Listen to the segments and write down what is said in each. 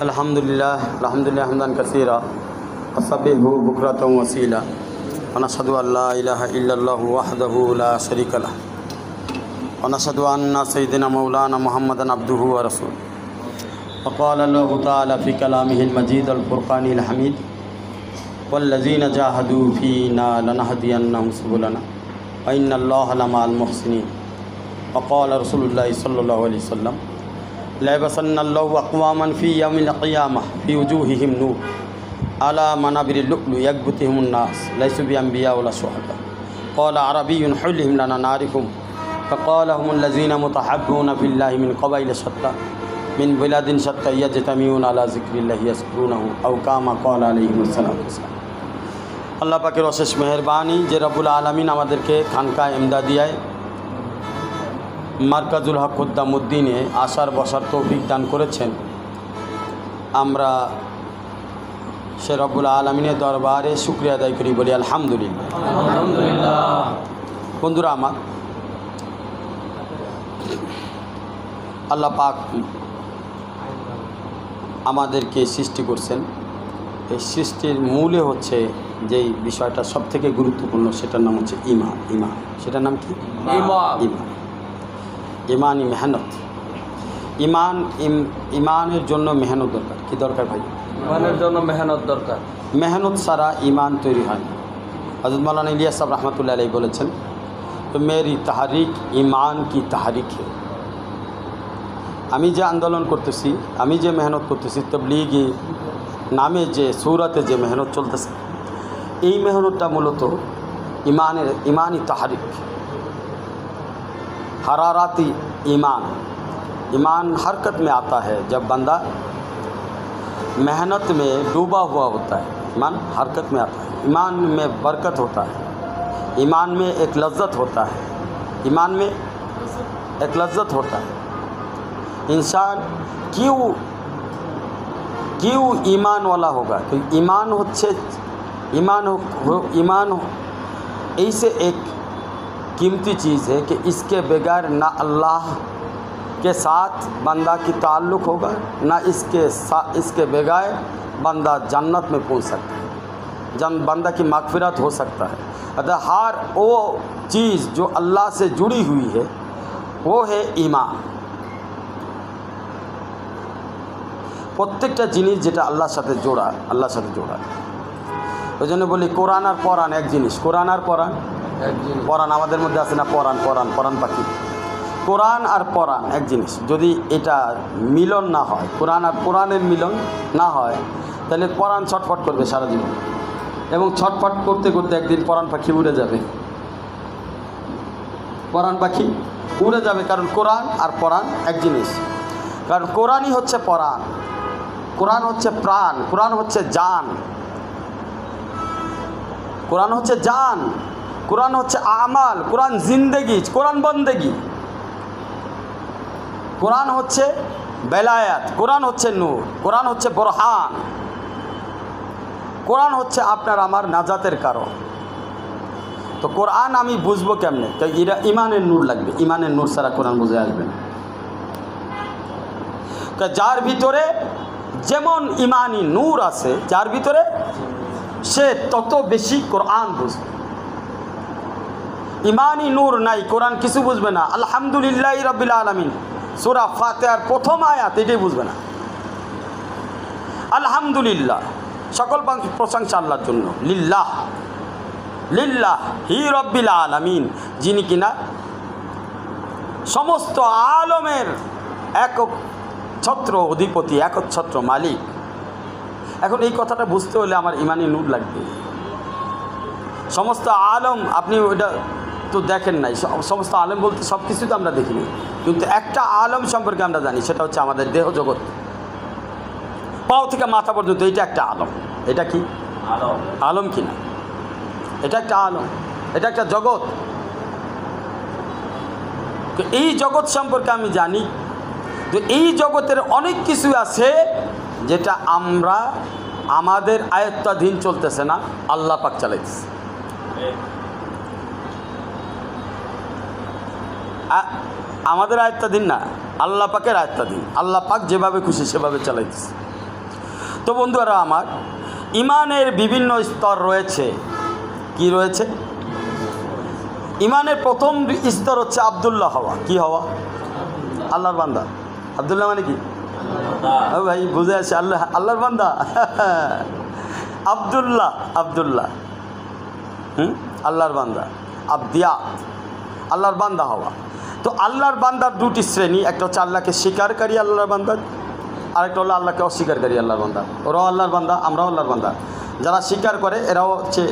अल्हम्दुलिल्लाह हम्दन कसीरा असब्बिहु बुकरतन वसीला व नशहदु अल्ला इलाहा इल्लल्लाहु वहदहु ला शरीका लह व नशहदु अन्ना सय्यिदना मौलाना मुहम्मदन अब्दुहु व रसूलुहु फ़क़ाल अल्लाहु तआला फ़ी कलामिहिल मजीद अल फ़ुरक़ानिल हमीद वल्लज़ीना जाहदू फ़ीना लनहदियन्नहुम सुबुलना व इन्नल्लाहा लमअल मुहसिनीन फ़क़ाल रसूलुल्लाह सल्लल्लाहु अलैहि वसल्लम लयबसन्नल्लाहु अक़वामन फ़ी यौमिल क़ियामह फ़ी वुजूहिहिम नूर अला मनाबिरिल लुअ्लु यग़बतुहुमुन नास लैसू बिअंबिया वला शुहदा क़ाल अरबियुन हुल्लिहिम लना नारिकुम फ़क़ाल हुमुल्लज़ीना मुतहब्बून फ़िल्लाहि मिन क़बाइल शत्ता मिन बिलादिन शत्ता यजतमिऊन अला ज़िक्रिल्लाहि यज़कुरूनहु औ कामा क़ाल अलैहिमुस्सलातु वस्सलाम। আল্লাহ পাকের অশেষ মেহেরবানি যে রব্বুল আলামিন আমাদেরকে খানকা ইমদাদিয়ায় মারকাজুল হক খুদ্দামুদ্দিনে আসার বসার তৌফিক দান করেছেন। আমরা সে রব্বুল আলামিনের দরবারে শুকরিয়া আদায় করি, বলি আলহামদুলিল্লাহ। আলহামদুলিল্লাহ। বন্ধুরা আমার, আল্লাহ পাক আমাদেরকে সৃষ্টি করছেন। এই সৃষ্টির মূলে হচ্ছে যেই বিষয়টা সব থেকে গুরুত্বপূর্ণ, সেটার নাম হচ্ছে ইমান। ইমান, সেটার নাম কি? ইমান। ইমান, ইমানই মেহনত। ইমানের জন্য মেহনত দরকার। কি দরকার ভাই? ইমানের জন্য মেহনত দরকার। মেহনত ছাড়া ইমান তৈরি হয় না। হযরত মাওলানা ইলিয়াস সাহেব রহমতুল্লাহ আলাইহি বলেছেন, তো মেরি তাহরিক ইমান কি তাহরিক হে। আমি যে আন্দোলন করতেছি, আমি যে মেহনত করতেছি, তবলিগি নামে যে সূরাতে যে মেহনত চলতেছে, এই মেহনতটা মূলত ইমানি তাহরিক, हराराती ईमान हरकत में आता है। जब बंदा मेहनत में डूबा हुआ होता है, ईमान हरकत में आता है। ईमान में बरकत होता है, ईमान में एक लज्जत होता है, ईमान में एक लज्जत होता है। इंसान क्यों ईमान वाला होगा? क्योंकि ईमान ऐसे एक कीमती चीज़ है कि इसके बगैर ना अल्लाह के साथ बंदा की ताल्लुक़ होगा, ना इसके बगैर बंदा जन्नत में पहुंच सकता है, बंदा की मग़फ़िरत हो सकता है। अतः हर वो चीज़ जो अल्लाह से जुड़ी हुई है वो है ईमान। प्रत्येकटा जिनिस जेटा अल्लाहर साथे जोड़ा, अल्लाहर साथे जोड़ा। ওই জন্য বলি কোরআন আর পরাণ এক জিনিস। কোরআন আর পরাণ, পরাণ আমাদের মধ্যে আছে না? পরাণ পাখি। কোরআন আর পরাণ এক জিনিস। যদি এটা মিলন না হয়, কোরআন আর কোরআনের মিলন না হয়, তাহলে পরাণ ছটফট করবে সারা জীবন, এবং ছটফট করতে করতে একদিন পরাণ পাখি উড়ে যাবে। পরাণ পাখি উড়ে যাবে, কারণ কোরআন আর পরাণ এক জিনিস। কারণ কোরআনই হচ্ছে পরাণ, কোরআন হচ্ছে প্রাণ, কোরআন হচ্ছে জান, কোরআন হচ্ছে জান, কোরআন হচ্ছে আমাল, কোরআন জিন্দেগি, কোরআন বন্দেগি, কোরআন হচ্ছে বেলায়াত, কোরআন হচ্ছে নূর, কোরআন হচ্ছে বুরহান, কোরআন হচ্ছে আপনার আমার নাজাতের কারণ। তো কোরআন আমি বুঝবো কেমনে? তো এরা ইমানের নূর লাগবে। ইমানের নূর ছাড়া কোরআন বুঝে আসবে না। যার ভিতরে যেমন ইমানি নূর আছে, যার ভিতরে সে তত বেশি কোরআন বুঝবে। ইমানি নূর নাই, কোরআন কিছু বুঝবে না। আলহামদুলিল্লাহ রাব্বিল আলামিন সূরা ফাতিহার প্রথম আয়াত, এটাই বুঝবে না। আলহামদুলিল্লাহ, সকল প্রশংসা আল্লাহর জন্য। লিল্লাহ হি রাব্বিল আলামিন, যিনি কিনা সমস্ত আলমের একচ্ছত্র অধিপতি, একচ্ছত্র মালিক। এখন এই কথাটা বুঝতে হলে আমার ইমানি নূর লাগবে। সমস্ত আলম আপনি ওইটা তো দেখেন নাই। সমস্ত আলম বলতে সব কিছু তো আমরা দেখিনি, কিন্তু একটা আলম সম্পর্কে আমরা জানি, সেটা হচ্ছে আমাদের দেহ জগৎ, পাও থেকে মাথা পর্যন্ত। এটা একটা আলম। এটা কি আলম কিনা? এটা একটা আলম, এটা একটা জগৎ। তো এই জগৎ সম্পর্কে আমি জানি যে এই জগতের অনেক কিছু আছে যেটা আমরা আমাদের আয়ত্তাধীন চলতেছে না, আল্লাহ পাক চালাইতেছে। আমাদের আয়ত্তাধীন না, আল্লাহ পাকের আয়ত্তাধীন। আল্লাহ পাক যেভাবে খুশি সেভাবে চালাইতেছে। তো বন্ধুরা আমার, ইমানের বিভিন্ন স্তর রয়েছে। কি রয়েছে? ইমানের প্রথম স্তর হচ্ছে আব্দুল্লাহ হওয়া। কি হওয়া? আল্লাহর বান্দা। আব্দুল্লাহ মানে কি? ভাই বুঝে আছে, আল্লাহর বান্দা। আব্দুল্লাহ, আল্লাহর বান্দা, আব্দিয়াত, আল্লাহর বান্দা হওয়া। তো আল্লাহর বান্দার দুটি শ্রেণী, একটা হচ্ছে আল্লাহকে স্বীকারকারী আল্লাহর বান্দা, আরেকটা হলো আল্লাহকে অস্বীকারী আল্লাহর বান্দা। ওরাও আল্লাহর বান্দা, আমরাও আল্লাহর বান্দা। যারা স্বীকার করে এরাও হচ্ছে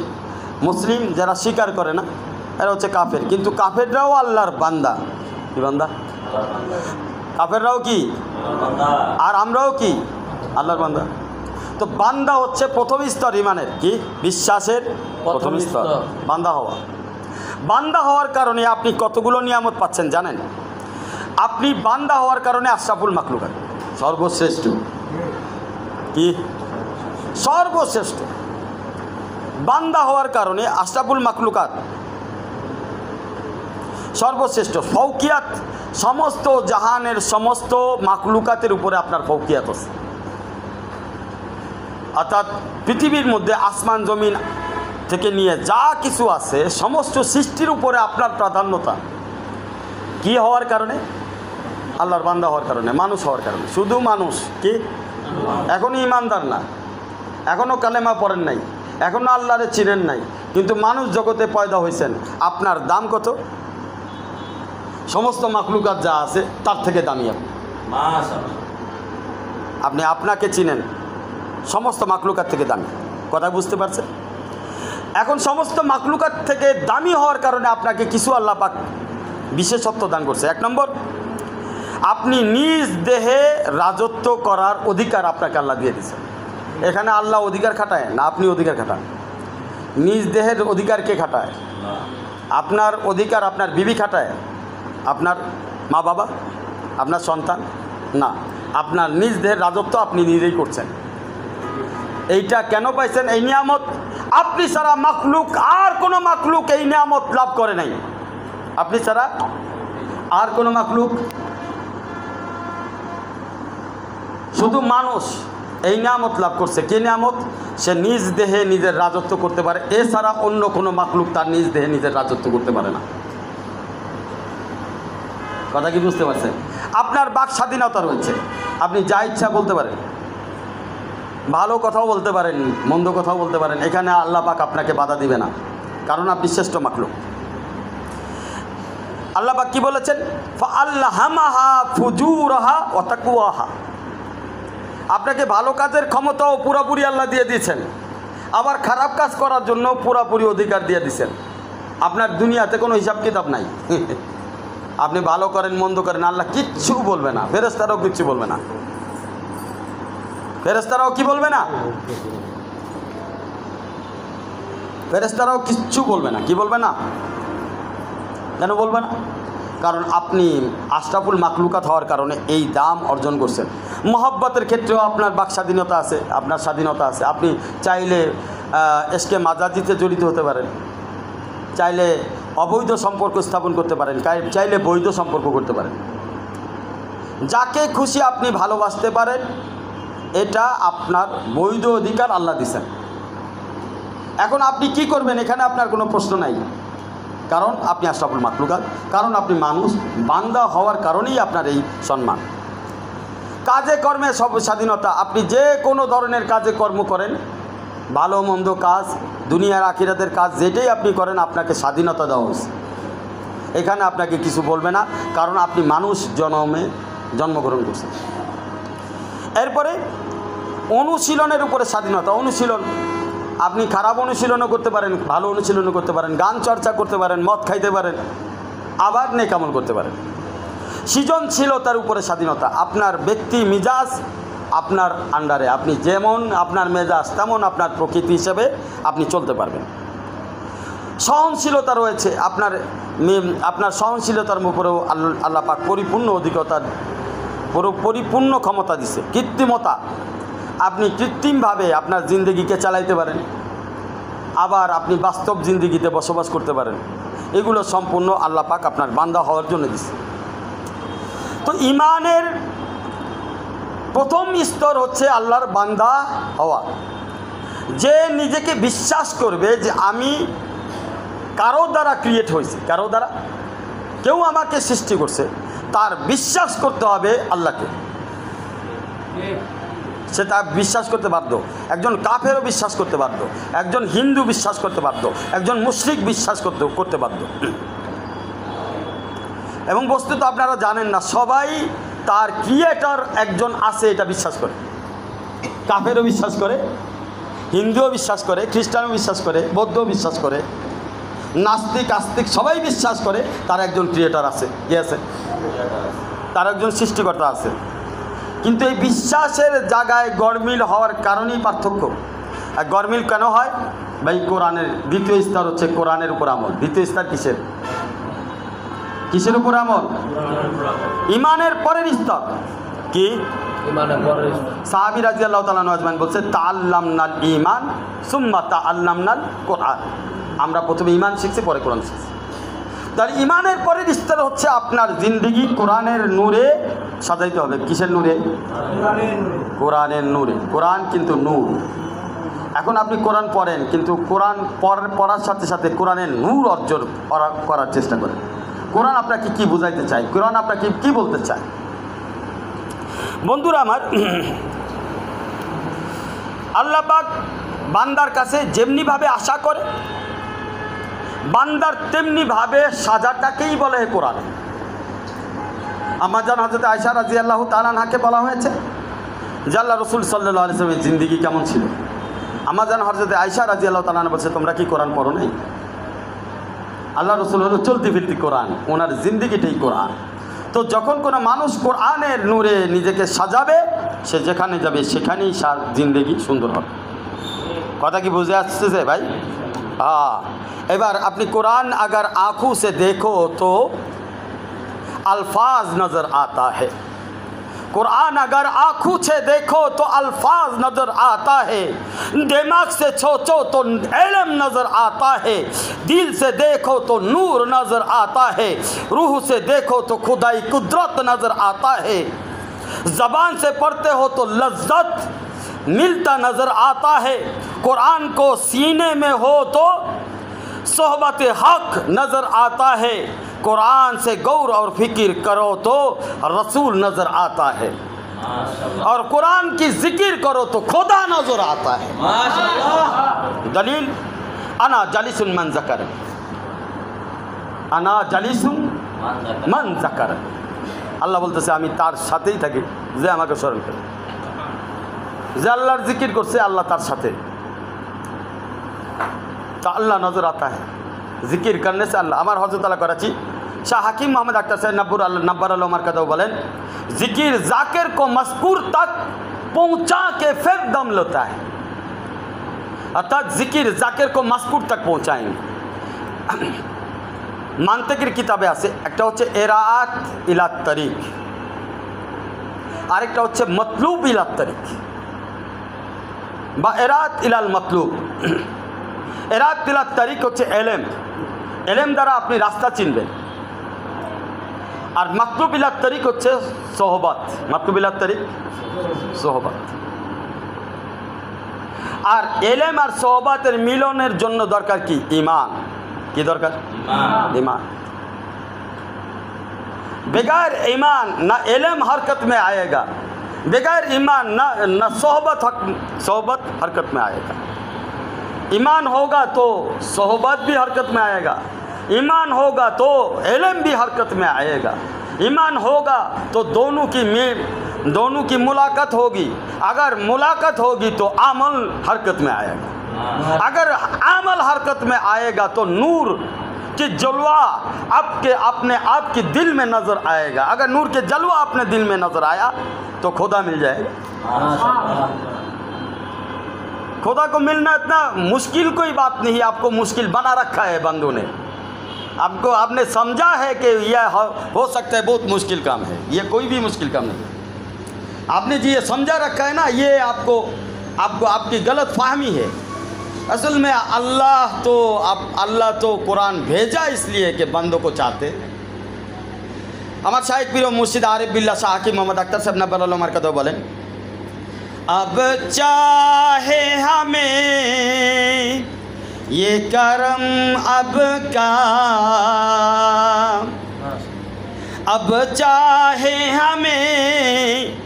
মুসলিম, যারা স্বীকার করে না এরা হচ্ছে কাফের। কিন্তু কাফেররাও আল্লাহর বান্দা। কি বান্দা? কাফেররাও কি? আর আমরাও কি? আল্লাহর বান্দা। তো বান্দা হচ্ছে প্রথম স্তর ইমানের। কি? বিশ্বাসের প্রথম স্তর বান্দা হওয়া। বান্দা হওয়ার কারণে আপনি কতগুলো নিয়ামত পাচ্ছেন জানেন? আপনি বান্দা হওয়ার কারণে আশরাফুল মাখলুকাত, সর্বশ্রেষ্ঠ। কি? সর্বশ্রেষ্ঠ। বান্দা হওয়ার কারণে আশরাফুল মাখলুকাত, সর্বশ্রেষ্ঠ। ফৌকিয়াত, সমস্ত জাহানের সমস্ত মাখলুকাতের উপরে আপনার ফৌকিয়াত আছে। অর্থাৎ পৃথিবীর মধ্যে আসমান জমিন থেকে নিয়ে যা কিছু আছে সমস্ত সৃষ্টির উপরে আপনার প্রাধান্যতা। কি হওয়ার কারণে? আল্লাহর বান্দা হওয়ার কারণে, মানুষ হওয়ার কারণে। শুধু মানুষ। কি? এখনও ইমানদার না, এখনও কালেমা পড়েন নাই, এখনও আল্লাহরে চিনেন নাই, কিন্তু মানুষ জগতে পয়দা হয়েছেন। আপনার দাম কত? সমস্ত মাখলুকাত যা আছে তার থেকে দামি। আপনি আপনাকে চিনেন, সমস্ত মাখলুকাত থেকে দামি। কথা বুঝতে পারছেন? এখন সমস্ত মাখলুকাত থেকে দামি হওয়ার কারণে আপনাকে কিছু আল্লাহ পাক বিশেষত্ব দান করছে। এক নম্বর, আপনি নিজ দেহে রাজত্ব করার অধিকার আপনাকে আল্লাহ দিয়ে দিয়েছেন। এখানে আল্লাহ অধিকার খাটায় না, আপনি অধিকার খাটান। নিজ দেহের অধিকার কে খাটায়? আপনার অধিকার আপনার বিবি খাটায়, আপনার মা বাবা, আপনার সন্তান না। আপনার নিজ দেহের রাজত্ব আপনি নিজেই করছেন। এইটা কেন পাইছেন? এই নিয়ামত আপনি ছাড়া মাখলুক, আর কোনো মাখলুক এই নিয়ামত লাভ করে নাই। আপনি ছাড়া আর কোনো মাখলুক, শুধু মানুষ এই নিয়ামত লাভ করছে। কি নিয়ামত? সে নিজ দেহে নিজের রাজত্ব করতে পারে। এছাড়া অন্য কোনো মাখলুক তার নিজ দেহে নিজের রাজত্ব করতে পারে না। কথা কি বুঝতে পারছেন? আপনার বাক স্বাধীনতা রয়েছে, আপনি যা ইচ্ছা বলতে পারেন, ভালো কথাও বলতে পারেন, মন্দ কথাও বলতে পারেন। এখানে আল্লাহ পাক আপনাকে বাধা দিবে না, কারণ আপনি শ্রেষ্ঠ মাখলুক। আল্লাহ পাক কি বলেছেন? ফাআল্লাহামাহা ফুজুরাহা ওয়া তাকওয়াহা। আপনাকে ভালো কাজের ক্ষমতাও পুরোপুরি আল্লাহ দিয়ে দিয়েছেন, আবার খারাপ কাজ করার জন্য পুরোপুরি অধিকার দিয়ে দিয়েছেন। আপনার দুনিয়াতে কোনো হিসাব কিতাব নাই। আপনি ভালো করেন মন্দ করেন, আল্লাহ কিচ্ছু বলবে না, ফেরেশতারাও কিচ্ছু বলবে না। ফেরেশতারাও কি বলবে না? ফেরেশতারাও কিচ্ছু বলবে না। কি বলবে না? কেন বলবে না? কারণ আপনি আশরাফুল মাখলুকাত হওয়ার কারণে এই দাম অর্জন করছেন। মহব্বতের ক্ষেত্রেও আপনার বাক স্বাধীনতা আছে, আপনার স্বাধীনতা আছে। আপনি চাইলে এসকে মাজাজিতে জড়িত হতে পারেন, চাইলে অবৈধ সম্পর্ক স্থাপন করতে পারেন, চাইলে বৈধ সম্পর্ক করতে পারেন। যাকে খুশি আপনি ভালোবাসতে পারেন, এটা আপনার বৈধ অধিকার আল্লাহ দিয়েছেন। এখন আপনি কি করবেন এখানে আপনার কোনো প্রশ্ন নাই, কারণ আপনি আশরাফুল মাখলুকাত, কারণ আপনি মানুষ। বান্দা হওয়ার কারণেই আপনার এই সম্মান। কাজে কর্মে সব স্বাধীনতা, আপনি যে কোনো ধরনের কাজে কর্ম করেন, ভালো মন্দ কাজ, দুনিয়ার আখিরাতের কাজ, যেটাই আপনি করেন আপনাকে স্বাধীনতা দেওয়া হয়েছে। এখানে আপনাকে কিছু বলবে না, কারণ আপনি মানুষ জন্মগ্রহণ করছেন। এরপরে অনুশীলনের উপরে স্বাধীনতা। অনুশীলন, আপনি খারাপ অনুশীলনও করতে পারেন, ভালো অনুশীলনও করতে পারেন, গান চর্চা করতে পারেন, মদ খাইতে পারেন, আবার নেক আমল করতে পারেন। সৃজনশীলতার উপরে স্বাধীনতা, আপনার ব্যক্তি মিজাজ আপনার আন্ডারে, আপনি যেমন আপনার মেজাজ তেমন আপনার প্রকৃতি হিসেবে আপনি চলতে পারবেন। সহনশীলতা রয়েছে, আপনার সহনশীলতার উপরেও আল্লাহ পাক পরিপূর্ণ অধিকতার পরিপূর্ণ ক্ষমতা দিছে। কৃত্রিমতা, আপনি কৃত্রিমভাবে আপনার জিন্দগিকে চালাইতে পারেন, আবার আপনি বাস্তব জিন্দগিতে বসবাস করতে পারেন। এগুলো সম্পূর্ণ আল্লাহ পাক আপনার বান্দা হওয়ার জন্য দিছে। তো ইমানের প্রথম স্তর হচ্ছে আল্লাহর বান্দা হওয়া, যে নিজেকে বিশ্বাস করবে যে আমি কারো দ্বারা ক্রিয়েট হয়েছি, কারো দ্বারা কেউ আমাকে সৃষ্টি করছে, তার বিশ্বাস করতে হবে আল্লাহকে। সে তা বিশ্বাস করতে বাধ্য। একজন কাফেরও বিশ্বাস করতে বাধ্য, একজন হিন্দু বিশ্বাস করতে বাধ্য, একজন মুশরিক বিশ্বাস করতে বাধ্য। এবং বস্তুত আপনারা জানেন না, সবাই তার ক্রিয়েটর একজন আছে এটা বিশ্বাস করে। কাফেরও বিশ্বাস করে, হিন্দুও বিশ্বাস করে, খ্রিস্টানও বিশ্বাস করে, বৌদ্ধও বিশ্বাস করে, নাস্তিক আস্তিক সবাই বিশ্বাস করে তার একজন ক্রিয়েটর আছে। কি আছে? তার একজন সৃষ্টিকর্তা আছে। কিন্তু এই বিশ্বাসের জায়গায় গরমিল হওয়ার কারণেই পার্থক্য। আর গরমিল কেন হয় ভাই? কোরআনের দ্বিতীয় স্তর হচ্ছে কোরআনের উপর আমল। দ্বিতীয় স্তর কিসের? কিসের উপর আমল? ইমানের পরের স্তর কি? সাহাবী রাদিয়াল্লাহু তাআলা আজমাইন বলছে তাআল্লামনাল ঈমান সুম্মা তাআল্লামনাল কোরআন। আমরা প্রথমে ঈমান শিখছি, পরে কোরআন শিখছি। তার ঈমানের পরের স্তর হচ্ছে আপনার জিন্দেগি কোরআনের নূরে সাজাইতে হবে। কিসের নূরে? কোরআনের নূরে। কোরআন কিন্তু নূর। এখন আপনি কোরআন পড়েন, কিন্তু কোরআন পড়ার সাথে সাথে কোরআনের নূর অর্জন করার চেষ্টা করেন। কোরআন আপনাকে কি বুঝাইতে চায়, কোরআন আপনাকে কি বলতে চায়। বন্ধুরা আমার, আল্লাহ পাক বান্দার কাছে যেমনিভাবে আশা করে, বান্দার তেমনিভাবে সাজাটাকেই বলে কোরআন। আম্মা জান হযরত আয়েশা রাদিয়াল্লাহু তাআলা আনহাকে বলা হয়েছে যে আল্লাহ রাসূল সাল্লাল্লাহু আলাইহি ওয়াসাল্লামের জিন্দেগি কেমন ছিল। আম্মা জান হযরত আয়েশা রাদিয়াল্লাহু তাআলা আনহা বলছে, তোমরা কি কোরআন পড়ো নাই? আল্লাহ রাসূল হলো চলতি ফিরতি কোরআন, ওনার জিন্দেগিটাই কোরআন। তো যখন কোনো মানুষ কোরআনের নূরে নিজেকে সাজাবে, সে যেখানে যাবে সেখানেই জিন্দেগি সুন্দর হবে। কথা কি বুঝে আসছে ভাই? हाँ। এবার আপনি कुरान अगर आँखों से देखो तो अल्फाज नज़र आता है। कुरान अगर आँखों से देखो तो अल्फाज नज़र आता है। दिमाग से सोचो तो इल्म नज़र आता है। दिल से देखो तो नूर नज़र आता है। रूह से देखो तो खुदाई कुदरत नज़र आता है। ज़बान से पढ़ते हो तो लज्जत मिलता नज़र आता है। कुरान को सीने में हो तो सोहबत हक नज़र आता है। कुरान से गौर और फिक्र करो तो रसूल नज़र आता है। और कुरान की जिक्र करो तो खुदा नज़र आता है। दलील अना जालिसुन मन ज़कर, अना जालिसुन मन ज़कर। আল্লাহ বলতেছে আমি তার সাথেই থাকি যে আমাকে স্মরণ করে, যে আল্লাহর জিকির করছে আল্লাহ তার সাথে। তা আল্লাহ নজর আতা হ্যাঁ জিকির করনে সে আল্লাহ। আমার হযরত আলা করাচি শাহ হাকিম মোহাম্মদ আক্তার সাহেব नब्बर उमर का बोलें, जिकिर जाकिर को मज़कूर तक पहुँचा के फिर दम लेता है। अर्थात जिकिर जाकिर को मज़कूर तक पहुँचाएंगे। मानतेकिर किताबे आसे एक होच्छे एरात इला तरीक, आरेकटा होच्छे मतलूब इला तरीक बा एरात इलाल मतलूब। एरात इला तरीक होच्छे एलेम, एलेम द्वारा अपनी रास्ता चिनबेन। और मतलूब इला तरीक होच्छे सोहबत, मतलूब इला तरीक सोहबत। और एलेम और सोहबतेर मिलनेर जन्य दरकार कि ईमान। की दरकार? ईमान। बगैर ईमान ना इल्म हरकत में आएगा, बगैर ईमान ना सोहबत हरकत में आएगा। ईमान होगा तो सोहबत भी हरकत में आएगा, ईमान होगा तो इल्म भी हरकत में आएगा। ईमान होगा तो दोनों की मुलाकात होगी। अगर मुलाकात होगी तो अमल हरकत में आएगा। अगर अमल हरकत में आएगा तो नूर की जलवा आपके अपने आप के दिल में नज़र आएगा। अगर नूर के जलवा अपने दिल में नज़र आया तो खुदा मिल जाएगा। खुदा को मिलना इतना मुश्किल कोई बात नहीं, आपको मुश्किल बना रखा है बंदों ने। आपने समझा है कि यह हो सकता है बहुत मुश्किल काम है, यह कोई भी मुश्किल काम नहीं। आपने जी ये समझा रखा है ना, ये आपको आपकी गलत फहमी है। असल में अल्लाह तो कुरान भेजा इसलिए कि बंदों को चाहते। हमारे शायद पीर मुर्शिद आरिफ बिल्ला शाह हाकिम मोहम्मद अख्तर साहब नब्बर उमर का बोलें, अब चाहे हमें ये करम अब का, अब चाहे हमें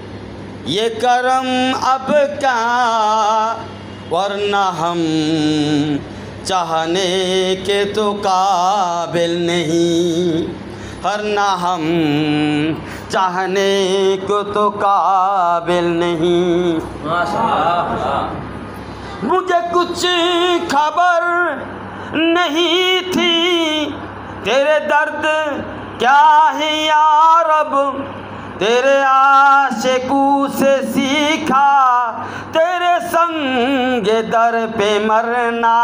ये करम अब का, वरना हम चाहने के तो काबिल नहीं, वरना हम चाहने को तो काबिल नहीं। मुझे कुछ खबर नहीं थी तेरे दर्द क्या है या रब, तेरे आशिकू से सीखा तेरे संग दर पे मरना।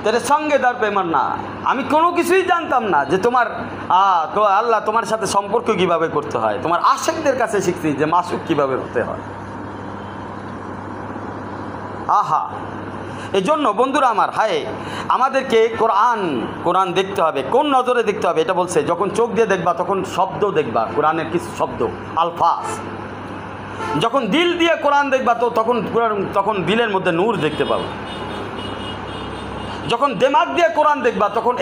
तेरे संगे दर पे मरना। আমি কোনো কিছুই জানতাম না যে তোমার তো আল্লাহ তোমার সাথে সম্পর্ক কিভাবে করতে হয়, তোমার আশিকদের কাছে শিখছি যে মাসুক কিভাবে হতে হয়। আহা, এই জন্য বন্ধুরা আমার, হায় আমাদেরকে কোরআন দেখতে হবে। কোন নজরে দেখতে হবে এটা বলছে, যখন চোখ দিয়ে দেখবা তখন শব্দ দেখবা, কোরআনের কিছু শব্দ আলফাজ। যখন দিল দিয়ে কোরআন দেখবা তো তখন দিলের মধ্যে নূর দেখতে পাবো। যখন দিমাগ দিয়ে কোরআন দেখবা তখন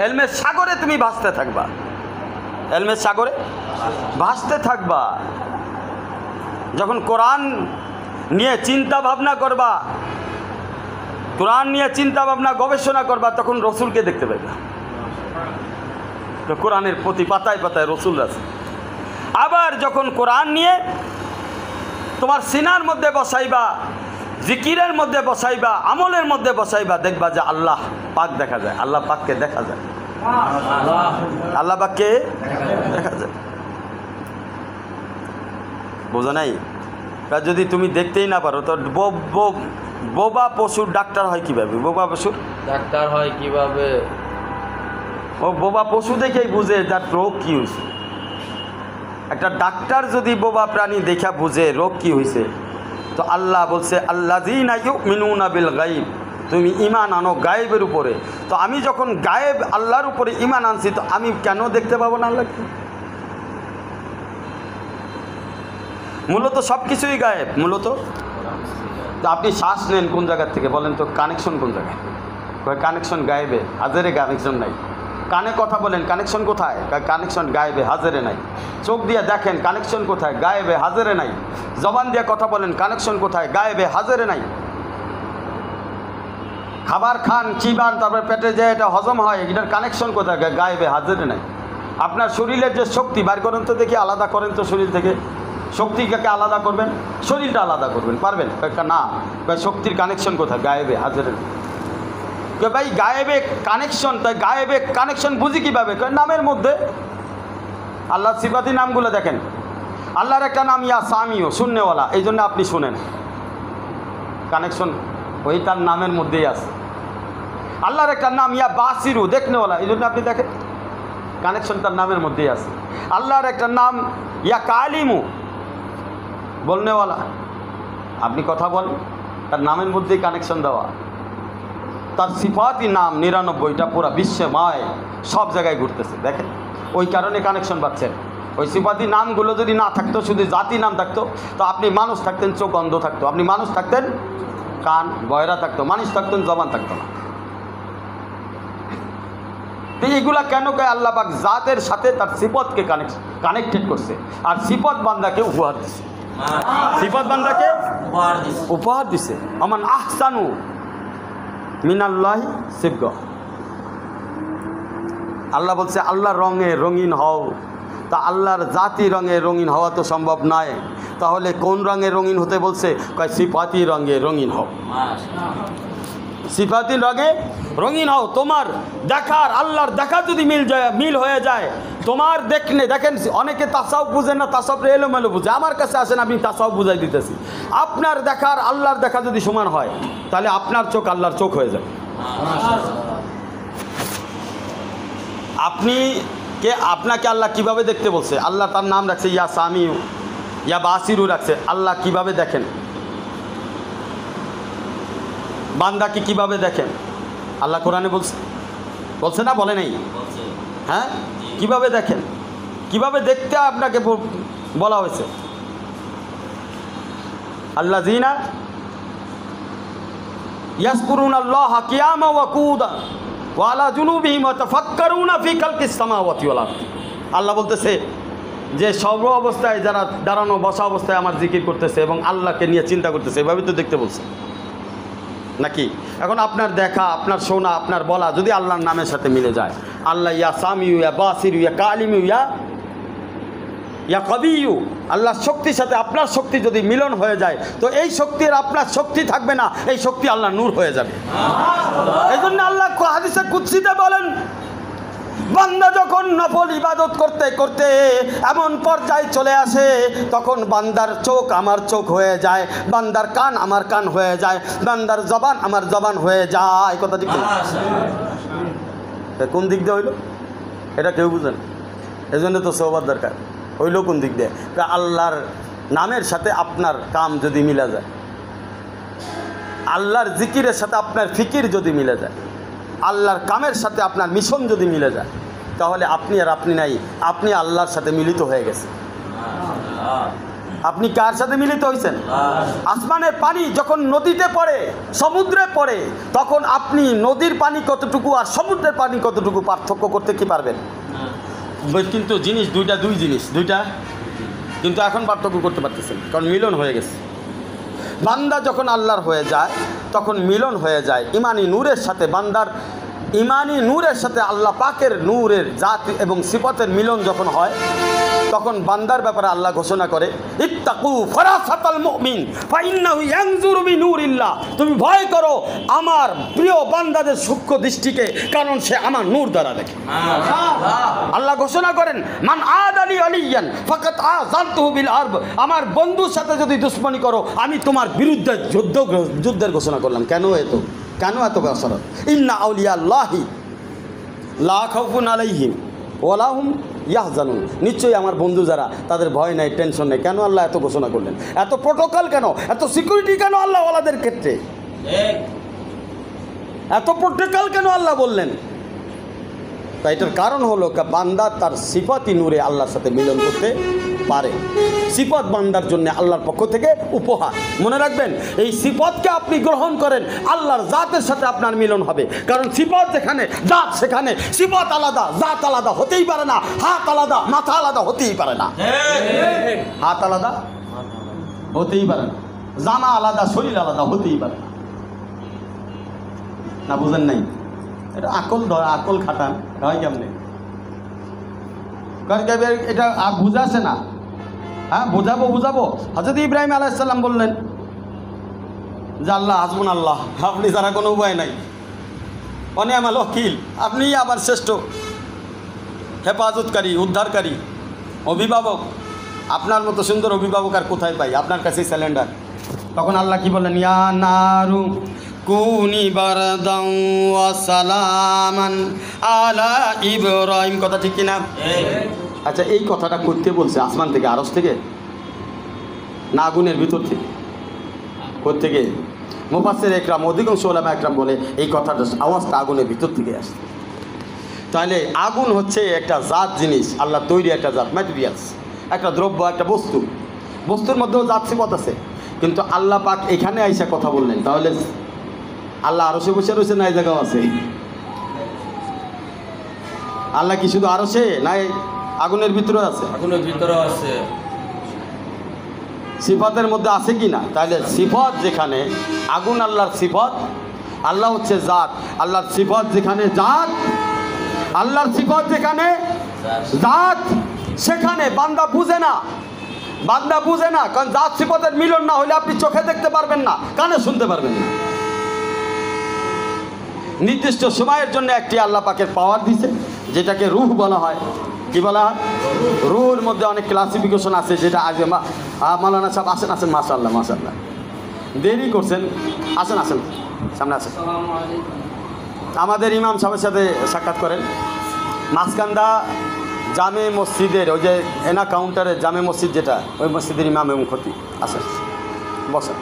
এলমের সাগরে তুমি ভাসতে থাকবা, এলমের সাগরে ভাসতে থাকবা। যখন কোরআন নিয়ে চিন্তা ভাবনা করবা, কোরআন নিয়ে চিন্তা ভাবনা গবেষণা করবা, তখন রসুলকে দেখতে পাইবা। তো কোরআনের প্রতি পাতায় পাতায় রসুল আছে। আবার যখন কোরআন নিয়ে তোমার সিনার মধ্যে বসাইবা, জিকিরের মধ্যে বসাইবা, আমলের মধ্যে বসাইবা, দেখবা যে আল্লাহ পাক দেখা যায়, আল্লাহ পাককে দেখা যায়, আল্লাহ পাককে দেখা যায়। বোঝা নাই? যদি তুমি দেখতেই না পারো তো বোবা পশুর ডাক্তার হয় কিভাবে? বোবা পশুর ডাক্তার হয় কিভাবে? ও বোবা পশু দেখেই বুঝে তার রোগ কি হয়েছে। একটা ডাক্তার যদি বোবা প্রাণী দেখা বুঝে রোগ কি হয়েছে, তো আল্লাহ বলছে আল্লাযীনা ইউমিনুনা বিল গায়ব, তুমি ঈমান আনো গায়েবের উপরে। তো আমি যখন গায়েব আল্লাহর উপরে ঈমান আনছি, তো আমি কেন দেখতে পাবো না আল্লাহকে? মূলত সব কিছুই গায়েব। মূলত তো আপনি শ্বাস নেন কোন জায়গার থেকে বলেন তো? কানেকশন কোন জায়গায়? কানেকশন গায়েবে, হাজারে কানেকশন নাই। কানে কথা বলেন, কানেকশন কোথায়? কানেকশন গায়েবে, হাজারে নাই। চোখ দিয়ে দেখেন, কানেকশন কোথায়? গায়েবে, হাজারে নাই। জবান দিয়ে কথা বলেন, কানেকশন কোথায়? গায়েবে, হাজারে নাই। খাবার খান, চিবান, তারপরে পেটে যে এটা হজম হয়, এটার কানেকশন কোথায়? গায়েবে, হাজারে নাই। আপনার শরীরের যে শক্তি বার করেন তো দেখি, আলাদা করেন তো শরীর থেকে। শক্তিকে আলাদা করবেন, শরীরটা আলাদা করবেন, পারবেন? না। শক্তির কানেকশন কোথায়? গায়েবে, হাজারে নাই। ভাই গায়েবে কানেকশন, তাই গায়েবে কানেকশন বুঝি কীভাবে? নামের মধ্যে। আল্লাহর সিফাতি নামগুলো দেখেন। আল্লাহর একটা নাম ইয়া সামিও, শূন্যওয়ালা, এই জন্য আপনি শুনেন। কানেকশন ওই তার নামের মধ্যেই আছে। আল্লাহর একটা নাম ইয়া বাসিরু, দেখনেওয়ালা, এই জন্য আপনি দেখেন। কানেকশন তার নামের মধ্যেই আছে। আল্লাহর একটা নাম ইয়া কালিমু, বলনেওয়ালা, আপনি কথা বলেন, তার নামের মধ্যেই কানেকশন দেওয়া। তার সিফাতি নাম ৯৯টা, পুরা বিশ্বময় সব জায়গায় ঘুরতেছে, দেখেন। ওই কারণে কানেকশন পাচ্ছেন। ওই সিফাতি নামগুলো যদি না থাকতো, শুধু জাতি নাম থাকতো, তো আপনি মানুষ থাকতেন চোখ অন্ধ থাকতো, আপনি মানুষ থাকতেন কান বয়রা থাকতো, মানুষ থাকতেন জবান থাকতো না। তো এইগুলা কেন কয়? আল্লাহ পাক জাতের সাথে তার সিফতকে কানেক্টেড করছে, আর সিফত বান্দাকে উপহার দিছে। সিফত বান্দাকে উপহার দিছে। আমান আহসানু মিনাল্লাহি সিবগা। আল্লাহ বলছে আল্লাহর রঙে রঙিন হও। তা আল্লাহর জাতি রঙে রঙিন হওয়া তো সম্ভব নয়, তাহলে কোন রঙে রঙিন হতে বলছে? কয় সিফাতি রঙে রঙিন হও। সিফাতি রঙে রঙিন হও। তোমার দেখার, আল্লাহর দেখা যদি মিল হয়ে যায়, তোমার দেখেন অনেকে তাসাউফ বুঝেন না, তাসাউফ এলোমেলো বুঝে। আমার কাছে আসেন, আমি তাসাউফ বুঝাই দিতেছি। আপনার দেখার আল্লাহর দেখা যদি সমান হয়, তাহলে আপনার চোখ আল্লাহর চোখ হয়ে যাবে। আপনাকে আল্লাহ কিভাবে দেখতে বলছে? আল্লাহ তার নাম রাখছে ইয়া সামিউ, ইয়া বাসিরু রাখছে। আল্লাহ কিভাবে দেখেন? বান্দাকে কিভাবে দেখেন? আল্লাহ কোরআনে বলছে না, বলে নেই? হ্যাঁ, কিভাবে দেখেন? কিভাবে দেখতে আপনাকে বলা হয়েছে? আল্লাযীনা ইয়াযকুরুনাল্লাহা কিয়ামান ওয়া কুউদান ওয়া আলা জুনুবিহিম ওয়া তাফাক্কারুনা ফি খালকিস সামাওয়াতি ওয়াল আরদ। আল্লাহ বলতেছে যে সর্ব অবস্থায় যারা দাঁড়ানো বসা অবস্থায় আমার জিকির করতেছে এবং আল্লাহকে নিয়ে চিন্তা করতেছে, এভাবে তো দেখতে বলছে নাকি? এখন আপনার দেখা, আপনার শোনা, আপনার বলা যদি আল্লাহর নামের সাথে মিলে যায়, আল্লাহ ইয়া সামিউ ইয়া বাসির ইয়া কালিমু ইয়া কবিউ, আল্লাহর শক্তির সাথে আপনার শক্তি যদি মিলন হয়ে যায় তো এই শক্তির আপনার শক্তি থাকবে না, এই শক্তি আল্লাহ নূর হয়ে যাবে। এই জন্য আল্লাহ হাদিসে কুদসিতে বলেন, বান্দা যখন নফল ইবাদত করতে করতে এমন পর্যায়ে চলে আসে তখন বান্দার চোখ আমার চোখ হয়ে যায়, বান্দার কান আমার কান হয়ে যায়, বান্দার জবান আমার জবান হয়ে যায়। কথা ঠিক কোন দিক দিয়ে হইল এটা কেউ বুঝেন? এই জন্য তো সওবার দরকার। হইল কোন দিক দিয়ে? আল্লাহর নামের সাথে আপনার কাম যদি মিলা যায়, আল্লাহর জিকিরের সাথে আপনার ফিকির যদি মিলে যায়, আল্লাহর কামের সাথে আপনার মিশন যদি মিলে যায়, তাহলে আপনি আর আপনি নাই, আপনি আল্লাহর সাথে মিলিত হয়ে গেছেন। আপনি কার সাথে মিলিত হয়েছেন? আসমানের পানি যখন নদীতে পড়ে, সমুদ্রে পড়ে, তখন আপনি নদীর পানি কতটুকু আর সমুদ্রের পানি কতটুকু পার্থক্য করতে কি পারবেন? কিন্তু জিনিস দুইটা, দুই জিনিস দুইটা, কিন্তু এখন পার্থক্য করতে পারতেছেন, কারণ মিলন হয়ে গেছে। বান্দা যখন আল্লাহর হয়ে যায় তখন মিলন হয়ে যায় ইমানি নূরের সাথে। বান্দার ইমানি নূরের সাথে আল্লাহ পাকের নূরের জাত এবং সিফাতের মিলন যখন হয় তখন বান্দার ব্যাপারে আল্লাহ ঘোষণা করে, ইত্তাকু ফারাসাতাল মুমিন ফাইন্নাহু ইয়ানজুরু বিনূরিল্লাহ, তুমি ভয় করো আমার প্রিয় বান্দাদের সূক্ষ্ম দৃষ্টিকে, কারণ সে আমার নূর দ্বারা দেখে। আল্লাহ ঘোষণা করেন, মান আদালি আলিয়ান ফাকাত আযানতুহু বিল আরব, আমার বন্ধুর সাথে যদি দুশমনি করো আমি তোমার বিরুদ্ধে যুদ্ধের ঘোষণা করলাম। কেন এত বছরত? ইন্না আউলিয়া আল্লাহি লা খাউফুন আলাইহিম ওয়ালা হুম ইয়াহজানুন, নিশ্চয়ই আমার বন্ধু যারা তাদের ভয় নাই, টেনশন নেই। কেন আল্লাহ এত ঘোষণা করলেন? এত প্রোটোকল কেন? এত সিকিউরিটি কেন আল্লাহ ওয়ালাদের ক্ষেত্রে? এত প্রোটোকল কেন আল্লাহ বললেন? তাই এটার কারণ হলো বান্দা তার সিফাতি নূরে আল্লাহর সাথে মিলন করতে পারে। সিফাত বান্দার জন্য আল্লাহর পক্ষ থেকে উপহার। মনে রাখবেন, এই সিফাতকে আপনি গ্রহণ করেন, আল্লাহর জাতের সাথে আপনার মিলন হবে। কারণ সিফাত যেখানে, জাত সেখানে। সিফাত আলাদা, জাত আলাদা হতেই পারে না। হাত আলাদা, মাথা আলাদা হতেই পারে না। হাত আলাদা হতেই পারে না, জামা আলাদা, শরীর আলাদা হতেই পারে না। না বুঝেন নাই? এটা আকল খাটান হয় কেমনে? এটা বুঝাছে না। হ্যাঁ, বুঝাবো। হযরত ইব্রাহিম আলাইহিস সালাম বললেন যে আল্লাহ হাসবুন আল্লাহ, আপনি ছাড়া কোনো উপায় নাই, অনিয়ামাল ওয়াকিল, আপনি আবার শ্রেষ্ঠ হেফাজতকারী, উদ্ধারকারী, অভিভাবক। আপনার মতো সুন্দর অভিভাবক আর কোথায় পাই? আপনার কাছেই স্যালেন্ডার। তখন আল্লাহ কি বললেন? ইয়া নারু কুনি বারদান ওয়া সালামান আলা ইব্রাহিম। কথা ঠিক কিনা? আচ্ছা, এই কথাটা করতে বলছে আসমান থেকে, আরশ থেকে না আগুনের ভিতর থেকে? কোত্থেকে? মুফাসসির একরাম, অধিকাংশ উলামা একরাম বলে এই কথাটা আওয়াজটা আগুনের ভিতর থেকে আসে। তাহলে আগুন হচ্ছে একটা জাত জিনিস, আল্লাহ তৈরি একটা জাত, ম্যাটেরিয়ালস, একটা দ্রব্য, একটা বস্তুর মধ্যেও জাত সিফাত আছে। কিন্তু আল্লাহ পাক এখানে আইসা কথা বললেন, তাহলে আল্লাহ আরশে বসে রয়েছে না এই জায়গাও আছে? আল্লাহ কি শুধু আরশে, না আগুনের ভিতরেও আছে? আগুনের ভিতরেও আছে। সিফাতের মধ্যে আছে কি না? তাহলে সিফাত যেখানে, আগুন আল্লাহর সিফাত, আল্লাহ হচ্ছে জাত। আল্লাহর সিফাত যেখানে জাত, আল্লাহর সিফাত যেখানে জাত, সেখানে বান্দা বুঝে না। কারণ জাত সিফাতের মিলন না হলে আপনি চোখে দেখতে পারবেন না, কানে শুনতে পারবেন না। নির্দিষ্ট সময়ের জন্য একটি আল্লাহ পাকের পাওয়ার দিছে, যেটাকে রূহ বলা হয়। কি বলা হয়? রূহের মধ্যে অনেক ক্লাসিফিকেশন আছে, যেটা আজ মাওলানা সাহেব আসেন। মাশাআল্লাহ দেরি করছেন, আসেন সামনে আসেন। আমাদের ইমাম সাহেবের সাথে সাক্ষাৎ করেন। মাঝকান্দা জামে মসজিদের ওই যে এনা কাউন্টারের জামে মসজিদ যেটা, ওই মসজিদের ইমাম এবং খতিব। আসেন, বসেন।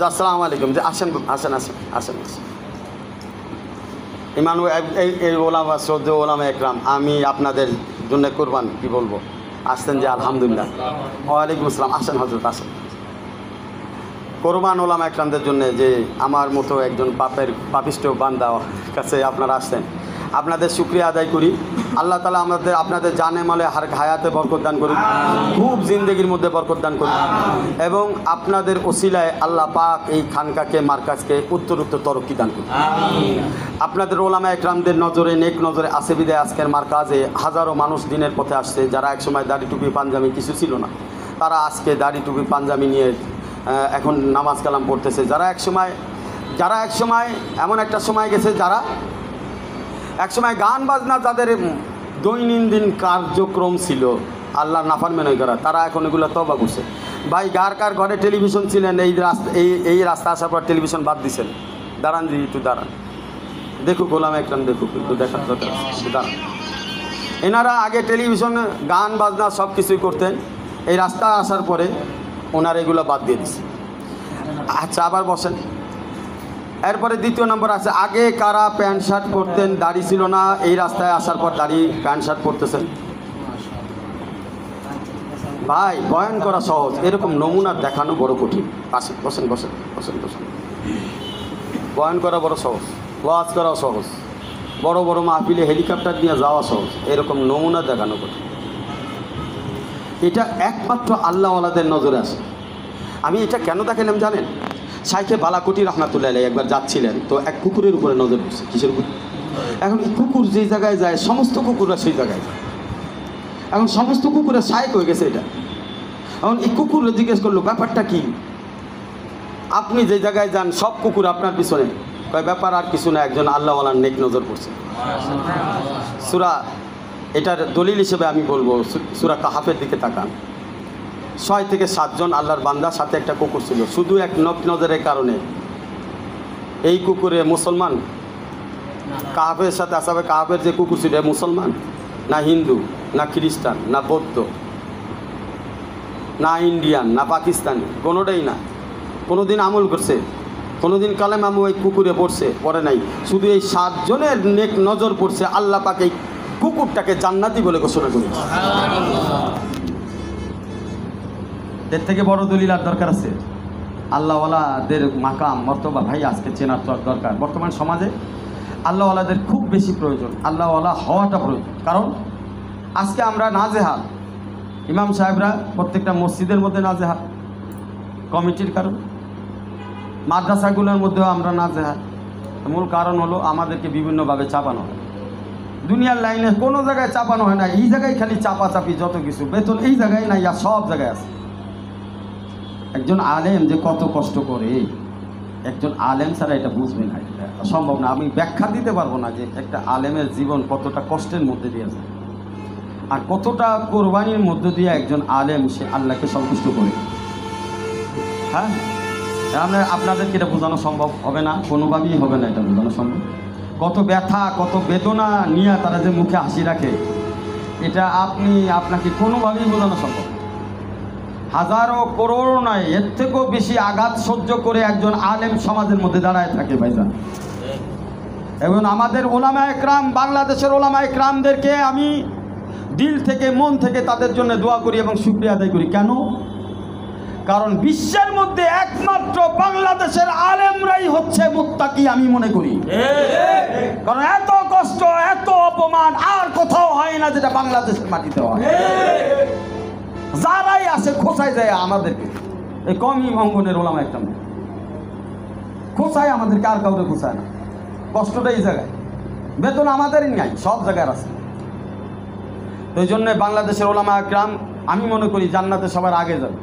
আসসালামু আলাইকুম। যে আসেন। ইমান এই ওলামা শ্রদ্ধে ওলামা একরাম, আমি আপনাদের জন্য কোরবান কি বলবো, আসছেন যে আলহামদুলিল্লাহ। ওয়ালাইকুম আসসালাম, আসেন হজরত আসেন। কোরবান ওলামা একরামদের জন্য যে আমার মতো একজন পাপিষ্ট বান্দা কাছে আপনারা আসছেন, আপনাদের শুকরিয়া আদায় করি। আল্লাহ তাআলা আপনাদের জানে মালে হায়াতে বরকত দান করুন, খুব জিন্দেগির মধ্যে বরকত দান করুন, এবং আপনাদের ওসিলায় আল্লাহ পাক এই খানকাকে মার্কাজকে উত্তরোত্তর তরক্কি দান করুন। আপনাদের ওলামা একরামদের নজরে নেক নজরে আসে বিদায় আজকের মার্কাজে হাজারো মানুষ দিনের পথে আসছে, যারা একসময় দাড়ি টুপি পাঞ্জাবি কিছু ছিল না, তারা আজকে দাড়ি টুপি পাঞ্জাবি নিয়ে এখন নামাজ কালাম পড়তেছে। যারা এক সময় এমন একটা সময় গেছে, যারা একসময় গান বাজনা যাদের দৈনন্দিন কার্যক্রম ছিল আল্লাহর নাফরমানি করা, তারা এখন এগুলো তওবা করছে। ভাই কার ঘরে টেলিভিশন ছিলেন, এই রাস্তা আসার পর টেলিভিশন বাদ দিছেন? দাঁড়ান জি, একটু দাঁড়ান, দেখুক ওলামা একরাম, দেখুক, একটু দেখার দরকার, দাঁড়ান। এনারা আগে টেলিভিশন গান বাজনা সব কিছুই করতেন, এই রাস্তা আসার পরে ওনারা এগুলো বাদ দিয়ে দিচ্ছে। আচ্ছা, আবার বসেন। এরপরে দ্বিতীয় নম্বর আছে, আগে কারা প্যান্ট শার্ট পরতেন, দাড়ি ছিল না, এই রাস্তায় আসার পর দাড়ি প্যান্ট শার্ট পরতেছেন? ভাই বয়ান করা সহজ, এরকম নমুনা দেখানো বড় কঠিন। আসেন, বসেন বসেন বসেন বসেন। বয়ান করা বড় সহজ, ওয়াজ করাও সহজ, বড় বড় মাহফিলে হেলিকপ্টার নিয়ে যাওয়া সহজ, এরকম নমুনা দেখানো কঠিন। এটা একমাত্র আল্লাহওয়ালাদের নজরে আসে। আমি এটা কেন দেখালাম জানেন? শাইখে বালাকোটি রহমাতুল্লাহ আলাইহি একবার যাচ্ছিলেন, তো এক কুকুরের উপরে নজর পড়ছে। কিসের উপর? এখন এই কুকুর যেই জায়গায় যায় সমস্ত কুকুররা সেই জায়গায় যায়। এখন সমস্ত কুকুরের শাইখ হয়ে গেছে এটা। এখন এই কুকুরে জিজ্ঞেস করলো, ব্যাপারটা কি? আপনি যে জায়গায় যান সব কুকুর আপনার পিছনে। কয় ব্যাপার আর কিছু না, একজন আল্লাহওয়ালার নেক নজর পড়ছে। সূরা, এটার দলিল হিসেবে আমি বলবো, সূরা কাহাফের দিকে তাকান। 6 থেকে 7 জন আল্লাহর বান্দার সাথে একটা কুকুর ছিল। শুধু এক নজরের কারণে এই কুকুরে মুসলমান, কাহাফের সাথে আসাবে কাহাফের যে কুকুর ছিল মুসলমান না হিন্দু না খ্রিস্টান না বৌদ্ধ না ইন্ডিয়ান না পাকিস্তানি, কোনোটাই না। কোনোদিন আমল করছে, কোনোদিন কালেমা ওই কুকুরে পড়ে নাই। শুধু এই 7 জনের নেক নজর পড়ছে, আল্লাহ পাক এই কুকুরটাকে জান্নাতি বলে ঘোষণা করেছে। এর থেকে বড় দলিল আর দরকার আছে? আল্লাহওয়ালাদের মাকাম মর্তবা ভাই আজকে চেনার দরকার। বর্তমান সমাজে আল্লাহওয়ালাদের খুব বেশি প্রয়োজন, আল্লাহওয়ালা হওয়াটা প্রয়োজন। কারণ আজকে আমরা নাজেহাল, ইমাম সাহেবরা প্রত্যেকটা মসজিদের মধ্যে নাজেহাল কমিটির কারণ, মাদ্রাসাগুলোর মধ্যেও আমরা নাজেহাল। মূল কারণ হলো আমাদেরকে বিভিন্নভাবে চাপানো হয়। দুনিয়ার লাইনে কোনো জায়গায় চাপানো হয় না, এই জায়গায় খালি চাপাচাপি, যত কিছু বেতন এই জায়গায় নাই, আর সব জায়গায় আছে। একজন আলেম যে কত কষ্ট করে, একজন আলেম ছাড়া এটা বুঝবে না, এটা সম্ভব না। আমি ব্যাখ্যা দিতে পারবো না যে একটা আলেমের জীবন কতটা কষ্টের মধ্যে দিয়ে যায়, আর কতটা কোরবানির মধ্য দিয়ে একজন আলেম সে আল্লাহকে সন্তুষ্ট করে। হ্যাঁ, আপনাদেরকে এটা বোঝানো সম্ভব হবে না, কোনোভাবেই হবে না এটা বোঝানো সম্ভব। কত ব্যথা কত বেদনা নিয়ে তারা যে মুখে হাসি রাখে, এটা আপনাকে কোনোভাবেই বোঝানো সম্ভব। হাজারো করোড় নয়, এর থেকেও বেশি আঘাত সহ্য করে একজন আলেম সমাজের মধ্যে দাঁড়ায় থাকে ভাইজান। এবং আমাদের ওলামা একরাম, বাংলাদেশের ওলামা একরামদেরকে আমি দিল থেকে মন থেকে তাদের জন্য দোয়া করি এবং শুকরিয়া আদায় করি। কেন? কারণ বিশ্বের মধ্যে একমাত্র বাংলাদেশের আলেমরাই হচ্ছে মুত্তাকি আমি মনে করি। কারণ এত কষ্ট এত অপমান আর কোথাও হয় না যেটা বাংলাদেশের মাটিতে হয়। যারাই আসে খোঁচাই যায় আমাদেরকে, এই কমই অঙ্গনের ওলামা একরাম খোঁচায় আমাদেরকে, আর কাউকে খোঁচায় না। কষ্টটা এই জায়গায়, বেতন আমাদেরই নাই, সব জায়গায় আছে। ওই জন্য বাংলাদেশের ওলামা একরাম আমি মনে করি জান্নাতে সবার আগে যাবে।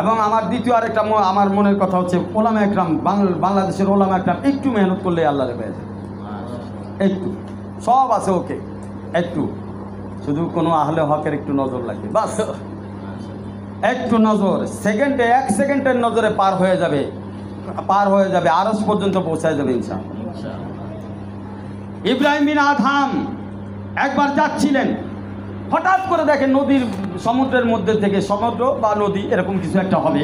এবং আমার দ্বিতীয় আরেকটা আমার মনের কথা হচ্ছে, ওলামা একরাম বাংলাদেশের ওলামা একরাম একটু মেহনত করলে আল্লাহরে পেয়ে যায়। একটু সব আছে, ওকে একটু, শুধু কোনো আহলে হকের একটু নজর লাগে, বাস একটু নজর, সেকেন্ডে 1 সেকেন্ডের নজরে পার হয়ে যাবে, আরশ পর্যন্ত পৌঁছায় যাবে ইনশাআল্লাহ। ইব্রাহিম বিন আদহাম একবার যাচ্ছিলেন, হঠাৎ করে দেখেন নদীর সমুদ্রের মধ্যে থেকে, সমুদ্র বা নদী এরকম কিছু একটা হবে,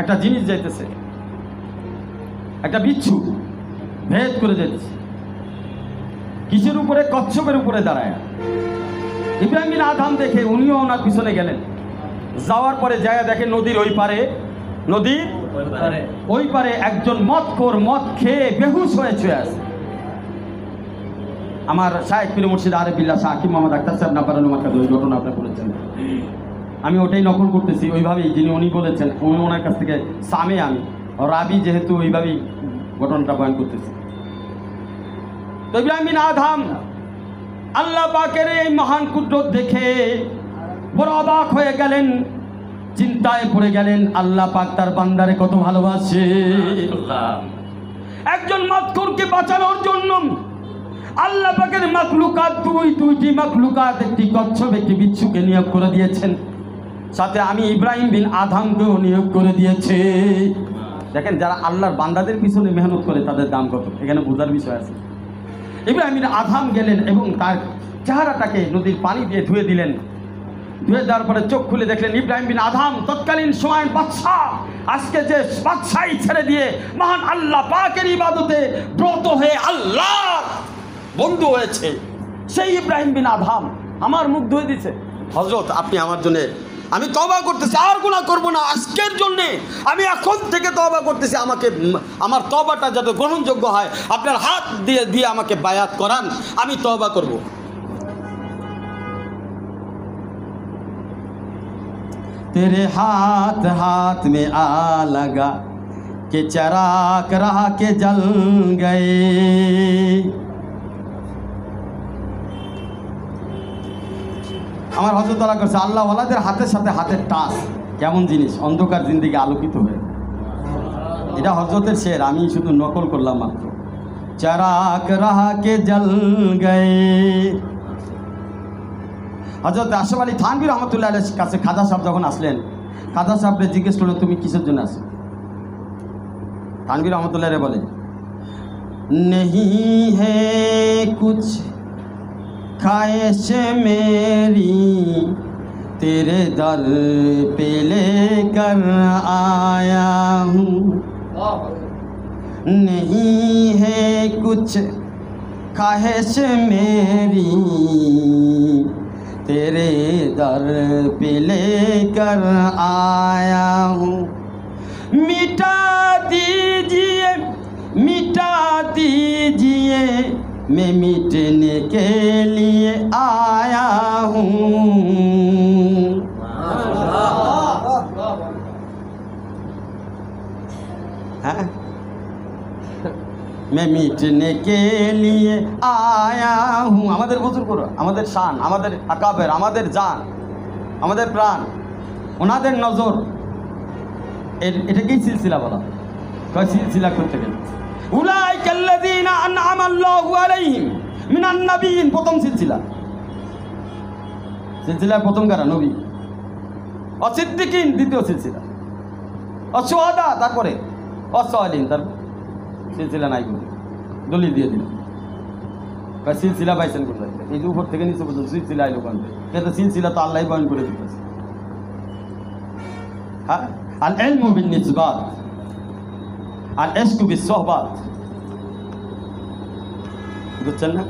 একটা জিনিস যাইতেছে, একটা বিচ্ছু ভেদ করে যেতেছে। কিসের উপরে? কচ্ছপের উপরে দাঁড়ায়। ইব্রাহিম বিন আদম দেখে উনিও ওনার পিছনে গেলেন। যাওয়ার পরে জায়গা দেখে নদীর ওই পারে, নদীর ওই পারে একজন মদখোর, মদ খেয়ে বেহুশ হয়ে ছুঁয়ে আছে। আমার শায়েখ পীর মুর্শিদ আরিফ বিল্লাহ শাহ হাকিম মোহাম্মদ আখতার সাহেব নাবারান মাকাদ ওই ঘটনা আপনারা বলেছেন, আমি ওটাই নকল করতেছি ওইভাবেই, যিনি উনি বলেছেন উনি ওনার কাছ থেকে সামে, আমি রাবি যেহেতু ওইভাবেই ঘটনাটা বয়ান করতেছি। তো ইব্রাহিম বিন আদম আল্লাহ পাকের এই মহান কুদরত দেখে বড় অবাক হয়ে গেলেন, চিন্তায় পড়ে গেলেন। আল্লাহ পাক তার বান্দারে কত ভালোবাসে। একজন মদখোরকে বাঁচানোর জন্য আল্লাহ পাকের মাখলুকাত দুইটি মাখলুকাত, একটি কচ্ছপ একটি বিচ্ছুকে নিয়োগ করে দিয়েছেন, সাথে আমি ইব্রাহিম বিন আদমকেও নিয়োগ করে দিয়েছে। দেখেন যারা আল্লাহর বান্দাদের পিছনে মেহনত করে তাদের দাম কত, এখানে বোঝার বিষয় আছে। ইব্রাহিম বিন আদম গেলেন এবং তার চেহারাটাকে নদীর পানি দিয়ে ধুয়ে দিলেন। ধুয়ে দেওয়ার পরে চোখ খুলে দেখলেন ইব্রাহিম বিন আদম তৎকালীন সময়ের বাদশাহ, আজকে যে বাদশাহী ছেড়ে দিয়ে মহান আল্লাহ পাকের ইবাদতে ব্রত হয়ে আল্লাহ বন্ধু হয়েছে, সেই ইব্রাহিম বিন আদম আমার মুখ ধুয়ে দিছে। হযরত আপনি আমার জন্য, আমি তওবা করতেছি, আর গুনাহ করব না আজকের জন্য, আমি এখন থেকে তওবা করতেছি, আমাকে আমার তওবাটা যাতে গ্রহণযোগ্য হয় আপনার হাত দিয়ে দিয়ে আমাকে বায়াত করান, আমি তওবা করব। तेरे हाथ हाथ में आ लगा कि चराग रहा के जल गए। আমার হযরত তাআলা করছে আল্লাহ ওয়ালাদের হাতের সাথে হাতের টাচ কেমন জিনিস, অন্ধকার জিন্দেগি আলোকিত হয়ে। এটা হযরতের শের, আমি শুধু নকল করলাম মাত্র। চরাগ রাহা কে জল গয়ে। হযরত আশরাফ আলী থানভী রহমতুল্লাহ আলাইহির কাছে খাজা সাহেব যখন আসলেন, খাজা সাহেবকে জিজ্ঞেস করলো তুমি কিসের জন্য আসো? থানভী রহমতুল্লাহ বলে নেহি হে কুছ ख्वाहिश मेरी तेरे दर पे लेकर आया हूँ, नहीं है कुछ ख्वाहिश मेरी तेरे दर पे लेकर आया हूँ। मिटा दीजिए मिटा दीजिए मैं मिटने के लिए आया हूँ। मैं मिटने के लिए आया हूँ। আমাদের বুজুর্গরা, আমাদের শান, আমাদের আকাবের, আমাদের জান, আমাদের প্রাণ, ওনাদের নজর, এটাকেই সিলসিলা বলা হয়। সিলসিলা করতে গেলে উলাইকা আল্লাযীনা আনআমা আল্লাহু আলাইহিম মিনান নাবিয়্যিন, প্রথম সিলসিলা। সিলসিলার প্রথম কারা? নবী। অসিদ্দিকিন দ্বিতীয় সিলসিলা। অশুহাদা তারপরে অসালিহিন, তার সিলসিলা নাই করে দলিল দিয়ে দিল। সিলসিলা পাইছেন কোথায়? এই যে উপর থেকে নিচে পর্যন্ত সিলসিলা আইলো কোন থেকে? কিন্তু সিলসিলা তো আল্লাহই বয়ান করে দিতেছে। হ্যাঁ, আল ইলমু বিন নিসবাত আর ইশকু বিস সোহবাত, বুঝছেন না?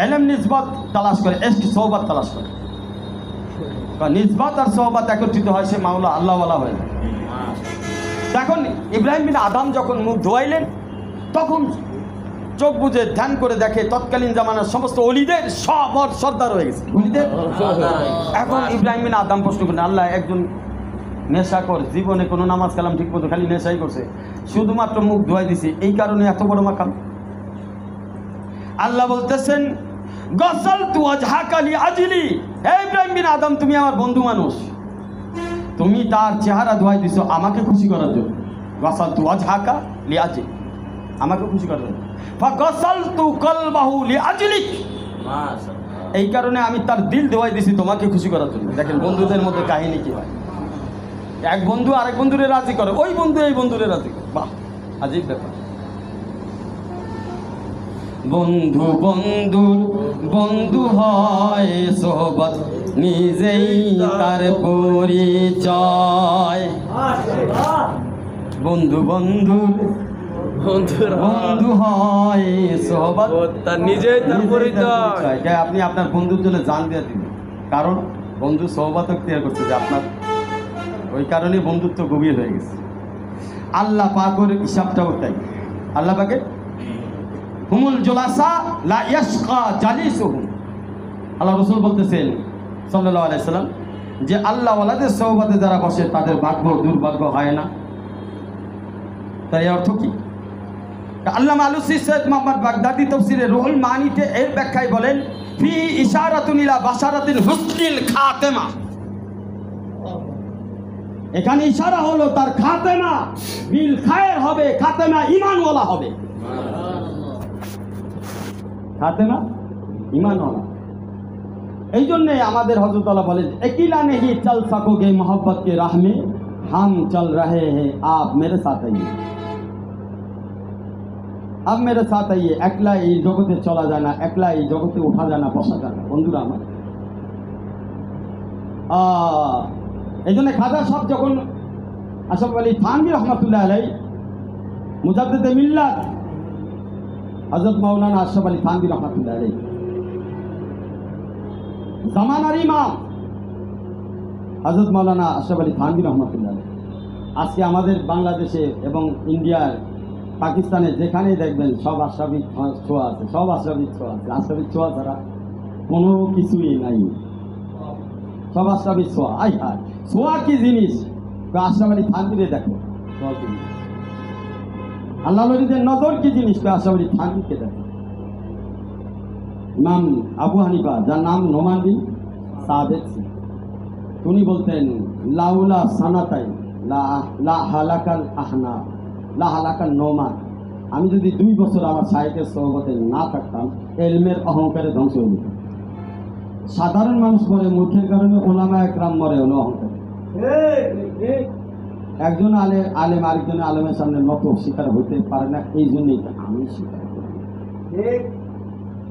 ইলম নিসবাত তালাশ করে, ইশক সোহবাত তালাশ করে। কারণ নিসবাত আর সোহবাত একত্রিত হয়, সে মাওলা আল্লাহওয়ালা হয়ে যায়। এখন ইব্রাহিম বিন আদম যখন মুখ ধোয়াইলেন, তখন চোখ বুঝে ধ্যান করে দেখে তৎকালীন জামানার সমস্ত অলিদের সব সর্দার হয়ে গেছে, অলিদের। এখন ইব্রাহিম বিন আদম প্রশ্ন করেন, আল্লাহ একজন নেশাকর, জীবনে কোনো নামাজ কালাম ঠিক মতো খালি নেশাই করছে, শুধুমাত্র মুখ ধোয়াই দিছে, এই কারণে এত বড় মাকাম? আল্লাহ বলতেছেন গসালতু ওয়াজহাকা লিআজলি, হে ইব্রাহিম বিন আদম তুমি আমার বন্ধু মানুষ, তুমি তার চেহারা ধোয়াই দিছো আমাকে খুশি করার জন্য। গসালতু ওয়াজহাকা লিআজলি, আমাকে খুশি করার জন্য। ফাগসালতু কলবাহু লিআজলিক, এই কারণে আমি তার দিল ধোয়াই দিছি তোমাকে খুশি করার জন্য। দেখেন বন্ধুদের মধ্যে কাহিনী কি হয়, এক বন্ধু আরেক বন্ধুরে রাজি করে, ওই বন্ধু এই বন্ধুরে রাজি করে। বাহ, আজীব ব্যাপার। বন্ধু বন্ধুর বন্ধু হয় সোহবত, নিজেই তার পরিচয়। বন্ধু বন্ধুর বন্ধু হয় সোহবত তার নিজেই তার পরিচয়। এটা আপনি আপনার বন্ধুর জন্য জান দিয়ে দিবেন, কারণ বন্ধু সোহবত ক্লিয়ার করছে যে আপনার ওই কারণে বন্ধুত্ব গভীর হয়ে গেছে। আল্লাহ পাকের হিসাবটাও তাই। আল্লাহ পাকের হুমুল জুলাসা লা ইয়াশকা জালিসুহুম, আল্লাহ রাসূল বলতেছেন সাল্লাল্লাহু আলাইহি সাল্লাম যে আল্লাহ ওয়ালাদের সোহবতে যারা বসে তাদের ভাগ্য দুর্ভাগ্য হয় না। তাই অর্থ কি? আল্লামা আলুসি সৈয়দ মোহাম্মদ বাগদাদি তাফসিরে রুহুল মানিতে এর ব্যাখ্যায় বলেন ফি ইশারাতুন ইলা বাশারাতিল হুসনিল খাতেমা, এখানে ইশারা হলো তার খাতেমা বিল খায়ের হবে, খাতেমা ঈমানওয়ালা হবে, খাতেমা ঈমানওয়ালা। এই জন্যে আমাদের হযরত আল্লাহ বলেন একিলা নেহি চল সकोगे मोहब्बत के राह में हम चल रहे हैं आप मेरे साथ आइए, अब मेरे साथ आइए। একলা এই জগতে চলা যায় না, একলা এই জগতে ওঠা যায় না, বসা যায় না বন্ধুরা আমার। এই জন্য খাজা সাহেব যখন আশরাফ আলী থানভী রহমাতুল্লাহ আলাইহি মুজাদ্দিদে মিল্লাত হযরত মাওলানা আশরাফ আলী থানভী রহমাতুল্লাহ আলাইহি জামানার ইমাম হযরত মাওলানা আশরাফ আলী থানভী রহমাতুল্লাহ আলাইহি আজকে আমাদের বাংলাদেশে এবং ইন্ডিয়ার পাকিস্তানে যেখানে দেখবেন সব আশরাফি ছোঁয়া আছে, সব আশরাফি ছোঁয়া আছে। আশরাফি ছোঁয়া ছাড়া কোনো কিছুই নাই, সব আশরাফি ছোঁয়া। আই হায় ছোঁয়া কি জিনিস, আশরাফ আলী থানভীরে দেখো ছোঁয়া কি জিনিস। আল্লাহ নবীদের নজর কি জিনিস, আশরাফ আলী থানভীকে দেখো। ইমাম আবু হানিফা যার নাম নোমান বিন সাদেক ছিল, উনি বলতেন লাউলা সানাতাই লা হালাকাল আহনা লা হালাকাল নোমান, আমি যদি 2 বছর আমার শায়েখের সোহবতে না থাকতাম এলমের অহংকারে ধ্বংস হয়ে যেত। সাধারণ মানুষ মরে মূর্খের কারণে, ওলামা একরাম মরে হলো অহংকারে। একজন আলেম আরেকজন আলেমের সামনে নত স্বীকার হতে পারে না, এই জন্যই আমি স্বীকার করি,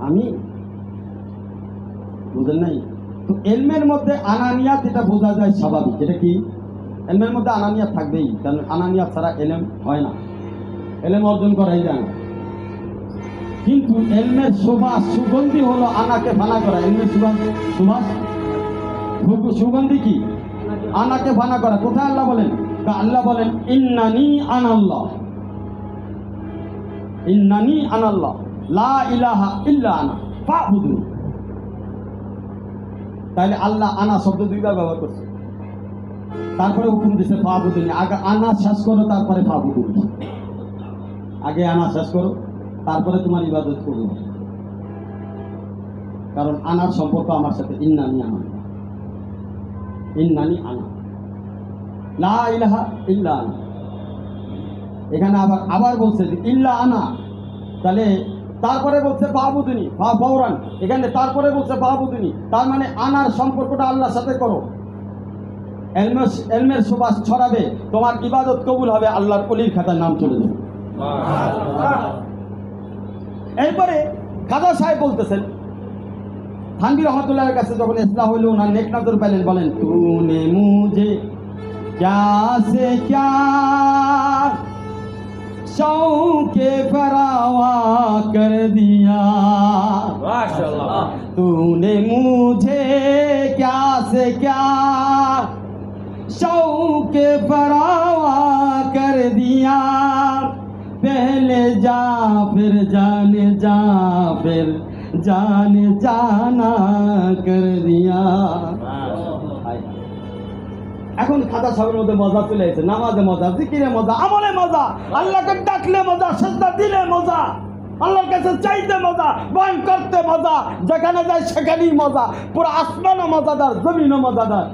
আমি বুঝেন নাই। তো এলমের মধ্যে আনানিয়াত এটা বোঝা যায় স্বাভাবিক। এটা কি? এলমের মধ্যে আনানিয়াত থাকবেই, কারণ আনানিয়াত ছাড়া এলেম হয় না, এলেম অর্জন করাই যায় না। কিন্তু এলমের সুবাস সুগন্ধি হলো আনাকে ফানা করা। এলমের সুবাস সুগন্ধি কি? আনাকে ফানা করা। কোথায় আল্লাহ বলেন? আল্লাহ বলেন ইন্নানি আনাল্লাহ, ইন্নানি আনাল্লাহ লা ইলাহা ইল্লা আনা ফাবুদুন। তাহলে আল্লাহ আনা শব্দ 2 বার ব্যবহার করছে, তারপরে হুকুম দিছে ফাবুদুন। আগে আনা শেষ করো, তারপরে ফাবুদুন। আগে আনা শেষ করো, তারপরে তোমার ইবাদত করো, কারণ আনার সম্পর্ক আমার সাথে। ইন্নানি আনা, ইন্নানি আনা লা ইলাহা ইল্লা আনা। এখানে আবার বলছে ইল্লা আনা, তাহলে তারপরে বলছে ফাবুদুনি ফাওরান, এখানে তারপরে বলছে ফাবুদুনি। তার মানে আনার সম্পর্কটা আল্লাহর সাথে করো। এলমের সুবাস ছড়াবে, তোমার ইবাদত কবুল হবে, আল্লাহর ওলির খাতায় নাম চলে যাবে। এরপরে খাজা সাহেব বলতেছেন থানভী রহমাতুল্লাহর কাছে যখন ইসলাহ হইল, ওনার নেক নজর পেলেন, বলেন তুনে মুঝে क्या से क्या शौके फरावा कर दिया, माशाअल्लाह। तूने मुझे क्या से क्या शौके फरावा कर दिया, पहले जा फिर जाने जा फिर जाने जाना कर दिया। এখন খাজা সাহেবের মধ্যে মজা চলে এসেছে। নামাজে মজা, জিকিরে মজা, আমলে মজা, আল্লাহকে ডাকলে মজা, সিজদা দিলে মজা, আল্লাহর কাছে চাইতে মজা, বয়ান করতে মজা, যেখানে যায় সেখানেই মজা, পুরো আসমানও মজাদার, জমিনও মজাদার।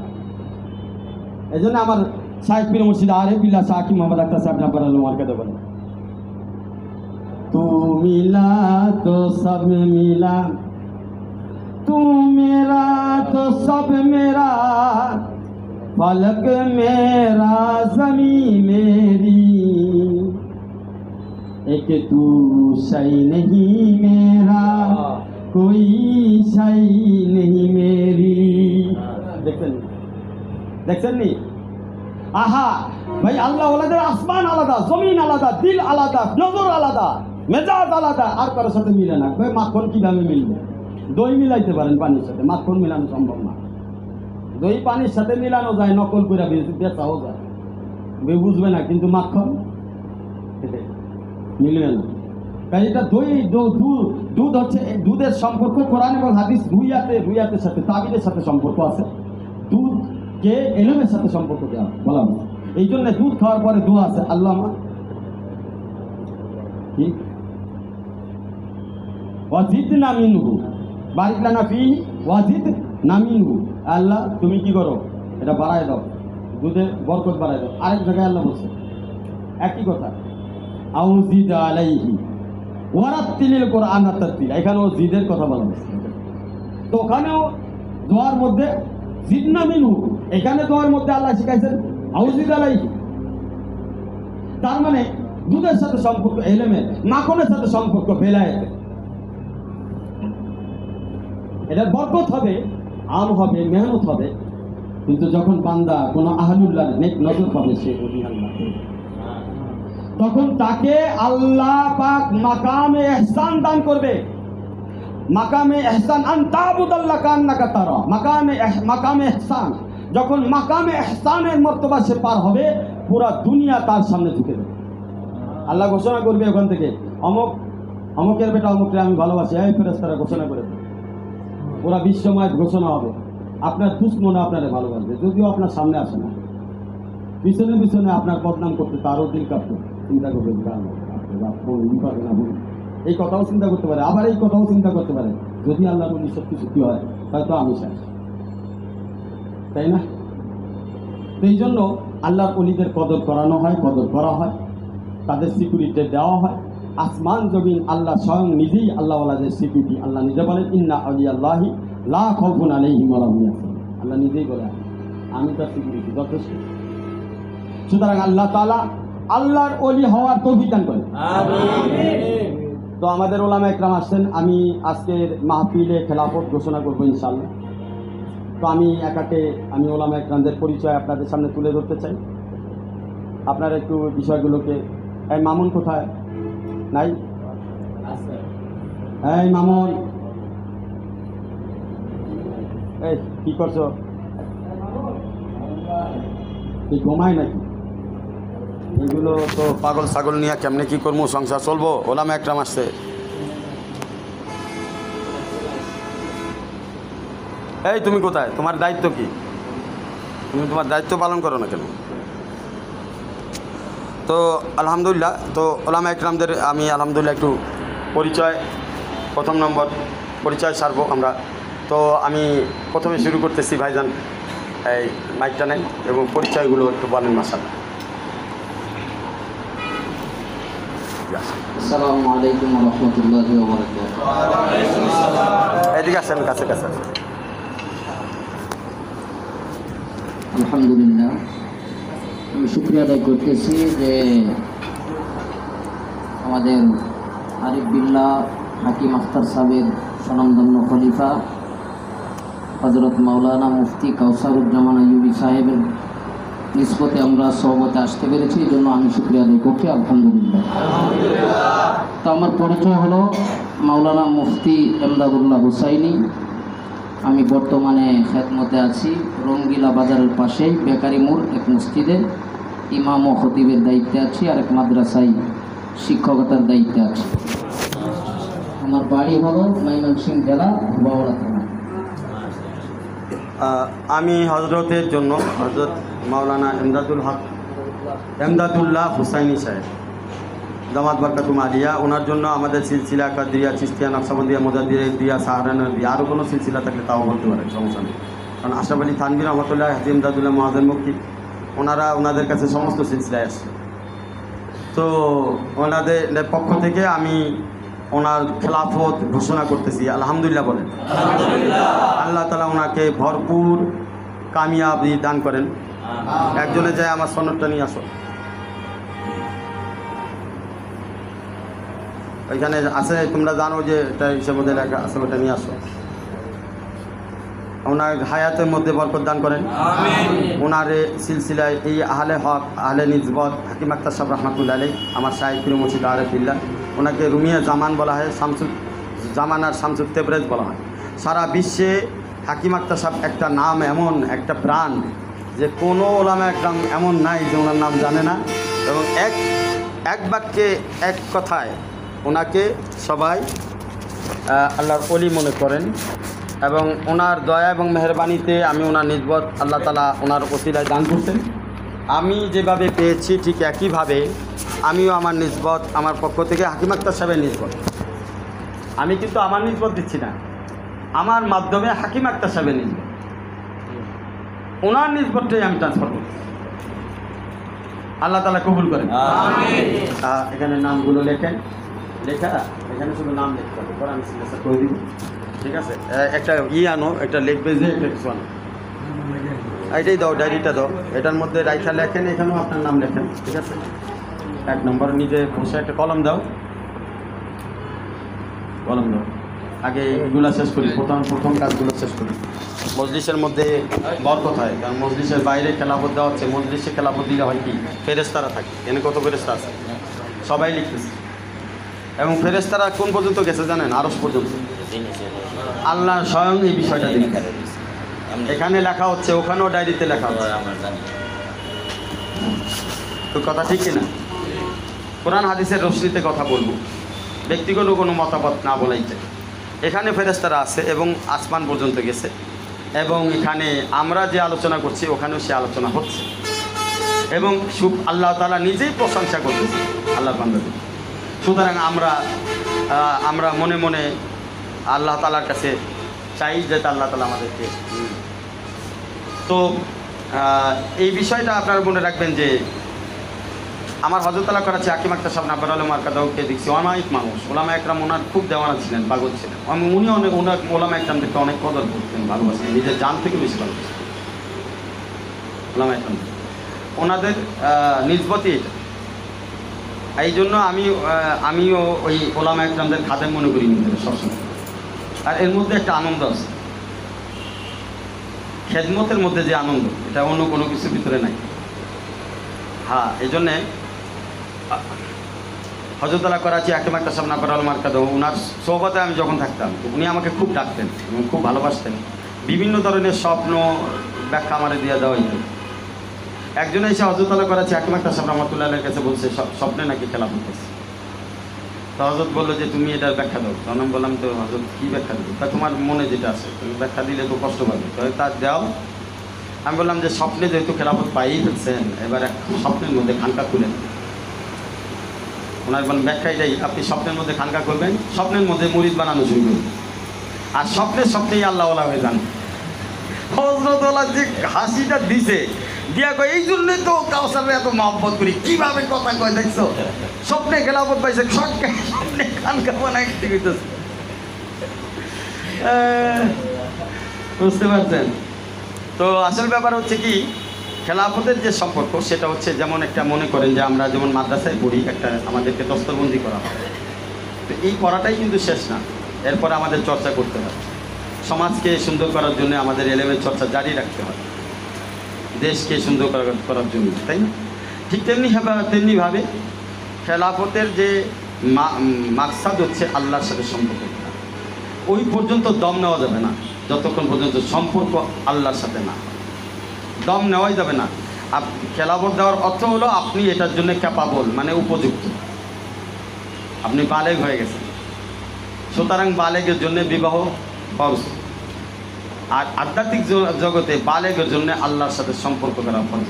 এই জন্য আমার শাইখ পীর মুর্শিদ আরিফ বিল্লাহ শাহ কি মোহাম্মদ আখতার সাহেব নাম্বার আমার কাছে বলেন, তু মিলা তো সব মিলা, তু মেরা তো সব মেরা, फलक मेरा ज़मी मेरी, एक तू शई नहीं मेरा, कोई शई नहीं मेरी। দেখছেন নি? আহা ভাই আল্লাহ ওলাদের আসমান আলাদা, জমিন আলাদা, দিল আলাদা, নজর আলাদা, মেজাজ আলাদা, আর কারোর সাথে মিলে না। ভাই মাখন কিভাবে মিলবে? দই মিলাইতে পারেন পানির সাথে, মাখন মিলানো সম্ভব না। দই পানির সাথে মিলানো যায়, নকল করে বেচাও যায়, বুঝবে না, কিন্তু মাখন মিলবে না। তাই এটা দুধ হচ্ছে, দুধের সম্পর্ক কোরআন এবং হাদিস রুইয়াতের সাথে, তাবিদের সাথে সম্পর্ক আছে। দুধকে এলমের সাথে সম্পর্ক দেওয়া বলা হয়। এই জন্য দুধ খাওয়ার পরে দোয়া আছে, আল্লাহ কি ওয়াজিদ নামিনহু বারিক লানা ফি ওয়াজিদ নামিনহু, আল্লাহ তুমি কি করো, এটা বাড়ায় দাও, দুধে বরকত বাড়ায় দাও। আরেক জায়গায় আল্লাহ বলছে একই কথা, আউজিদ আলাইহি ওয়ারাত্তিলিল কোরআন তারতিলা, এখানেও জিদের কথা বলা হয়েছে। তো ওখানেও দোয়ার মধ্যে জিদনা মিনহু, এখানে দোয়ার মধ্যে আল্লাহ শিখাইছেন আউজিদ আলাইহি। তার মানে দুধের সাথে সম্পর্ক এলেমের, মাখনের সাথে সম্পর্ক বেলায়েতে, এটার বরকত হবে, আম হবে, মেহনত হবে। কিন্তু যখন বান্দা কোনো আহলুল্লাহ নেক নজর পাবে, সে ওলি আল্লাহ, তখন তাকে আল্লাহ পাক মাকামে ইহসান দান করবে। মাকামে ইহসান আন তাবুদাল্লাহ কান্নাকা তারা, মাকামে ইহসান, যখন মাকামে ইহসানের মর্তবা সে পার হবে, পুরা দুনিয়া তার সামনে ঝুঁকে দেবে। আল্লাহ ঘোষণা করবে ওখান থেকে, অমুকের বেটা অমুককে আমি ভালোবাসি, এই ফেরেশতারা ঘোষণা করে দেবে। পুরা বিশ্বময় ঘোষণা হবে, আপনার দুশ্মন আপনারে ভালোবাসবে, যদিও আপনার সামনে আসে না, পিছনে পিছনে আপনার বদনাম করতে তারও দিল কাঁপবে, চিন্তা করবে এই কথাও চিন্তা করতে পারে, আবার এই কথাও চিন্তা করতে পারে, যদি আল্লাহর উনি সত্যি হয় হয়তো আমি শেষ, তাই না? তো এই জন্য আল্লাহর অলিদের কদর করানো হয়, কদর করা হয়, তাদের সিকিউরিটি দেওয়া হয়। আসমান জমিন আল্লাহ স্বয়ং নিজেই আল্লাহওয়ালাদের সিকিউরিটি। আল্লাহ নিজে বলেন ইন্না আউলিয়াল্লাহি লা খাউফুন আলাইহিম ওয়া লা হুম ইয়াহজানুন, আল্লাহ নিজেই বলে আমি তার সিকিউরিটি, যথেষ্ট। সুতরাং আল্লাহ তাআলা আল্লাহর ওলি হওয়ার তৌফিক দান করেন, আমিন। তো আমাদের ওলামা একরাম আসছেন, আমি আজকের মাহফিলে খেলাফত ঘোষণা করবো ইনশাআল্লাহ। তো আমি আমি ওলামা একরামদের পরিচয় আপনাদের সামনে তুলে ধরতে চাই। আপনারা একটু বিষয়গুলোকে, এই মামুন কোথায়? নাই? এই মামুন, এই কি করছো? এই ঘুমায় নাকি? এগুলো তো পাগল ছাগল নিয়ে কেমনে কি করবো, সংসার চলবো? ওলামা একরাম আসছে। এই তুমি কোথায়? তোমার দায়িত্ব কি? তুমি তোমার দায়িত্ব পালন করো না কেন? তো আলহামদুলিল্লাহ, তো ওলামা একরামদের আমি আলহামদুলিল্লাহ একটু পরিচয়, প্রথম নম্বর পরিচয় সারবো আমরা। তো আমি প্রথমে শুরু করতেছি, ভাইজান এই মাইকটা নেই এবং পরিচয়গুলো একটু বলেন মাশাআল্লাহ। আসসালামু আলাইকুম ওয়া রাহমাতুল্লাহি ওয়া বারাকাতুহু। এদিকে আসেন, কাছে কাছে। আলহামদুলিল্লাহ, আমি শুকরিয়া আদায় করতেছি যে আমাদের আরিফ বিল্লাহ হাকিম আখতার সাহেবের স্বনামধন্য খলিফা হযরত মাওলানা মুফতি কাউসারুজ্জামান আইয়ুবী সাহেবের নিসবতে আমরা সহবতে আসতে পেরেছি, এই জন্য আমি শুকরিয়া আদায় করছি, আলহামদুলিল্লাহ। তো আমার পরিচয় হলো মাওলানা মুফতি এমদাদুল্লাহ হুসাইনি। আমি বর্তমানে খেদমতে আছি রঙ্গিলা বাজারের পাশেই বেকারি মোড় এক মসজিদে ইমাম ও খতিবের দায়িত্বে আছি, আর এক মাদ্রাসায় শিক্ষকতার দায়িত্বে আছি। আমার বাড়ি হলো ময়মনসিংহ জেলা বাওড়া থানা। আমি হজরতের জন্য হজরত মাওলানা এমদাদুল্লাহ হুসাইনি সাহেব দামাত বরকাতুম আলিয়া, ওনার জন্য আমাদের সিলসিলা কাদরিয়া, চিশতিয়া, নকশবন্দিয়া, মুজাদ্দিদিয়া, সাহারানদিয়া, আরও কোনো সিলসিলা থাকলে তাও বলতে পারেন, সমস্যা নেই। কারণ আশরাফ আলী থানভী রহমতুল্লাহ, হাজি এমদাদুল্লাহ মুআজ্জম মুফতি, ওনাদের কাছে সমস্ত সিলসিলায় আসে। তো ওনাদের পক্ষ থেকে আমি ওনার খেলাফত ঘোষণা করতেছি, আলহামদুলিল্লাহ বলেন। আল্লাহ তাআলা ওনাকে ভরপুর কামিয়াবি দান করেন। একজনে যায় আমার সনদটা নিয়ে আসো, ওইখানে আছে, তোমরা জানো যে এটা হিসেবে লেখা আছে, ওটা নিয়ে আসো। ওনার হায়াতের মধ্যে বরকত দান করেন। ওনার সিলসিলায় এই আহলে হক আহলে নিজবত হাকিম আক্তার সাহেব রহমাতুল্লাহ আলাইহি, আমার শাইখ পীর মুর্শিদ আরিফুল্লাহ, ওনাকে রুমিয়া জামান বলা হয়, শামসুল জামান আর শামসুল তেবরেজ বলা হয়। সারা বিশ্বে হাকিম আক্তার সাহেব একটা নাম, এমন একটা প্রাণ যে কোনো ওলামা একরাম এমন নাই যে ওনার নাম জানে না, এবং এক বাক্যে এক কথায় ওনাকে সবাই আল্লাহর ওলি মনে করেন। এবং ওনার দয়া এবং মেহরবানিতে আমি ওনার নিজবত আল্লাহ তাআলা ওনার ওসিলায় দান করতেন। আমি যেভাবে পেয়েছি ঠিক একইভাবে আমিও আমার নিজবত আমার পক্ষ থেকে হাকিম আক্তার সাহেবের নিজবত, আমি কিন্তু আমার নিজবত দিচ্ছি না, আমার মাধ্যমে হাকিম আক্তার সাহেবের নিজবত, ওনার নিজবতটাই আমি ট্রান্সফার করছি। আল্লাহ তাআলা কবুল করেন। এখানে নামগুলো লেখেন, লেখা এখানে শুধু নাম লিখতে হবে, কোরআন সিগনেচার করে দিব, ঠিক আছে? একটা আনো, একটা লিখবে যে একটা কিছু আনো, এইটাই দাও, ডায়েরিটা দাও, এটার মধ্যে রাইখা লেখেন, এখানেও আপনার নাম লেখেন, ঠিক আছে? 1 নম্বর নিজে বসে একটা কলম দাও, কলম দাও। আগে এগুলা শেষ করি, প্রথম কাজগুলো শেষ করি। মজলিসের মধ্যে বরকত হয়, কারণ মজলিসের বাইরে খেলাফত দেওয়া হচ্ছে। মজলিসে খেলাফত দিলে হয় কি, ফেরেশতারা থাকে, এনে কত ফেরেশতা আছে, সবাই লিখতেছে। এবং ফেরেশতারা কোন পর্যন্ত গেছে জানেন? আরশ পর্যন্ত। আল্লাহ স্বয়ং এই বিষয়টা দিলেন, এখানে লেখা হচ্ছে, ওখানেও ডায়েরিতে লেখা হচ্ছে। তো কথা ঠিক কিনা? কোরআন হাদিসের রশ্মিতে কথা বলবো, ব্যক্তিগত কোনো মতামত না বলাই চাই। এখানে ফেরেশতারা আছে এবং আসমান পর্যন্ত গেছে, এবং এখানে আমরা যে আলোচনা করছি ওখানেও সে আলোচনা হচ্ছে, এবং আল্লাহ তাআলা নিজেই প্রশংসা করতেছে আল্লাহ বান্দাদের। সুতরাং আমরা মনে মনে আল্লাহ তাআলার কাছে চাই যে আল্লাহ তাআলা আমাদেরকে। তো এই বিষয়টা আপনারা মনে রাখবেন যে আমার হযরতullah করাচি হাকিম আক্তার সাহেব নাব্বার আলম মার্কাদাওকে দেখছি, অনেক মানুষ ওলামা একরাম ওনার খুব দেওয়ানা ছিলেন, পাগল ছিলেন। উনি অনেক ওনার ওলামা একরামদেরকে অনেক কদর করতেন, ভালোবাসতেন, নিজের জান থেকে বেশি ভালোবাসতেন ওলামা একরাম। ওনাদের নিজবতই এটা। এই জন্য আমিও ওই ওলামা একরামদের খাদেম মনে করি নিজেদের সবসময়। আর এর মধ্যে একটা আনন্দ আছে, খেদমতের মধ্যে যে আনন্দ, এটা অন্য কোনো কিছুর ভিতরে নাই। হ্যাঁ, এই জন্যে হযরতullah করাচি হাকিম আক্তার সাহেব নাব্বার আলম মার্কাদাও, ওনার সোহবতে আমি যখন থাকতাম উনি আমাকে খুব ডাকতেন এবং খুব ভালোবাসতেন। বিভিন্ন ধরনের স্বপ্ন ব্যাখ্যা আমারে দিয়ে দেওয়া হইত। একজন এসে হযরতullah করাচি হাকিম আক্তার সাহেব রহমাতুল্লাহ আলাইহির কাছে বলছে স্বপ্নে নাকি খেলাফত হচ্ছে। তো হযরত বললো যে তুমি এটার ব্যাখ্যা দাও। তখন আমি বললাম, তো হযরত কী ব্যাখ্যা দেবো? তা তোমার মনে যেটা আছে তুমি ব্যাখ্যা দিলে তো কষ্ট পাবে, তবে তা দাও। আমি বললাম যে স্বপ্নে যেহেতু খেলাফত পাইই ফেলছেন, এবার স্বপ্নের মধ্যে খানকা খুলেন। ওনার বলেন ব্যাখ্যা এটাই, আপনি স্বপ্নের মধ্যে খানকা করবেন, স্বপ্নের মধ্যে মুরিদ বানানো শুরু করবেন, আর স্বপ্নেই আল্লাহওয়ালা হয়ে যান। হযরতওয়ালা যে হাসিটা দিছে, দিয়া কয় এই জন্যই তো কাউসারের এত মহব্বত করি। কীভাবে কথা কয় দেখছো, স্বপ্নে খেলাফত পাইছে, স্বপ্নে খানকা বানাই ঠিক হইতেছে। বুঝতে পারছেন? তো আসল ব্যাপার হচ্ছে কি, খেলাফতের যে সম্পর্ক সেটা হচ্ছে, যেমন একটা মনে করেন যে আমরা যেমন মাদ্রাসায় পড়ি, একটা আমাদেরকে দস্তরবন্দি করা হয়, তো এই পড়াটাই কিন্তু শেষ না, এরপর আমাদের চর্চা করতে হয়। সমাজকে সুন্দর করার জন্য আমাদের এলেমের চর্চা জারি রাখতে হয়, দেশকে সুন্দর করার জন্য, তাই না? ঠিক তেমনিভাবে খেলাফতের যে মাকসাদ হচ্ছে আল্লাহর সাথে সম্পর্ক করা। ওই পর্যন্ত দম নেওয়া যাবে না যতক্ষণ পর্যন্ত সম্পর্ক আল্লাহর সাথে না। দম নেওয়াই যাবে না। খেলাফত দেওয়ার অর্থ হলো আপনি এটার জন্য ক্যাপাবল, মানে উপযুক্ত, আপনি বালেগ হয়ে গেছেন। সুতরাং বালেগের জন্য বিবাহ ফরজ, আর আধ্যাত্মিক জগতে বালেগের জন্য আল্লাহর সাথে সম্পর্ক করা ফরজ।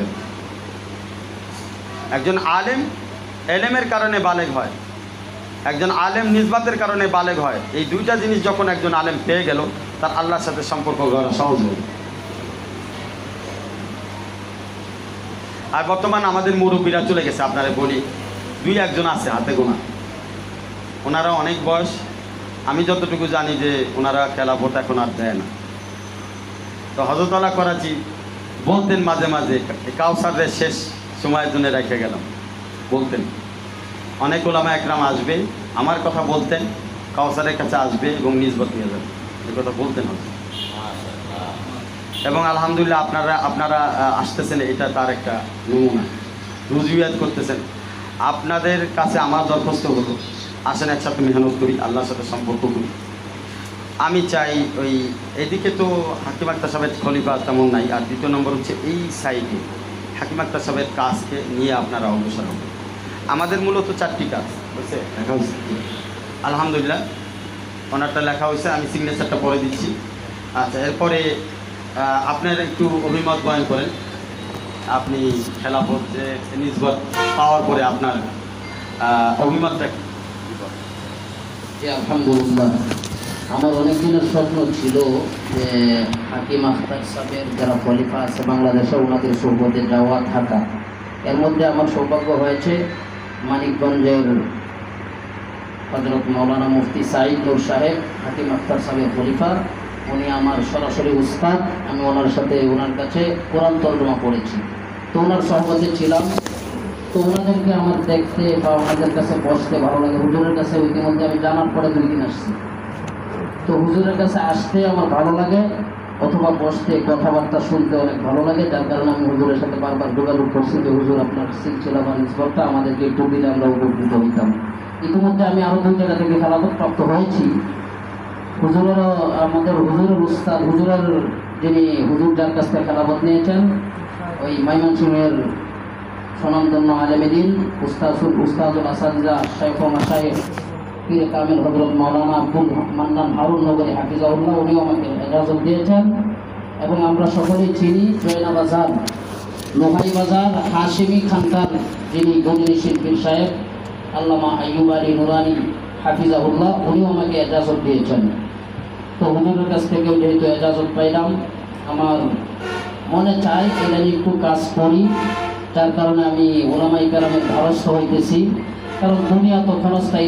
একজন আলেম এলেমের কারণে বালেগ হয়, একজন আলেম নিজবাতের কারণে বালেগ হয়। এই দুইটা জিনিস যখন একজন আলেম পেয়ে গেল, তার আল্লাহর সাথে সম্পর্ক করা সহজ হবে। আর বর্তমান আমাদের মুরব্বীরা চলে গেছে, আপনারা বলি 2-1 আছে হাতে গোনা, ওনারা অনেক বয়স। আমি যতটুকু জানি যে ওনারা খেলাফত এখন আর দেয় না। তো হযরতullah করাচি বলতেন মাঝে মাঝে, কাউসারের শেষ সময়ের জন্য রেখে গেলাম, বলতেন অনেক ওলামা একরাম আসবে, আমার কথা বলতেন, কাউসারের কাছে আসবে এবং নিজবত নিয়ে যাবে, এই কথা বলতেন। এবং আলহামদুলিল্লাহ আপনারা আসতেছেন, এটা তার একটা নমুনা। রুজুয়াত করতেছেন। আপনাদের কাছে আমার দরখাস্ত হলো, আসেন একসাথে মেহনত করি, আল্লাহর সাথে সম্পর্ক করি। আমি চাই ওই এদিকে তো হাকিম আক্তার সাহেবের খলিফা তেমন নাই, আর দ্বিতীয় নম্বর হচ্ছে এই সাইডে হাকিম আক্তার সাহেবের কাজকে নিয়ে আপনারা অগ্রসর হবেন। আমাদের মূলত 4টি কাজ বুঝছে লেখা হয়েছে, আলহামদুলিল্লাহ ওনারটা লেখা হয়েছে, আমি সিগনেচারটা পরে দিচ্ছি। আচ্ছা, এরপরে আপনার একটু অভিমত বয়ান করেন। আপনি খেলাফত যে নিসবত পাওয়ার পরে আপনার অভিমতটা কি? জি, আলহামদুলিল্লাহ, আমার অনেক দিনের স্বপ্ন ছিল যে হাকিম আখতার সাহেবের যারা খলিফা আছে বাংলাদেশে ওনাদের সোহবতে যাওয়া থাকা। এর মধ্যে আমার সৌভাগ্য হয়েছে মানিকগঞ্জের হযরত মাওলানা মুফতি সাঈদ নূর সাহেব হাকিম আখতার সাহেবের খলিফা, উনি আমার সরাসরি উস্তাদ। আমি ওনার কাছে কোরআন তর্জমা পড়েছি, তো ওনার সহবতে ছিলাম। তো ওনাদেরকে আমার দেখতে বা ওনাদের কাছে বসতে ভালো লাগে। হুজুরের কাছে ইতিমধ্যে আমি জানার পরে 2 দিন আসছি, তো হুজুরের কাছে আসতে আমার ভালো লাগে, অথবা বসতে কথাবার্তা শুনতে অনেক ভালো লাগে। যার কারণে আমি হুজুরের সাথে বারবার যোগাযোগ করছি যে হুজুর আপনার সিলসিলা বা নিসবতটা আমাদেরকে একটু দিলে আমরা উপকৃত হইতাম। ইতিমধ্যে আমি আরও 2 জায়গা থেকে খেলাফত প্রাপ্ত হয়েছি। হুজুরেরও আমাদের হুজুরের উস্তাদ, হুজুরের যিনি হুজুর যার কাছ থেকে খেলাফত নিয়েছেন, ওই ময়মনসিংহের স্বনামধন্য আলেমেদিন উস্তাদুল আসাদিজা শাইখ ও মাশায়েখ পীর কামিল হযরত মাওলানা আব্দুল মান্নান হারুন নগরী হাফিজাহুল্লাহ, উনিও আমাকে ইজাজত দিয়েছেন। এবং আমরা সকলেই চিনি জয়না বাজার, লোহাই বাজার হাশিমি খানকার যিনি গজনী শিল্পীর সাহেব আল্লামা আইয়ুব আলী নুরানি হাফিজাহুল্লাহ, উনিও আমাকে ইজাজত দিয়েছেন। তো হুজুরের কাছ থেকেও যেহেতু ইজাজত পাইলাম, আমার মনে চায় এটা নিয়ে একটু কাজ করি। যার কারণে আমি ওলামায়ে কেরামের দ্বারস্থ হইতেছি। কারণ দুনিয়া তো ক্ষণস্থায়ী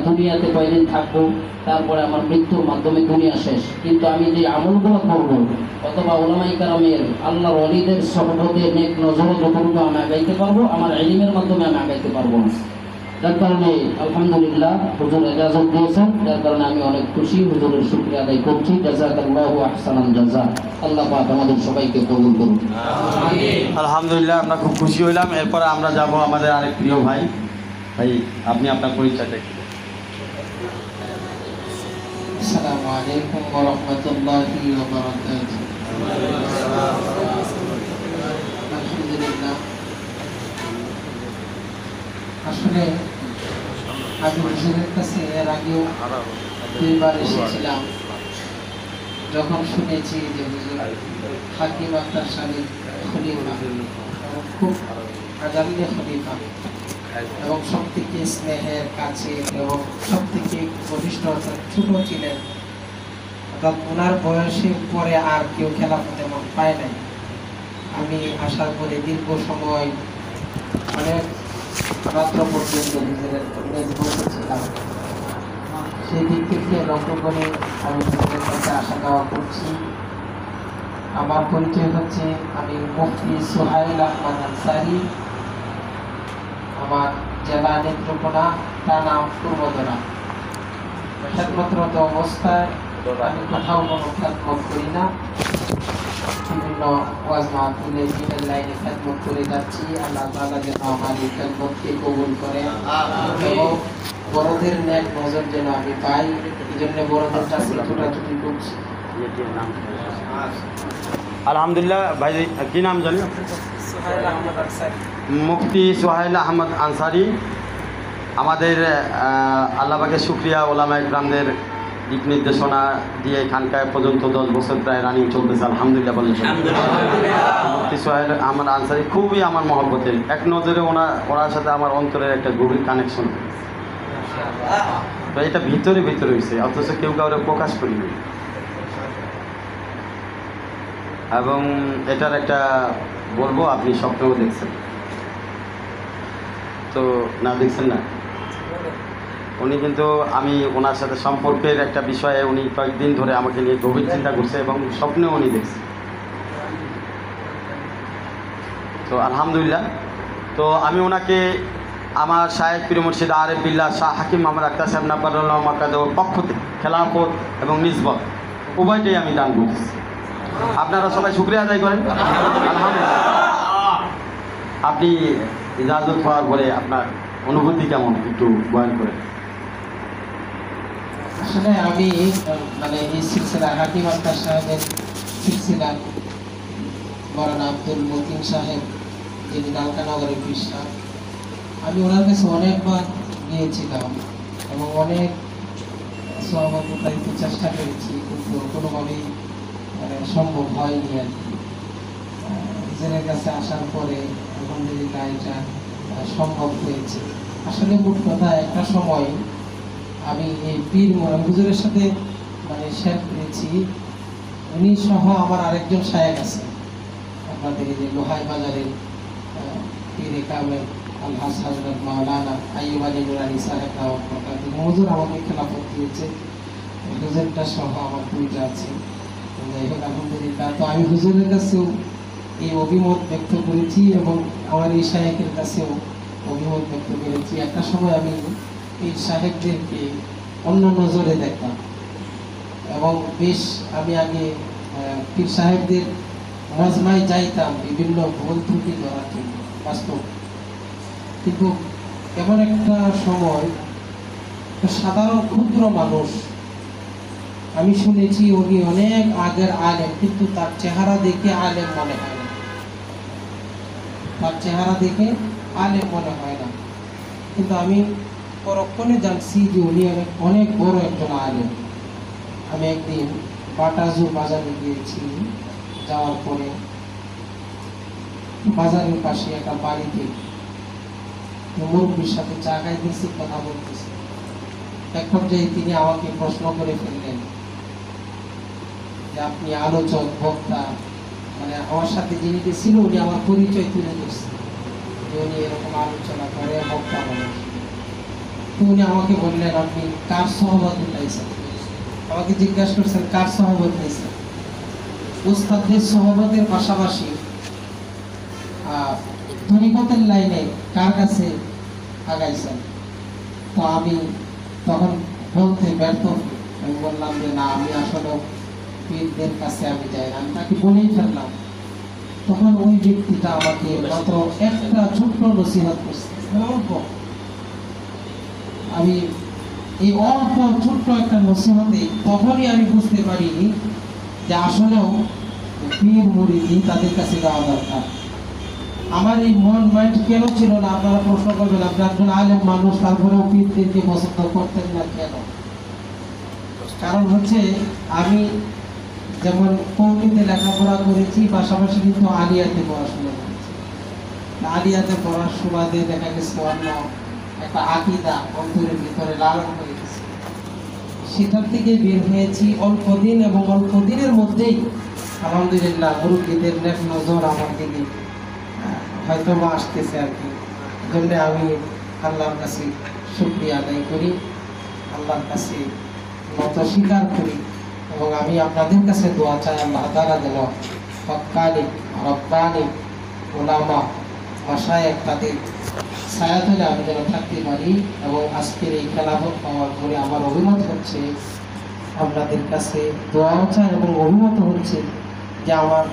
দুনিয়াতে কয়দিন থাকবো, তারপরে আমার মৃত্যুর মাধ্যমে দুনিয়া শেষ। কিন্তু আমি যে আমলগুলো করবো অথবা ওলামায়ে কেরামের আল্লাহর ওলিদের সহবতে নেক নজরে যতটুকু আমি আগাইতে পারবো, আমার ইলমের মাধ্যমে আমি আগাইতে পারবো না। যার কারণে আলহামদুলিল্লাহ হুজুর ইজাজত দিয়েছেন, যার কারণে আমি অনেক খুশি, হুজুরের শুকরিয়া আদায় করছি। জাযাকাল্লাহু আহসানাল জাযা। আল্লাহ পাক আমাদের সবাইকে কবুল করুন। আলহামদুলিল্লাহ, আমরা খুব খুশি হইলাম। এরপরে আমরা যাব আমাদের আরেক প্রিয় ভাই। ভাই, আপনি আপনার পরিচয়টা একটু। আসসালামু আলাইকুম ওয়া রাহমাতুল্লাহি ওয়া বারাকাতুহু। আলহামদুলিল্লাহ, আসলে আমি হুজুরের কাছে এর আগেও 2 বার এসেছিলাম। যখন শুনেছি যে হুজুর হাকিম আখতার সাহেব খলিফা, খুব আগামী খলিফা এবং সব থেকে স্নেহের কাছে এবং সব থেকে ঘনিষ্ঠ ছোট ছিলেন, অর্থাৎ ওনার বয়সের পরে আর কেউ খেলাফত তেমন পায় নাই। আমি আসার পরে দীর্ঘ সময় অনেক রাত্র পর্যন্ত হুজুরের নিকটে ছিলাম। সেই দিক থেকে লক্ষ্য করে আমি হুজুরের কাছে আসা যাওয়া করছি। আমার পরিচয় হচ্ছে, আমি মুফতি সোহাইল আহমদ আনসারী, আমার জেলা নেত্রকোনা, থানা পূর্বদরা। খেদমতরত অবস্থায় আমি কোথাও কোনো খেদমত করি না, বিভিন্ন ওয়াজ মাহফিলে দিনের লাইনে খেদমত করে যাচ্ছি। আল্লাহ তাআলা যেন আমার এই খেদমতকে কবুল করেন এবং বড়দের নেক নজর যেন আমি পাই, এই জন্য বড়দের কাছে ছোটাছুটি করছি। আলহামদুলিল্লাহ ভাই, কি নাম জানি? সোহাইল আহমদ আনসারী। মুফতি সোহাইল আহমদ আনসারী। আমাদের আল্লাহ পাকের শুকরিয়া, ওলামায়ে কেরামদের দিক নির্দেশনা দিয়ে খানকায় পর্যন্ত 10 বছর প্রায় রানিং চলতেছে। আলহামদুলিল্লাহ বলেন। মুফতি সোহাইল আহমদ আনসারী খুবই আমার মহব্বতের। এক নজরে ওনার সাথে আমার অন্তরের একটা গভীর কানেকশন। তো এটা ভিতরে হয়েছে, অথচ কেউ কাউরে প্রকাশ করিনি। এবং এটার একটা বলবো, আপনি স্বপ্নেও দেখছেন তো, না দেখছেন না? উনি কিন্তু, আমি ওনার সাথে সম্পর্কের একটা বিষয়ে উনি কয়েকদিন ধরে আমাকে নিয়ে গভীর চিন্তা করছে এবং স্বপ্নেও উনি দেখছে। তো আলহামদুলিল্লাহ, তো আমি ওনাকে আমার শায়েখ পীর মুর্শিদ আরিফ বিল্লাহ শাহ হাকিম মোহাম্মদ আখতার সাহেব নাফারুল্লাহ মাকাদর পক্ষ থেকে খেলাফত এবং নিসবত উভয়টাই আমি দান করতেছি। আপনারা সবাই শুকরিয়া আদায় করেন আলহামদুলিল্লাহ। আপনি ইজাজত হওয়ার পরে আপনার অনুভূতি কেমন একটু বয়ান করেন। আসলে আমি মানে এই সিলসিলা হাকিম আক্তার সাহেবের সিলসিলা মৌলানা আব্দুল মতিন সাহেব, যিনি ডালকানগরের পৃষ্ঠা, আমি ওনার কাছে অনেকবার গিয়েছিলাম এবং অনেক সহমত উঠাইতে চেষ্টা করেছি, কিন্তু কোনোভাবেই সম্ভব হয়নি আর কি। হুজুরের কাছে আসার পরে আলহামদুলিল্লাহ এটা সম্ভব হয়েছে। আসলে মোট কথা একটা সময় আমি এই পীর হুজুরের সাথে মানে শেয়ার করেছি, উনি সহ আমার আরেকজন শায়েখ আছে আপনাদের এই যে লোহাই বাজারের পীরে কামেল আলহাজ হযরত মাওলানা আইয়ুব আলী নুরানি সাহেব হুজুর আমাকে খেলাফত দিয়েছে, হুজুরটা সহ আমার দুইটা আছে। যাই হোক আলহামদুলিল্লাহ, তো আমি হুজুরের কাছেও এই অভিমত ব্যক্ত করেছি এবং আমার এই শায়েখের কাছেও অভিমত ব্যক্ত করেছি। একটা সময় আমি এই সাহেবদেরকে অন্য নজরে দেখতাম এবং বেশ আমি আগে পীর সাহেবদের মজমায় যাইতাম বিভিন্ন ভুল ত্রুটি ধরার জন্য বাস্তব, কিন্তু এমন একটা সময় সাধারণ ক্ষুদ্র মানুষ, আমি শুনেছি উনি অনেক আগের আলেম, কিন্তু তার চেহারা দেখে আলেম মনে হয় না, তার চেহারা দেখে আলেম মনে হয় না, কিন্তু আমি পরক্ষণে জানছি যে উনি অনেক বড় একজন আলেম। আমি একদিন বাটাজুর বাজারে গিয়েছি, যাওয়ার পরে বাজারের পাশে একটা বাড়িতে মুরব্বীর সাথে চা খাইতেছি, কথা বলতেছি। এক পর্যায়ে তিনি আমাকে প্রশ্ন করে ফেললেন যে আপনি আলোচক বক্তা, মানে আমার সাথে যিনি ছিল উনি আমার পরিচয় তুলে দিচ্ছে যে উনি এরকম আলোচনা করে বক্তা মানুষ। তো উনি আমাকে বললেন আপনি কার সহবত উঠাইছেন, আমাকে জিজ্ঞাসা করছেন কার সহবত নিয়েছেন। উস্তাদের সহবতের পাশাপাশি তরিকতের লাইনে কার কাছে আগাইছেন। তো আমি তখন বলতে ব্যর্থ আমি বললাম যে না, আমি আসলে পীরদের কাছে আমি যাই না, আমি তাকে বলেই ফেললাম। তখন ওই ব্যক্তিটা আমাকে মাত্র একটা ছোট্ট নসিহত করছে, অল্প। আমি এই অল্প ছোট্ট একটা নসিহতে তখনই আমি বুঝতে পারিনি যে আসলেও পীর মুরিদি তাদের কাছে যাওয়া দরকার। আমার এই মন মাইন্ড কেন ছিল না, আপনারা প্রশ্ন করবেন, আপনি একজন আলেম মানুষ, তারপরেও পীরদেরকে পছন্দ করতেন না কেন? কারণ হচ্ছে আমি যেমন কৌমিতে লেখাপড়া করেছি, পাশাপাশি কিন্তু আলিয়াতে পড়াশোনা করেছি। আলিয়াতে পড়ার সুবাদে দেখা গেছে অন্য একটা আকীদা অন্তরের ভিতরে লালন হয়ে গেছে, সেটার থেকে বের হয়েছি অল্প দিন, এবং অল্প দিনের মধ্যেই আলহামদুলিল্লাহ মুরব্বীদের নেক নজর আমার দিকে হয়তো বা আসতেছে আর কি। জন্য আমি আল্লাহর কাছে শুকরিয়া আদায় করি, আল্লাহর কাছে নত স্বীকার করি, এবং আমি আপনাদের কাছে দোয়া চাই আল্লাহ তাআলা যেন হক্কানি রব্বানি ওলামা মাশায়েখ তাদের ছায়াতলে আমি যেন থাকতে পারি। এবং আজকের এই খেলাফত পাওয়ার পরে আমার অভিমত হচ্ছে, আপনাদের কাছে দোয়াও চাই এবং অভিমত হচ্ছে যে আমার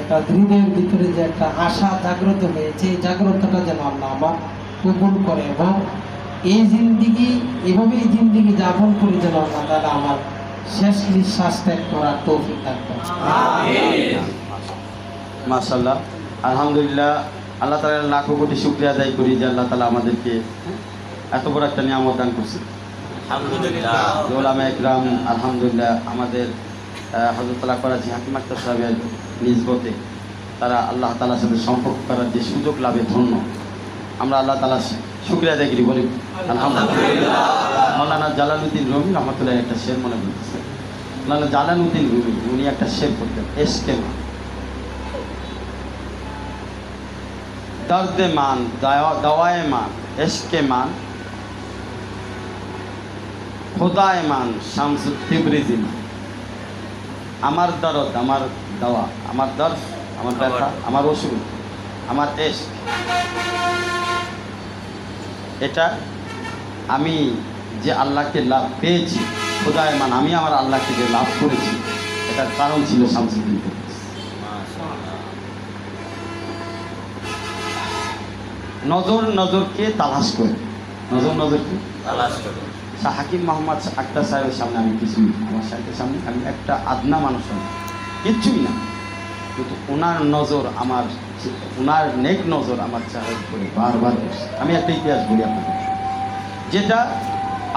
একটা হৃদয়ের ভিতরে যে একটা আশা জাগ্রত হয়েছে, এই জাগ্রতটা যেন আল্লাহ আমার কবুল করে, এবং এই জিন্দিগি এভাবেই জিন্দিগি যাপন করে যেন আল্লাহ তাআলা আমার শেষ নিঃশ্বাস ত্যাগ করার তৌফিক দান করেন। মাশাআল্লাহ, আলহামদুলিল্লাহ। আল্লাহ তাআলার লাখো কোটি শুকরিয়া আদায় করি যে আল্লাহ তাআলা আমাদেরকে এত বড় একটা নিয়ামত দান করছে। আলহামদুলিল্লাহ। ওলামা ইকরাম আলহামদুলিল্লাহ আমাদের হযরত করাচি হাকিম আক্তার সাহেবের নিসবতে তারা আল্লাহ তাআলার সাথে সম্পর্ক করার যে সুযোগ লাভে ধন্য, আমরা আল্লাহ তাআলার শুকরিয়া আদায় করি, বলি আলহামদুলিল্লাহ। মাওলানা জালালউদ্দিন রুমি রহমতুল্লাহ একটা শের মনে করতেছে, মাওলানা জালালউদ্দিন রুমি উনি একটা শের করতেন, এশকে মান দর্দে মান দওয়ায়ে মান এশকে মান খোদায়ে মান শামসুত তিবরিজি মান। আমার দরদ আমার দাওয়া, আমার দর্দ আমার ব্যথা, আমার ওষুধ, আমার এশক, এটা আমি যে আল্লাহকে লাভ পেয়েছি, খোদায়ে মান আমি আমার আল্লাহকে যে লাভ করেছি, এটার কারণ ছিল শামসুদ্দিন তবরেজ। নজরকে তালাশ করে, নজরকে তালাশ করে শাহ হাকিম মোহাম্মদ আক্তার সাহেবের সামনে আমি কিছুই না, আমার সাহেবের সামনে আমি একটা আদনা মানুষ হই, কিচ্ছুই না, কিন্তু ওনার নজর আমার, ওনার নেক নজর আমার চাহের করে বারবার করছে। আমি একটা ইতিহাস বলি আপনাদের, যেটা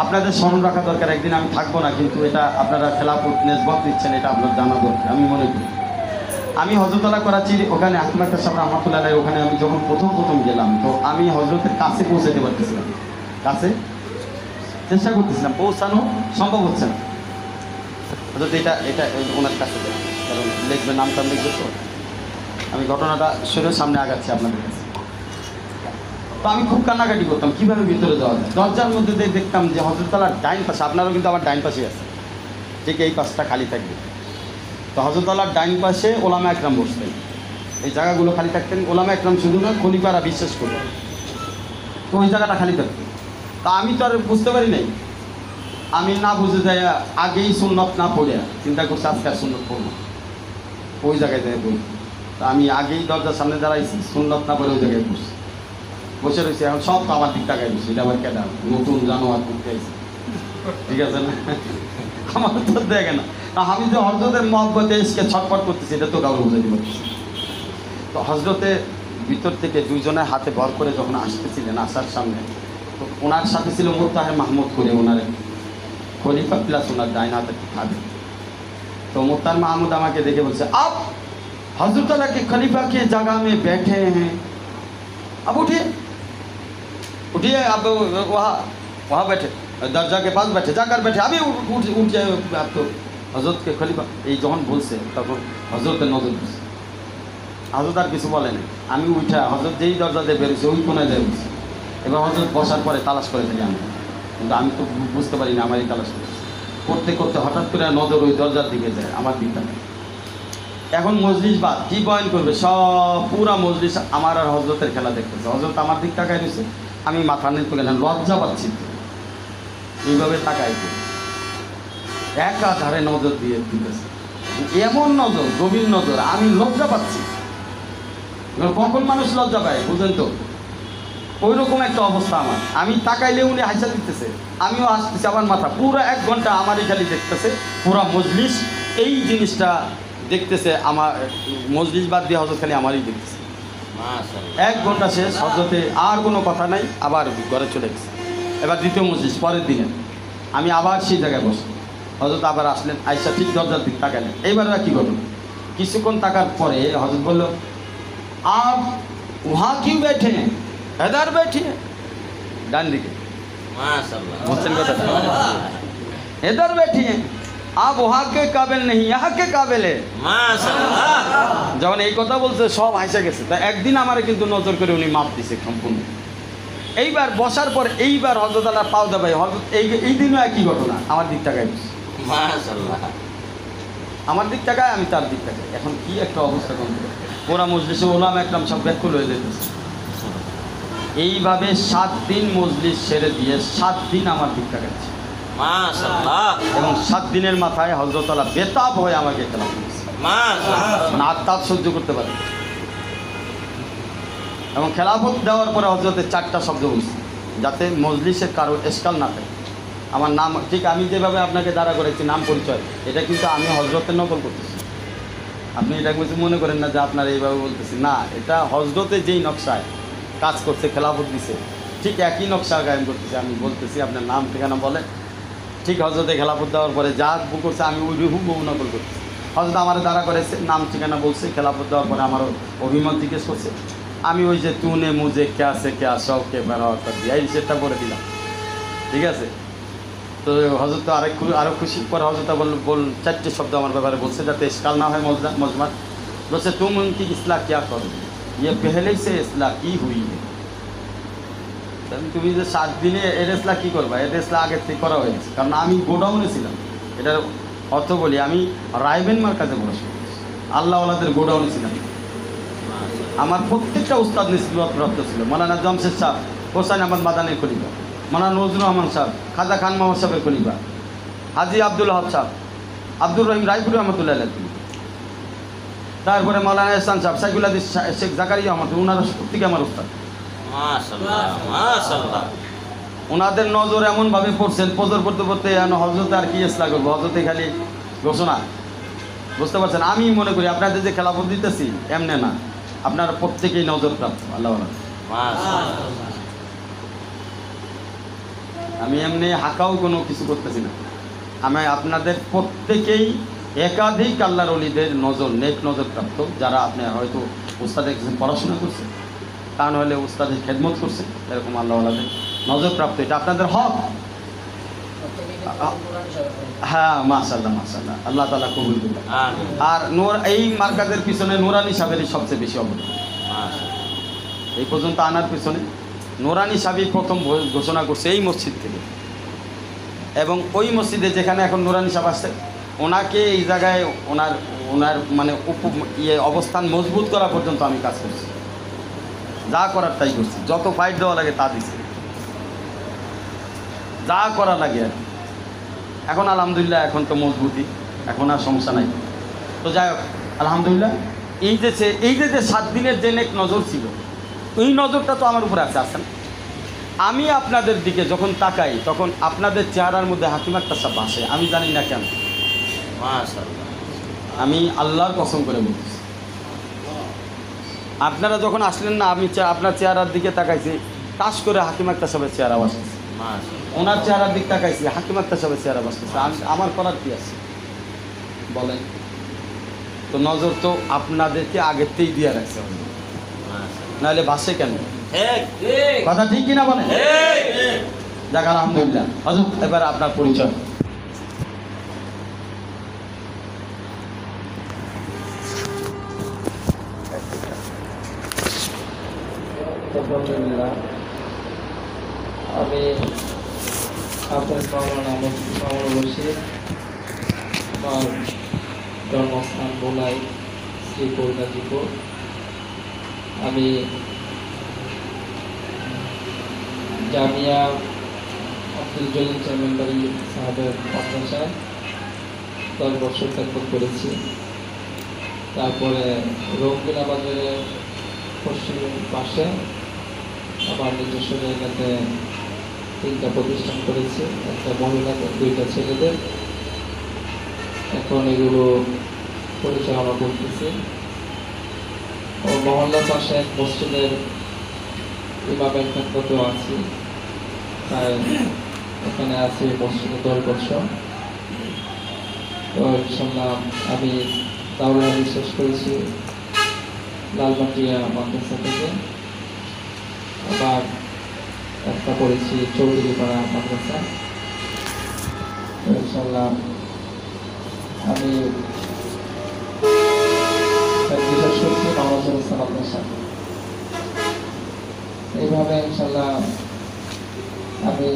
আপনাদের স্মরণ রাখা দরকার। একদিন আমি থাকবো না, কিন্তু এটা আপনারা খেলাফত নেসবত দিচ্ছেন, এটা আপনার জানা দরকার। আমি মনে করি আমি হজরতলা করাচির ওখানে হাকিম আক্তার সাহেব রহমতুল্লাহ আলাইহি ওখানে আমি যখন প্রথম গেলাম, তো আমি হজরতের কাছে পৌঁছাতে পারতেছিলাম, কাছে চেষ্টা করতেছিলাম, পৌঁছানো সম্ভব হচ্ছে না। হজরত এটা ওনার কাছে যাই, কারণ লিখবে, নাম টাম লিখবে, তো আমি ঘটনাটা শরীরের সামনে আগাচ্ছি আপনাদের কাছে। তো আমি খুব কান্নাকাটি করতাম, কীভাবে ভিতরে যাওয়া যায়। দরজার মধ্যে দিয়ে দেখতাম যে হজরতলার ডাইন পাশে, আপনারাও কিন্তু আমার ডাইন পাশেই আছে, ঠিক এই পাশটা খালি থাকবে। তো হজরতলার ডাইন পাশে ওলামা একরাম বসতেন, এই জায়গাগুলো খালি থাকতেন। ওলামা একরাম শুধু না, খলিফারা বিশ্বাস করতেন, তো ওই জায়গাটা খালি থাকতো। তা আমি তো আর বুঝতে পারি নাই, আমি না বুঝে যাই আগেই সুন্নত না পড়ে চিন্তা করছি আজকে আর সুন্নত পড়বো, ওই জায়গায় যাই বই। তা আমি আগেই দরজার সামনে দাঁড়াইছি, সুন্নত না পড়ে ওই জায়গায় বসে রয়েছি। এখন সব তো আমার দিক টাকায় বসে, এটা আবার কেটা নতুন জানোয়ার করতে আইছি, ঠিক আছে না, আমার তো দেখে না। আমি যে হজরতের মহব্বতে এসে ছটফট করতেছি, এটা তো কাউকে বুঝাইতে পারতেছি। তো হজরতের ভিতর থেকে দুইজনের হাতে ভর করে যখন আসতেছিলেন, আসার সামনে, তো ওনার সাথে ছিল মোত্তাহের মাহমুদ করে, ওনার খলিফা প্লাস ওনার ডাইন হাতে থাকে। তো মোত্তাহের মাহমুদ আমাকে দেখে বলছে, আপ हजरत अल्लाह के खलीफा की जगह में बैठे हैं, अब उठिए आप वहाँ बैठे, दर्जा के पास बैठे, जाकर बैठे, अभी उठ जाए आप। तो हजरत के खलीफा এই যখন বলছে, তখন হজরতের নজর পড়ছে। হজরত আর কিছু বলে না, আমি উঠা হজরত যেই দরজা দিয়ে বেরোছে ওই কোনায় যায় বলছি। এবার হজরত বসার পরে তালাশ করে থাকি আমি, কিন্তু আমি তো বুঝতে পারি না আমারই তালাশ করতে করতে হঠাৎ করে নজর ওই দরজার দিকে যায়, আমার দিকটা। এখন মজলিস বাদ, কি বয়ান করবে, সব পুরা মজলিস আমার আর হজরতের খেলা দেখতেছে। হজরত আমার দিক তাকায় দিচ্ছে, আমি মাথা নিয়ে তুলে না, লজ্জা পাচ্ছি, এইভাবে তাকাই একাধারে নজর দিয়ে দিতেছে, এমন নজর, গভীর নজর, আমি লজ্জা পাচ্ছি। কখন মানুষ লজ্জা পায় বুঝেন তো, ওই রকম একটা অবস্থা আমার। আমি তাকাইলে উনি হাসা দিতেছে, আমিও হাসতেছি, আমার মাথা পুরো 1 ঘন্টা আমারই খালি দেখতেছে, পুরা মজলিস এই জিনিসটা দেখতেছে। আমার মজলিস বাদ দিয়ে হজরত খালি আমারই দেখতেছে। 1 ঘন্টা শেষ, হজরতে আর কোনো কথা নাই, আবার ঘরে চলে গেছে। এবার দ্বিতীয় মজলিস পরের দিনে আমি আবার সেই জায়গায় বসি, হজরত আবার আসলেন, আইসা ঠিক দরজার দিক তাকালেন। এইবার কী করবেন, কিছুক্ষণ তাকার পরে হজরত বলল, आप वहाँ क्यों बैठे हैं, इधर बैठिए, डान दिखे, बुझছেন কথাটা, इधर बैठिए, आप वहाँ के काबिल नहीं, यहाँ के काबिल है। যখন এই কথা বলছে সব হাসা গেছে। তা একদিন আমার কিন্তু নজর করে উনি মাপ দিছে সম্পূর্ণ। এইবার বসার পর এইবার হজরত আল্লাহ পাও দাবাই, হজরত এই দিনও একই ঘটনা, আমার দিক টাকায় আমার দিক টাকায়, আমি তার দিক টাকায়। এখন কি একটা অবস্থা করতে, ওরা মজলিসে ওলামা একরাম সব ব্যাকুল হয়ে যেতেছে। এইভাবে 7 দিন মজলিস সেরে দিয়ে 7 দিন আমার দিক টাকাচ্ছে, এবং 7 দিনের মাথায় হজরত আল্লাহ বেতাব হয়ে আমাকে খেলাফত দিয়েছে, না তাপ সহ্য করতে পারে। এবং খেলাফত দেওয়ার পরে হজরতের 4টা শব্দ বলছে, যাতে মজলিসের কারো এসকাল না থাকে। আমার নাম ঠিক আমি যেভাবে আপনাকে দাঁড়া করেছি নাম পরিচয়, এটা কিন্তু আমি হজরতের নকল করতেছি। আপনি এটা কিছু মনে করেন না যে আপনারা এইভাবে বলতেছি, না, এটা হজরতে যেই নকশায় কাজ করছে, খেলাফত দিছে, ঠিক একই নকশা কায়েম করতেছি। আমি বলতেছি আপনার নাম ঠিকানা বলে, ঠিক হজরতে খেলাফত দেওয়ার পরে যা বুক করছে আমি ওই হুবহু নকল করতেছি। হজরত আমার দাঁড়া করেছে, নাম ঠিকানা বলছে, খেলাফত দেওয়ার পরে আমারও অভিমত জিজ্ঞেস করছে, আমি ওই যে তুনে মুজে ক্যা সে ক্যা সবকে বেড়াওয়াটা দিয়ে এই সেটটা করে দিলাম, ঠিক আছে। তো হজরত আরও খুশি পরে হজরত বল 4টে শব্দ আমার ব্যাপারে বলছে, যাতে ইসকাল না হয় মজমাত। বলছে, তুম উনকি ইসলাহ ক্যা করো, ইয়ে পেহলেই সে ইসলাহ কি হুই, তুমি যে 7 দিনে এর ইসলাহ কী করবা, এর ইসলাহ আগের থেকে করা হয়েছে। কারণ আমি গোডাউনে ছিলাম, এটার অর্থ বলি, আমি রায়বেনমার কাছে পড়াশোনা করছি, আল্লাহওয়ালাদের গোডাউনে ছিলাম। আমার প্রত্যেকটা উস্তাদ নিসবতপ্রাপ্ত ছিল, মৌলানা জমশেদ সাহেব, হোসাইন আহমদ মাদানির খলিফা, মৌলানা নজরুল রহমান সাহেব, খাজা খান মোহাম্মদ সাহেবের খলিফা, হাজি আব্দুল হক সাহেব, আব্দুর রহিম রায়পুরি রহমতুল্লাহ আলাইহি, তারপরে মাওলানা ইহসান সাহেব, সাইকুল হাদিস শেখ জাকারিয়া রহমতুল্লাহ, ওনারা সত্যিকে আমার উস্তাদ। মাশাআল্লাহ মাশাআল্লাহ। ওনাদের নজর এমনভাবে পড়ছেন, পজর পড়তে পড়তে হজরতে আর কি ইসলা করবো, হজরতে খালি ঘোষণা, বুঝতে পারছেন? আমি মনে করি আপনাদের যে খেলাফত দিতেছি এমনি না, আপনারা প্রত্যেকেই নজরপ্রাপ্ত আল্লাহ। মাশাআল্লাহ। আমি এমনি হাঁকাও কোনো কিছু করতেছি না, আমি আপনাদের প্রত্যেকেই একাধিক আল্লাহর ওলিদের নজর, নেক নজরপ্রাপ্ত, যারা আপনি হয়তো উস্তাদের কাছে পড়াশোনা করছে, তা নাহলে উস্তাদের খেদমত করছে, এরকম আল্লাহ ওলাদের নজরপ্রাপ্ত, এটা আপনাদের হক। হ্যাঁ মাশাআল্লাহ মাশাআল্লাহ, আল্লাহ তাআলা কবুল করুন। আমিন। আর নূর এই মার্কাজের পিছনে নুরানি সাহেবেরই সবচেয়ে বেশি অবদান। মাশাআল্লাহ। এই পর্যন্ত আনার পিছনে নুরানি সাহেবই প্রথম ঘোষণা করছে এই মসজিদ থেকে, এবং ওই মসজিদে যেখানে এখন নুরানি সাহেব আসছে, ওনাকে এই জায়গায় ওনার মানে অবস্থান মজবুত করা পর্যন্ত আমি কাজ করছি, যা করার তাই করছি, যত ফাইট দেওয়া লাগে তা দিচ্ছি, যা করা লাগে আর কি। এখন আলহামদুলিল্লাহ এখন তো মজবুতি, এখন আর সমস্যা নাই। তো যাই হোক আলহামদুলিল্লাহ, এই যে 7 দিনের যে নেক নজর ছিল, এই নজরটা তো আমার উপরে আসেন। আমি আপনাদের দিকে যখন তাকাই তখন আপনাদের চেহারার মধ্যে হাকিম আক্তার সাহেব আসে, আমি জানি না কেন। মাশাআল্লাহ। আমি আল্লাহর কসম করে বলছি, আপনারা যখন আসলেন না, আমি আপনার চেহারার দিকে তাকাইছি, টাস করে হাকিম আক্তার সাহেবের চেহারা বসতেছে, মাশাআল্লাহ। ওনার চেহারার দিক তাকাইছি, হাকিম আক্তার সাহেবের চেহারা বসতেছে। আমার করার কি আছে বলেন? তো নজর তো আপনাদেরকে আগেতেই দিয়ে রাখছে, নাহলে বাসে কেন? কথা ঠিক কিনা বলেন? যাক আলহামদুলিল্লাহ। হযরত এবার আপনার পরিচয়। আলহামদুলিল্লাহ, আমি হাফেজ মাওলানা মুফতি মামুনুর রশিদ, আমার জন্মস্থান ভোলাই, শ্রীপুর, গাজীপুর। আমি জামিয়া আব্দুল জলিল চেয়ারম্যানবাড়ি সাহেবের মাদ্রাসায় 10 বছর খেদমত করেছি। তারপরে রঙ্গিনা বাজারের পশ্চিম পাশে আমার নিজস্ব জায়গাতে 3টা প্রতিষ্ঠান করেছি, একটা মহিলাদের, 2টা ছেলেদের। এখন এগুলো পরিচালনা করতেছি। ও মহল্লার পাশে এক মসজিদের ইমামের খেদমতেও আছি, তাই এখানে আছি মসজিদে 10 বছর। তো ইনশাআল্লাহ আমি দাওরা শেষ করেছি লালবাটিয়া মাদ্রাসা থেকে, আবার একটা পড়েছি চৌধুরীপাড়া মাদ্রাসা। ইনশাআল্লাহ আমি বিশেষ করছি মোহাম্মদ মাদ্রাসা। এইভাবে ইনশাআল্লাহ আমি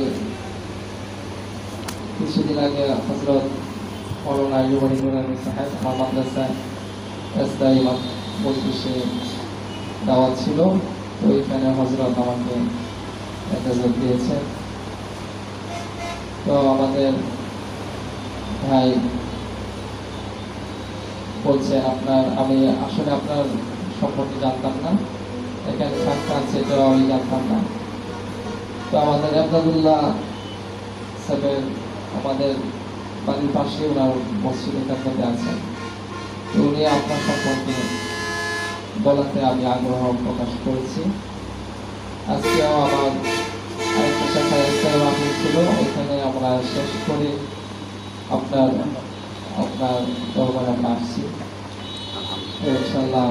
কিছুদিন আগে হযরত মাওলানা আইয়ুব নুরানি সাহেব আমার মাদ্রাসায় ইসলামী মজলিসে দাওয়াত ছিল, তো ওইখানে হযরত আমাকে ইজাজত দিয়েছে। তো আমাদের ভাই বলছে আমি আসলে আপনার সম্পর্কে জানতাম না, এখানে থাকতে আছে এটাও আমি জানতাম না। তো আমাদের আব্দুল্লাহ সাহেবের আমাদের বাড়ির পাশে ওনার মসজিদে খেদমতে আছেন, তো উনি আপনার সম্পর্কে বলাতে আমি আগ্রহ প্রকাশ করেছি। আজকেও আমার আরেকটা শাখায় ইসলামী মাহফিল ছিল, ওইখানে আমরা শেষ করে আপনার দরবারে আমরা আসছি। ইনশাআল্লাহ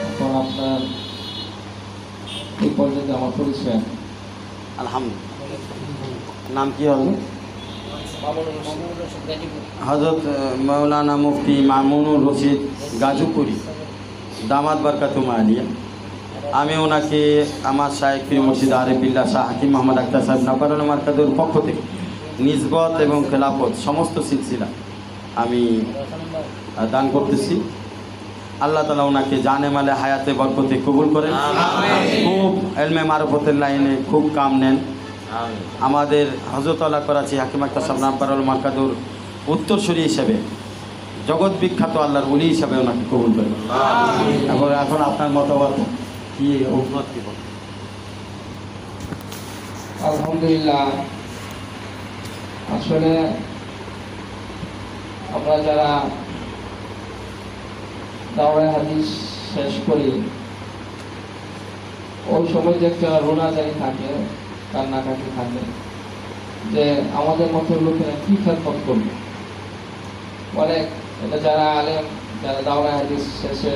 এখন আপনার এই পর্যন্ত আমার পরিচয়। আলহামদুলিল্লাহ। নাম কি হবে? হযরত মাওলানা মুফতি মামুনুর রশিদ গাজীপুরি, দামাত বরকাতুম আলিয়া। আমি ওনাকে আমার শায়েখ পীর মুর্শিদ আরিফুল্লাহ শাহ হাকিম মোহাম্মদ আক্তার সাহেব নকরুল মার্কাজের পক্ষ থেকে নিসবত এবং খেলাফত সমস্ত সিলসিলা আমি দান করতেছি। আল্লাহ তাআলা ওনাকে জানে মালে হায়াতে বরকতে কবুল করেন, খুব এলমে মারফতের লাইনে খুব কাম নেন। আমাদের হযরত আল্লাহ করাচি হাকিম আক্তার সাহেব নকরুল মার্কাজের উত্তরসূরি হিসেবে, জগৎ বিখ্যাত আল্লাহর ওলি হিসাবে ওনাকে কবুল করেন। এখন আপনার মতামত কি? অভিমত কি বলেন? আলহামদুলিল্লাহ, আসলে আমরা যারা দাওরায়ে হাদিস শেষ করি ওই সময় যে একটা রোনাজারি থাকে, কান্নাকাটি থাকে যে আমাদের মতো লোকেরা কি খেদমত করবে। অনেক এটা যারা আলেম, যারা দাওরায়ে হাদিস শেষে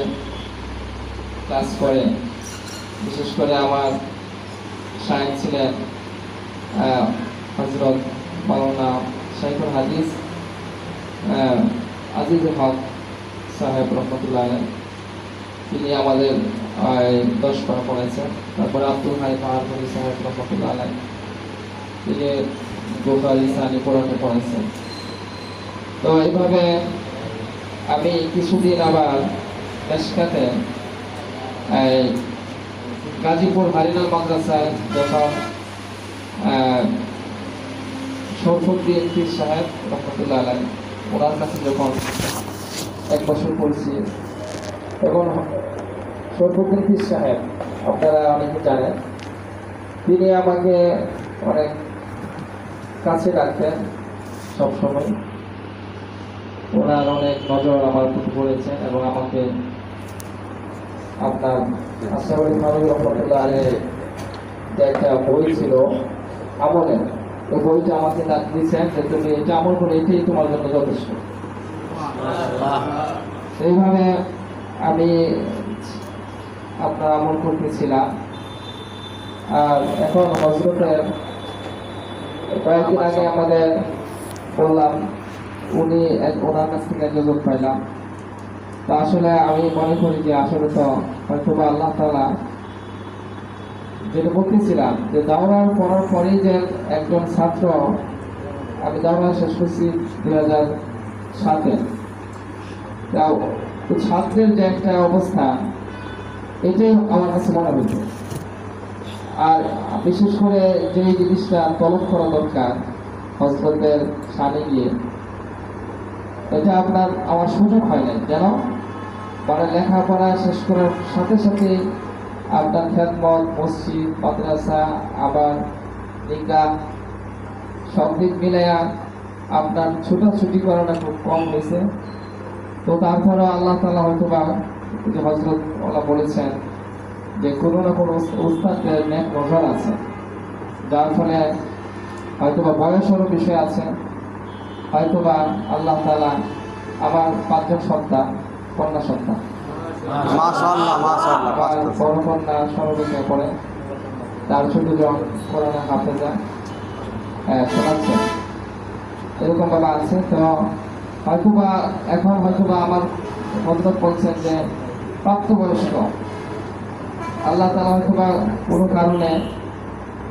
ক্লাস করে, বিশেষ করে আমার শায়েখ ছিলেন হযরত মাওলানা শাইখুল হাদিস আজিজুল হক সাহেব রহমতুল্লাহ আলাইহ, তিনি আমাদের 10 পারা পড়াইছেন। তারপরে আব্দুল হাই পাহাড়ি সাহেব রহমতুল্লাহ আলাইহ, তিনি বুখারী সানি কোরআনে পড়াইছেন। তো এইভাবে আমি কিছুদিন আবার মেশকাতে গাজীপুর হারিনাল মাদ্রাসায় যখন শরফুদ্দিন পীর সাহেব রহমতুল্লাহ আলাইহ ওনার কাছে যখন 1 বছর পড়ছি, তখন শরফুদ্দিন পীর সাহেব আপনারা অনেকে জানেন, তিনি আমাকে অনেক কাছে রাখতেন সবসময়। ওনার অনেক নজর আমার প্রতি পড়েছেন এবং আমাকে আপনার আশরাফুল মাহমুদ রহমতুল্লাহ আলাইহ যে একটা বই ছিল আমলের, ওই বইটা আমাকে দিয়েছেন যে তুমি এটা আমল করে এটাই তোমার জন্য যথেষ্ট। সেইভাবে আমি আপনার আমল করতেছিলাম। আর এখন হযরতের কয়েকদিন আগে আমাদের বললাম উনি ওনার কাছ থেকে ইজাজত পাইলাম। তা আসলে আমি মনে করি যে আসলে তো হয়তো বা আল্লাহ তাআলা যেটা বলতেছিলাম যে দাওরা পড়ার পরেই যে একজন ছাত্র, আমি দাওরা শেষ করছি 2007-এ, তো ছাত্রের যে একটা অবস্থা এটাই আমার কাছে মনে হচ্ছে। আর বিশেষ করে যে জিনিসটা তলব করা দরকার হযরতের সামনে গিয়ে, এটা আমার সুযোগ হয় নাই। যেন মানে লেখাপড়া শেষ করার সাথে সাথে আপনার খেদমত, মসজিদ, মাদ্রাসা, আবার নিকাহ সব দিক মিলাইয়া আপনার ছুটাছুটি করাটা খুব কম হয়েছে। তো তারপরেও আল্লাহ তাআলা হয়তো বা যে হযরত ওলা বলেছেন যে কোনো না কোনো উস্তাদের নেক নজর আছে, যার ফলে হয়তো বা বয়সেরও বিষয় আছে, হয়তো বা আল্লাহ তাআলা আমার 5জন সন্তান, কন্যা সন্তান, মাশাআল্লাহ মাশাআল্লাহ, বড় কন্যা সর্বশেষে পড়ে, তার ছোটজন কোরআনে হাফেজা শোনাচ্ছে, এরকম বাবা আছে। তো হয়তোবা এখন হয়তোবা আমার হযরত বলছেন যে প্রাপ্তবয়স্ক, আল্লাহ তাআলা হয়তোবা কোনো কারণে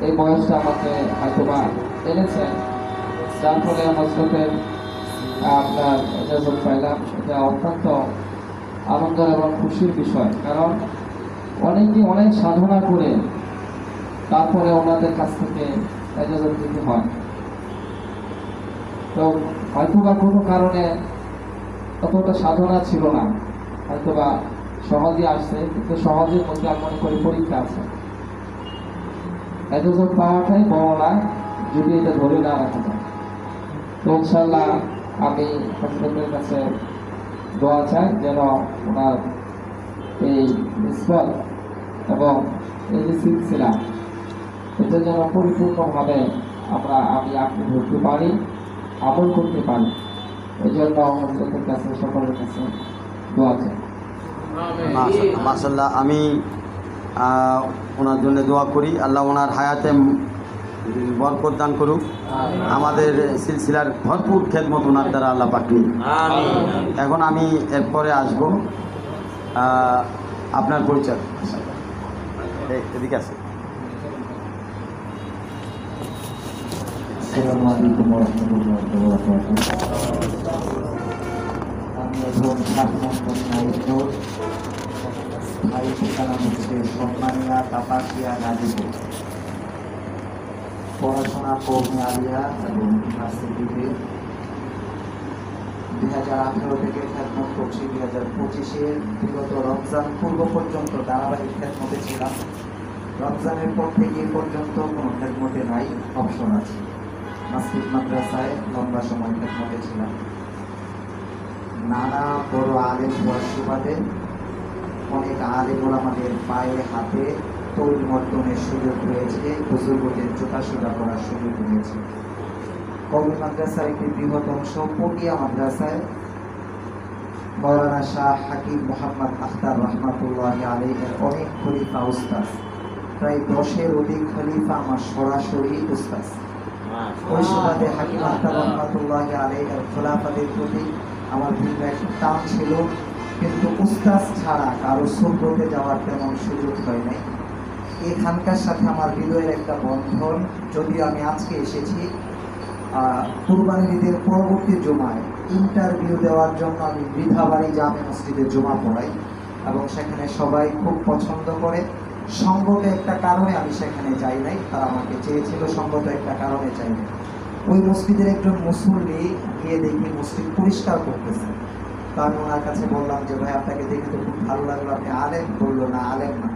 এই বয়সটা আমাকে হয়তোবা এনেছেন, যার ফলে হযরতের আপনার ইজাজত পাইলাম। এটা অত্যন্ত আনন্দের এবং খুশির বিষয়, কারণ অনেকে অনেক সাধনা করে তারপরে ওনাদের কাছ থেকে ইজাজত দিতে হয়। তো হয়তোবা কোনো কারণে অতটা সাধনা ছিল না, হয়তোবা সহজে আসছে, কিন্তু সহজের মধ্যে আমি মনে করি পরীক্ষা আছে। ইজাজত পাওয়াটাই বড় না, যদি এটা ধরে না রাখা যায়। তো ইনশাআল্লাহ আমি হযরতের কাছে দোয়া চাই যেন ওনার এই নিসবত এবং এই যে সিলসিলা এটা যেন পরিপূর্ণভাবে আমি আপনি ধরতে পারি, আমল করতে পারি। এই জন্য হযরতের কাছে সকলের কাছে দোয়া চাই। মাশাআল্লাহ, আমি ওনার জন্য দোয়া করি, আল্লাহ ওনার হায়াতে বরকত দান করুক, আমাদের সিলসিলার ভরপুর খেদমত ওনার দ্বারা আল্লাহ পাক নিন। এখন আমি এরপরে আসবো আপনার পরিচয়, এদিকে আছে। আসসালামু আলাইকুম ওয়া রাহমাতুল্লাহি ওয়া বারাকাতুহু। আমি একজন ছাত্র সাহিত্য ভাই, ঠিকানা হচ্ছে সম্মানিয়া তাপাসিয়া গাজীপুর। পড়াশোনা কৌমি আলিয়া এবং ইউনিভার্সিটিতে 2018 থেকে খেদমত করছি। 2025-এর বিগত রমজান পূর্ব পর্যন্ত ধারাবাহিক খেদমতে ছিলাম। রমজানের পর থেকে এই পর্যন্ত কোনো খেদমতে নাই, অপশন আছে। মসজিদ মাদ্রাসায় লম্বা সময় খেদমতে ছিলাম। নানা বড় আলেম হওয়ার সুবাদে অনেক আলেম আমাদের পায়ে হাতে পরিবর্তনের সুযোগ রয়েছে, বুজুর্গদের জোতাসুদা করার সুযোগ রয়েছে। কওমি মাদ্রাসার একটি বৃহৎ অংশ পটিয়া মাদ্রাসায় মৌলানা শাহ হাকিম মোহাম্মদ আখতার রহমাতুল্লাহি আলাইহির অনেক খলিফা উস্তাদ, প্রায় 10-এর অধিক খলিফা আমার সরাসরি উস্তাদ। ওই সুবাদে হাকিম আখতার রহমাতুল্লাহি আলাইহির খোলাফাদের প্রতি আমার ভিন্ন এক টান ছিল, কিন্তু উস্তাদ ছাড়া কারো সুন্নতে যাওয়ার তেমন সুযোগ হয় নাই। এই খানকার সাথে আমার হৃদয়ের একটা বন্ধন। যদিও আমি আজকে এসেছি কুরবানির ঈদের পরবর্তী জুমায় ইন্টারভিউ দেওয়ার জন্য, আমি বৃদ্ধাবাড়ি জামে মসজিদে জুমা পড়াই এবং সেখানে সবাই খুব পছন্দ করে। সঙ্গত একটা কারণে আমি সেখানে যাই নাই, তারা আমাকে চেয়েছিল, সঙ্গত একটা কারণে যাই নাই। ওই মসজিদের একজন মুসল্লি গিয়ে দেখি মসজিদ পরিষ্কার করতেছে। তো আমি ওনার কাছে বললাম যে ভাই আপনাকে দেখে তো খুব ভালো লাগলো, আপনি আলেম? বললো না, আলেম না।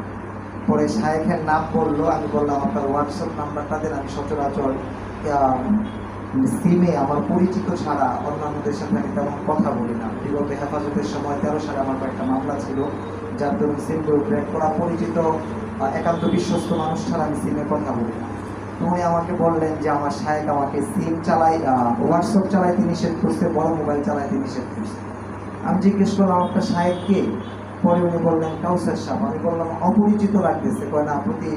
পরে শায়েখের নাম বললো, আমি বললাম আপনার হোয়াটসঅ্যাপ নাম্বারটা দেন। আমি সচরাচর সিমে আমার পরিচিত ছাড়া অন্যান্যদের সাথে আমি তেমন কথা বলি না। বিগত হেফাজতের সময় 13 সালে আমার কয়েকটা মামলা ছিল, যার দরুন সিমগুলো ব্রেক করা, পরিচিত একান্ত বিশ্বস্ত মানুষ ছাড়া আমি সিমে কথা বলি না। উনি আমাকে বললেন যে আমার শায়েখ আমাকে সিম চালাই, হোয়াটসঅ্যাপ চালাইতে নিষেধ করছে, বড় মোবাইল চালাইতে নিষেধ করছে। আমি জিজ্ঞেস করলাম আপনার শায়েখ কে? পরে উনি বললেন কাউসার সাহেব। আমি বললাম অপরিচিত লাগতেছে। কয় না, প্রতি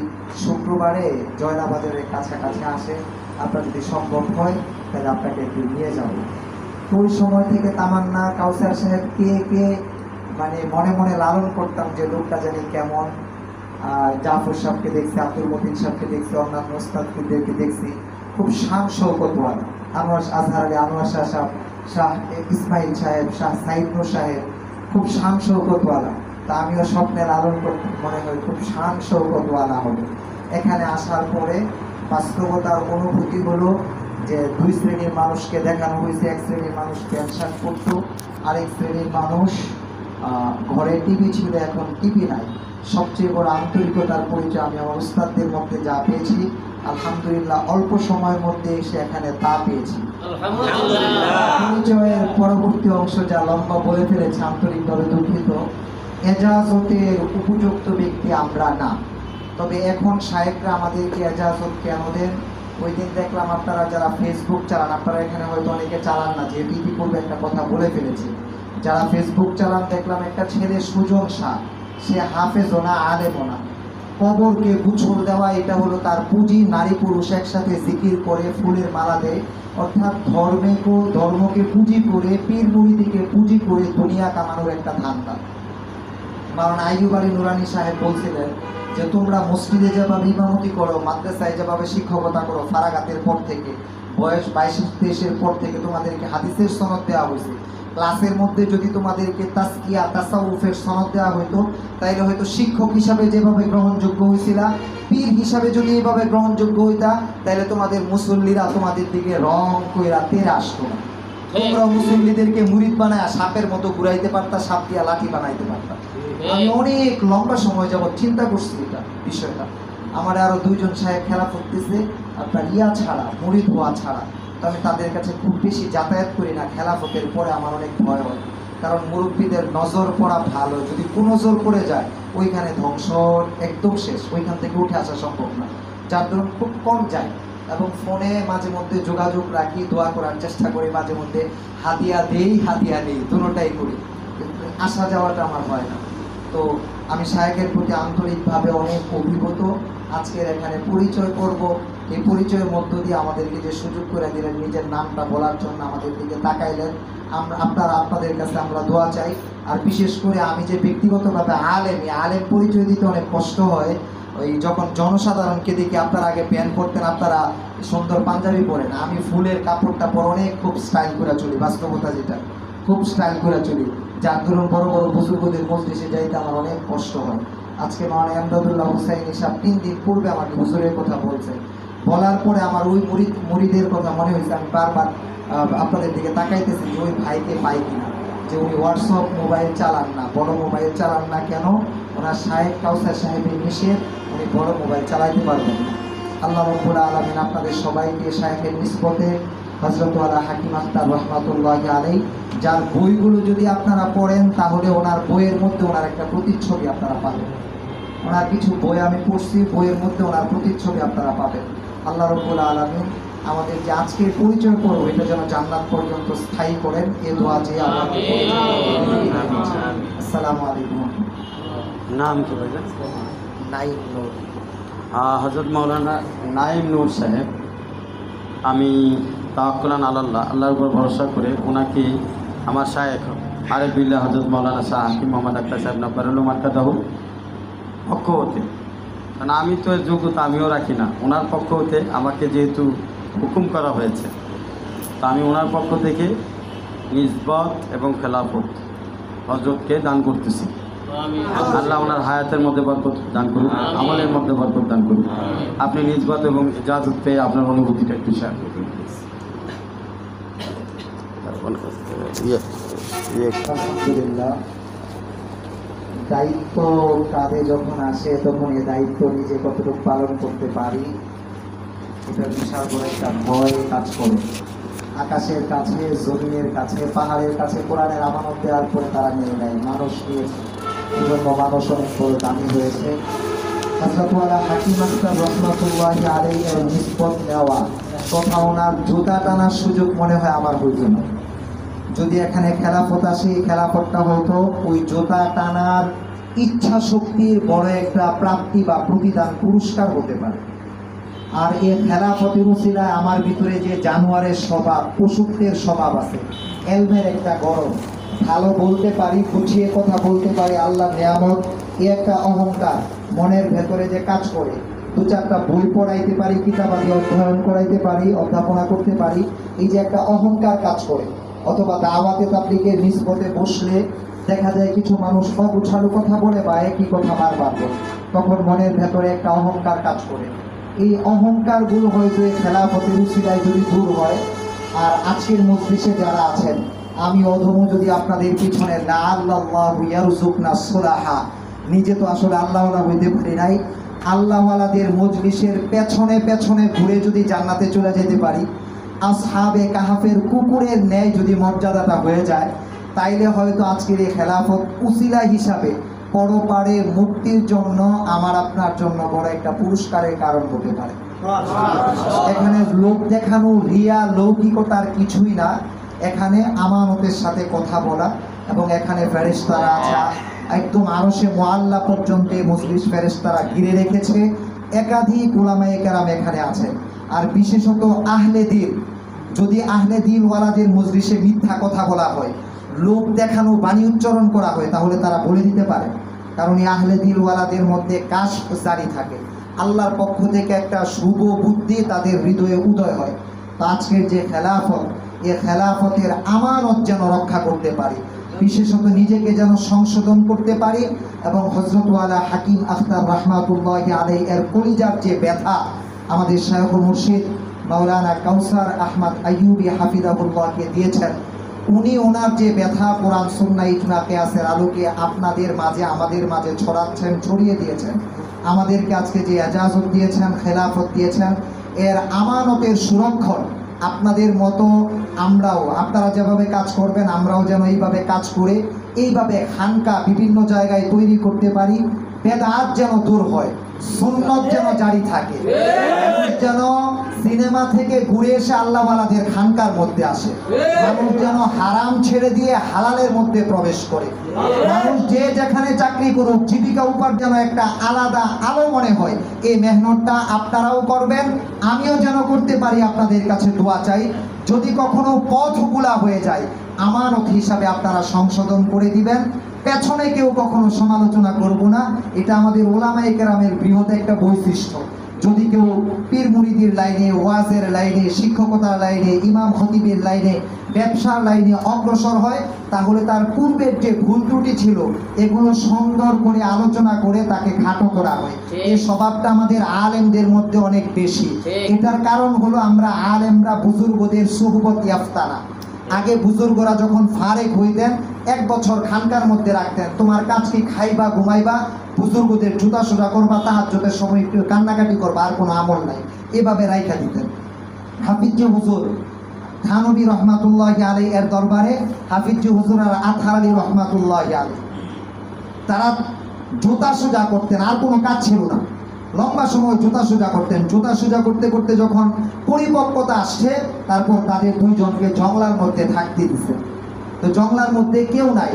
শুক্রবারে জয়নাবাজারের কাছাকাছি আসে, আপনার যদি সম্ভব হয় তাহলে আপনাকে একটু নিয়ে যাব। তো ওই সময় থেকে তামান্না কাউসার সাহেব কে মানে মনে মনে লালন করতাম যে লোকটা জানি কেমন। জাফর সাহেবকে দেখছি, আব্দুল মতিন সাহেবকে দেখছি, অন্যান্য ওস্তাদদেরকে দেখছি, খুব শান শৌকতওয়ালা। আনোয়ার আজহার আলী, আনোয়ার শাহ সাহেব, শাহ ইসমাইল সাহেব, শাহ সাইদ নূর সাহেব, খুব শান শৌকতওয়ালা। তা আমিও স্বপ্নে লালন করতে মনে হয় খুব শান শৌকতওয়ালা হলো। এখানে আসার পরে বাস্তবতার অনুভূতি হলো যে 2 শ্রেণীর মানুষকে দেখানো হয়েছে। এক শ্রেণীর মানুষ প্যান্ট শার্ট পরত, আরেক শ্রেণীর মানুষ ঘরে টিভি ছিল, এখন টিভি নাই। সবচেয়ে বড় আন্তরিকতার পরিচয় আমি আমার উস্তাদদের মধ্যে যা পেয়েছি, আলহামদুলিল্লাহ অল্প সময়ের মধ্যে এসে এখানে তা পেয়েছি। পরিচয়ের পরবর্তী অংশ যা লম্বা বলে ফেলেছে, আন্তরিকভাবে দুঃখিত। এজাজতের উপযুক্ত ব্যক্তি আমরা না, তবে এখন শায়েখরা আমাদেরকে এজাজত কেন দেন? ওই দিন দেখলাম আপনারা যারা ফেসবুক চালান, আপনারা এখানে হয়তো অনেকে চালান না, যেহেতু ইতিপূর্বে একটা কথা বলে ফেলেছি। যারা ফেসবুক চালান দেখলাম একটা ছেলে সুজন শাহ, সে হাফেজও না আলেমও না, কবরকে গুছল দেওয়া এটা হলো তার পুঁজি। নারী পুরুষ একসাথে জিকির করে ফুলের মালা দেয়, অর্থাৎ ধর্মকে পুঁজি করে, পীর মুরিদিকে পুঁজি করে দুনিয়া কামানোর একটা ধান্দা। মাওলানা আইয়ুব আলী নুরানি সাহেব বলছিলেন যে তোমরা মসজিদে যেভাবে ইমামতি করো, মাদ্রাসায় যেভাবে শিক্ষকতা করো, ফারাগাতের পর থেকে, বয়স 22-23-এর পর থেকে তোমাদেরকে হাদিসের সনদ দেওয়া হয়েছে। ক্লাসের মধ্যে যদি তোমাদেরকে তাসকিয়া তাসাউফের সনদ দেওয়া হইতো, তাইলে হয়তো শিক্ষক হিসাবে যেভাবে গ্রহণযোগ্য হয়েছিল, পীর হিসাবে যদি এইভাবে গ্রহণযোগ্য হইতা, তাইলে তোমাদের মুসল্লিরা তোমাদের দিকে রং কইরা তেরে আসতো না। তোমরা মুসল্লিদেরকে মুরিদ বানায় সাপের মতো ঘুরাইতে পারতা, সাপ দিয়া লাঠি বানাইতে পারতা। আমি অনেক লম্বা সময় যাবত চিন্তা করছি এটা বিষয়টা। আমার আরো 2 জন সাহেব খেলা করতেছে আপনার ছাড়া, মুরিদ হওয়া ছাড়া। তো আমি তাদের কাছে খুব বেশি যাতায়াত করি না। খেলাফতের পরে আমার অনেক ভয় হয়, কারণ মুরব্বীদের নজর পড়া ভালো, যদি কোনো নজর পড়ে যায় ওইখানে ধ্বংস একদম শেষ, ওইখান থেকে উঠে আসা সম্ভব না। যার ধরুন খুব কম যায় এবং ফোনে মাঝে মধ্যে যোগাযোগ রাখি, দোয়া করার চেষ্টা করি, মাঝে মধ্যে হাদিয়া দেই হাদিয়া নেই, দুটোটাই করি, আসা যাওয়াটা আমার হয় না। তো আমি শায়েখের প্রতি আন্তরিকভাবে অনেক অভিভূত। আজকের এখানে পরিচয় করব, এই পরিচয়ের মধ্য দিয়ে আমাদেরকে যে সুযোগ করে দিলেন নিজের নামটা বলার জন্য, আমাদের দিকে তাকাইলেন, আপনাদের কাছে আমরা দোয়া চাই। আর বিশেষ করে আমি যে ব্যক্তিগতভাবে আলেম পরিচয় দিতে অনেক কষ্ট হয়। ওই যখন জনসাধারণকে দেখি আপনারা আগে প্যান্ট পরতেন, আপনারা সুন্দর পাঞ্জাবি পরেন, আমি ফুলের কাপড়টা পরে অনেক খুব স্টাইল করে চলি, বাস্তবতা যেটা খুব স্টাইল করে চলি, যার ধরুন বড় বড় বুজুর্গদের মজলিসে যাইতে আমার অনেক কষ্ট হয়। আজকে মাওলানা এমদাদুল্লাহ হুসাইনি সাহেব 3 দিন পূর্বে আমাকে হুজুরের কথা বলছে, বলার পরে আমার ওই মুরিদের কথা মনে হয়েছে। আমি বারবার আপনাদের দিকে তাকাইতেছি যে ওই ভাইকে পাই কিনা, যে উনি হোয়াটসঅ্যাপ মোবাইল চালান না, বড় মোবাইল চালান না কেন, ওনার শাহেখ কাউসার সাহেবের নিষেধ, উনি বড় মোবাইল চালাইতে পারবেন না। আল্লাহ রাব্বুল আলামিন আপনাদের সবাইকে শাহেখের নিসবতে হযরত ওয়ালা হাকিম আখতার রহমাতুল্লাহি আলাইহি, যার বইগুলো যদি আপনারা পড়েন তাহলে ওনার বইয়ের মধ্যে ওনার একটা প্রতিচ্ছবি আপনারা পাবেন। ওনার কিছু বই আমি পড়ছি, বইয়ের মধ্যে ওনার প্রতিচ্ছবি আপনারা পাবেন। আল্লাহ রাব্বুল আলামিন আমাদের যে আজকের পরিচয় করবো এটা যেন জান্নাত পর্যন্ত স্থায়ী করেন, এ দোয়া যে আমরা আসসালামু আলাইকুম। নাম কি ভাইজান? নাইম নূর। হযরত মাওলানা নাইম নূর সাহেব, আমি তাওয়াক্কুলান আলাল্লাহ, আল্লাহর উপর ভরসা করে ওনাকে আমার শায়েখ আরেফ বিল্লাহ হযরত মাওলানা শাহ হাকিম মোহাম্মদ আখতার সাহেব নব্বরুল মার্কাদাহু পক্ষ হতে, কারণ আমি তো এর যোগ্যতা আমিও রাখি না, ওনার পক্ষ হতে আমাকে যেহেতু হুকুম করা হয়েছে, তা আমি ওনার পক্ষ থেকে নিসবত এবং খেলাফত হযরতকে দান করতেছি। আল্লাহ ওনার হায়াতের মধ্যে বরকত দান করুন, আমলের মধ্যে বরকত দান করুন। আপনি নিসবত এবং ইজাজত পেয়ে আপনার অনুভূতিটা একটু শেয়ার করুন। আলহামদুলিল্লাহ, দায়িত্ব কাঁধে যখন আসে তখন এ দায়িত্ব নিজে কতটুকু পালন করতে পারি এটা বিশাল বড় একটা ভয় কাজ করে। আকাশের কাছে, জমিনের কাছে, পাহাড়ের কাছে কোরআনের আমানত দেওয়ার পরে তারা নিয়ে নেয়, মানুষ নিয়েছে, এজন্য মানুষ অনেক বড় দামি হয়েছে। হযরত ওয়ালা হাকিম আখতার রহমাতুল্লাহি আলাইহি এর নিসবত নেওয়া তথা ওনার জুতা টানার সুযোগ মনে হয় আমার হইতো না। যদি এখানে খেলাফত আসে, এই খেলাফতটা হয়তো ওই জুতা টানার ইচ্ছা শক্তির বড় একটা প্রাপ্তি বা প্রতিদান পুরস্কার হতে পারে। আর এই খেলাফতের উসিলায় আমার ভিতরে যে জানোয়ারের স্বভাব, পশুত্বের স্বভাব আছে, এলমের একটা গরম, ভালো বলতে পারি, গুছিয়ে কথা বলতে পারি, আল্লাহ নিয়ামত, এই একটা অহংকার মনের ভেতরে যে কাজ করে, দু চারটা বই পড়াইতে পারি, কিতাবাদি অধ্যয়ন করাইতে পারি, অধ্যাপনা করতে পারি, এই যে একটা অহংকার কাজ করে। অথবা দাওয়াতে তাবলীগের নিসবতে বসলে দেখা যায় কিছু মানুষ অগুছালো কথা বলে বা একই কথা বারবার বলে, তখন মনের ভেতরে একটা অহংকার কাজ করে। এই অহংকারগুলো হয়তো এই খেলাফতের উসিলায় যদি দূর হয়, আর আজকের মজলিসে যারা আছেন, আমি অধম যদি আপনাদের পিছনে লা আল্লাহু ইয়ারযুকনা সুলাহা, নিজে তো আসলে আল্লাহওয়ালা হইতে পারি নাই, আল্লাহওয়ালাদের মজলিসের পেছনে পেছনে ঘুরে যদি জান্নাতে চলে যেতে পারি, আসহাবে কাহাফের কুকুরের ন্যায় যদি মর্যাদাটা হয়ে যায়, তাইলে হয়তো আজকের এই খেলাফত উসিলা হিসাবে পরপারে মুক্তির জন্য আমার আপনার জন্য বড় একটা পুরস্কারের কারণ হতে পারে। এখানে লোক দেখানো, রিয়া, লৌকিকতার কিছুই না, এখানে আমানতের সাথে কথা বলা, এবং এখানে ফেরেশতারা আছে, একদম আরশে মুআল্লা পর্যন্ত মজলিস ফেরেশতারা ঘিরে রেখেছে, একাধিক উলামায়ে কেরাম এখানে আছে। আর বিশেষত আহলে দিল, যদি আহলে দিল ওয়ালাদের মজলিসে মিথ্যা কথা বলা হয়, লোক দেখানো বাণী উচ্চারণ করা হয়, তাহলে তারা বলে দিতে পারে, কারণ এই আহলে দিল ওয়ালাদের মধ্যে কাশফ জারি থাকে, আল্লাহর পক্ষ থেকে একটা শুভ বুদ্ধি তাদের হৃদয়ে উদয় হয়। তো আজকের যে খেলাফত, এই খেলাফতের আমানত যেন রক্ষা করতে পারি, বিশেষত নিজেকে যেন সংশোধন করতে পারি, এবং হযরত ওয়ালা হাকিম আখতার রহমাতুল্লাহি আলাইহি এর কলিজার যে ব্যথা আমাদের শায়খ মুর্শিদ মাওলানা কাউসার আহমদ আইয়ুবী হাফিজাহুল্লাহকে দিয়েছেন, উনি ওনার যে ব্যথা কোরআন সুন্নাহ ইজমা কিয়াসের আলোকে আপনাদের মাঝে, আমাদের মাঝে ছড়াচ্ছেন, ছড়িয়ে দিয়েছেন। আমাদেরকে আজকে যে এজাজত দিয়েছেন, খেলাফত দিয়েছেন, এর আমানতের সুরক্ষণ আপনাদের মতো আমরাও, আপনারা যেভাবে কাজ করবেন আমরাও যেন এইভাবে কাজ করে এইভাবে খানকা বিভিন্ন জায়গায় তৈরি করতে পারি, বেদাত যেন দূর হয়, সুন্নত যেন জারি থাকে, যেন সিনেমা থেকে ঘুরে এসে আল্লাহওয়ালাদের খানকার মধ্যে আসে, মানুষ যেন হারাম ছেড়ে দিয়ে হালালের মধ্যে প্রবেশ করে, মানুষ যে যেখানে চাকরি করুক জীবিকা উপার্জন একটা আলাদা আলো মনে হয়। এই মেহনতটা আপনারাও করবেন, আমিও যেন করতে পারি, আপনাদের কাছে দোয়া চাই। যদি কখনো পথ ভুলা হয়ে যায়, আমানত হিসাবে আপনারা সংশোধন করে দিবেন, পেছনে কেউ কখনো সমালোচনা করব না, এটা আমাদের ওলামায়ে কেরামের বৃহৎ একটা বৈশিষ্ট্য। যদি কেউ পীর মুরিদির লাইনে, ওয়াজের লাইনে, শিক্ষকতার লাইনে, ইমাম খতিবের লাইনে, ব্যবসার লাইনে অগ্রসর হয়, তাহলে তার পূর্বের যে ভুল ত্রুটি ছিল এগুলো সুন্দর করে আলোচনা করে তাকে খাটো করা হয়। এই স্বভাবটা আমাদের আলেমদের মধ্যে অনেক বেশি। এটার কারণ হলো আমরা আলেমরা বুজুর্গদের সুহবত ইয়াফতা না। আগে বুজুর্গরা যখন ফারেক হইতেন 1 বছর খানকার মধ্যে রাখতেন, তোমার কাজ কি খাইবা ঘুমাইবা, বুজুর্গদের জুতা সুজা করবা, তাহাজ্জুদের সময় একটু কান্নাকাটি করবা, আর কোনো আমল নাই, এভাবে রাইখা দিতেন। হাফিজ হুজুর থানবী রহমাতুল্লাহি আলাইহি এর দরবারে হাফিজ হুজুর আর আতহার আলী রহমাতুল্লাহি আলাইহি তারা জুতা সুজা করতেন, আর কোনো কাজ ছিল না। লম্বা সময় জুতা সুজা করতেন। জুতা সুজা করতে করতে যখন পরিপক্কতা আসছে, তারপর তাদের 2 জনকে জংলার মধ্যে থাকতে দিছে। তো জংলার মধ্যে কেউ নাই।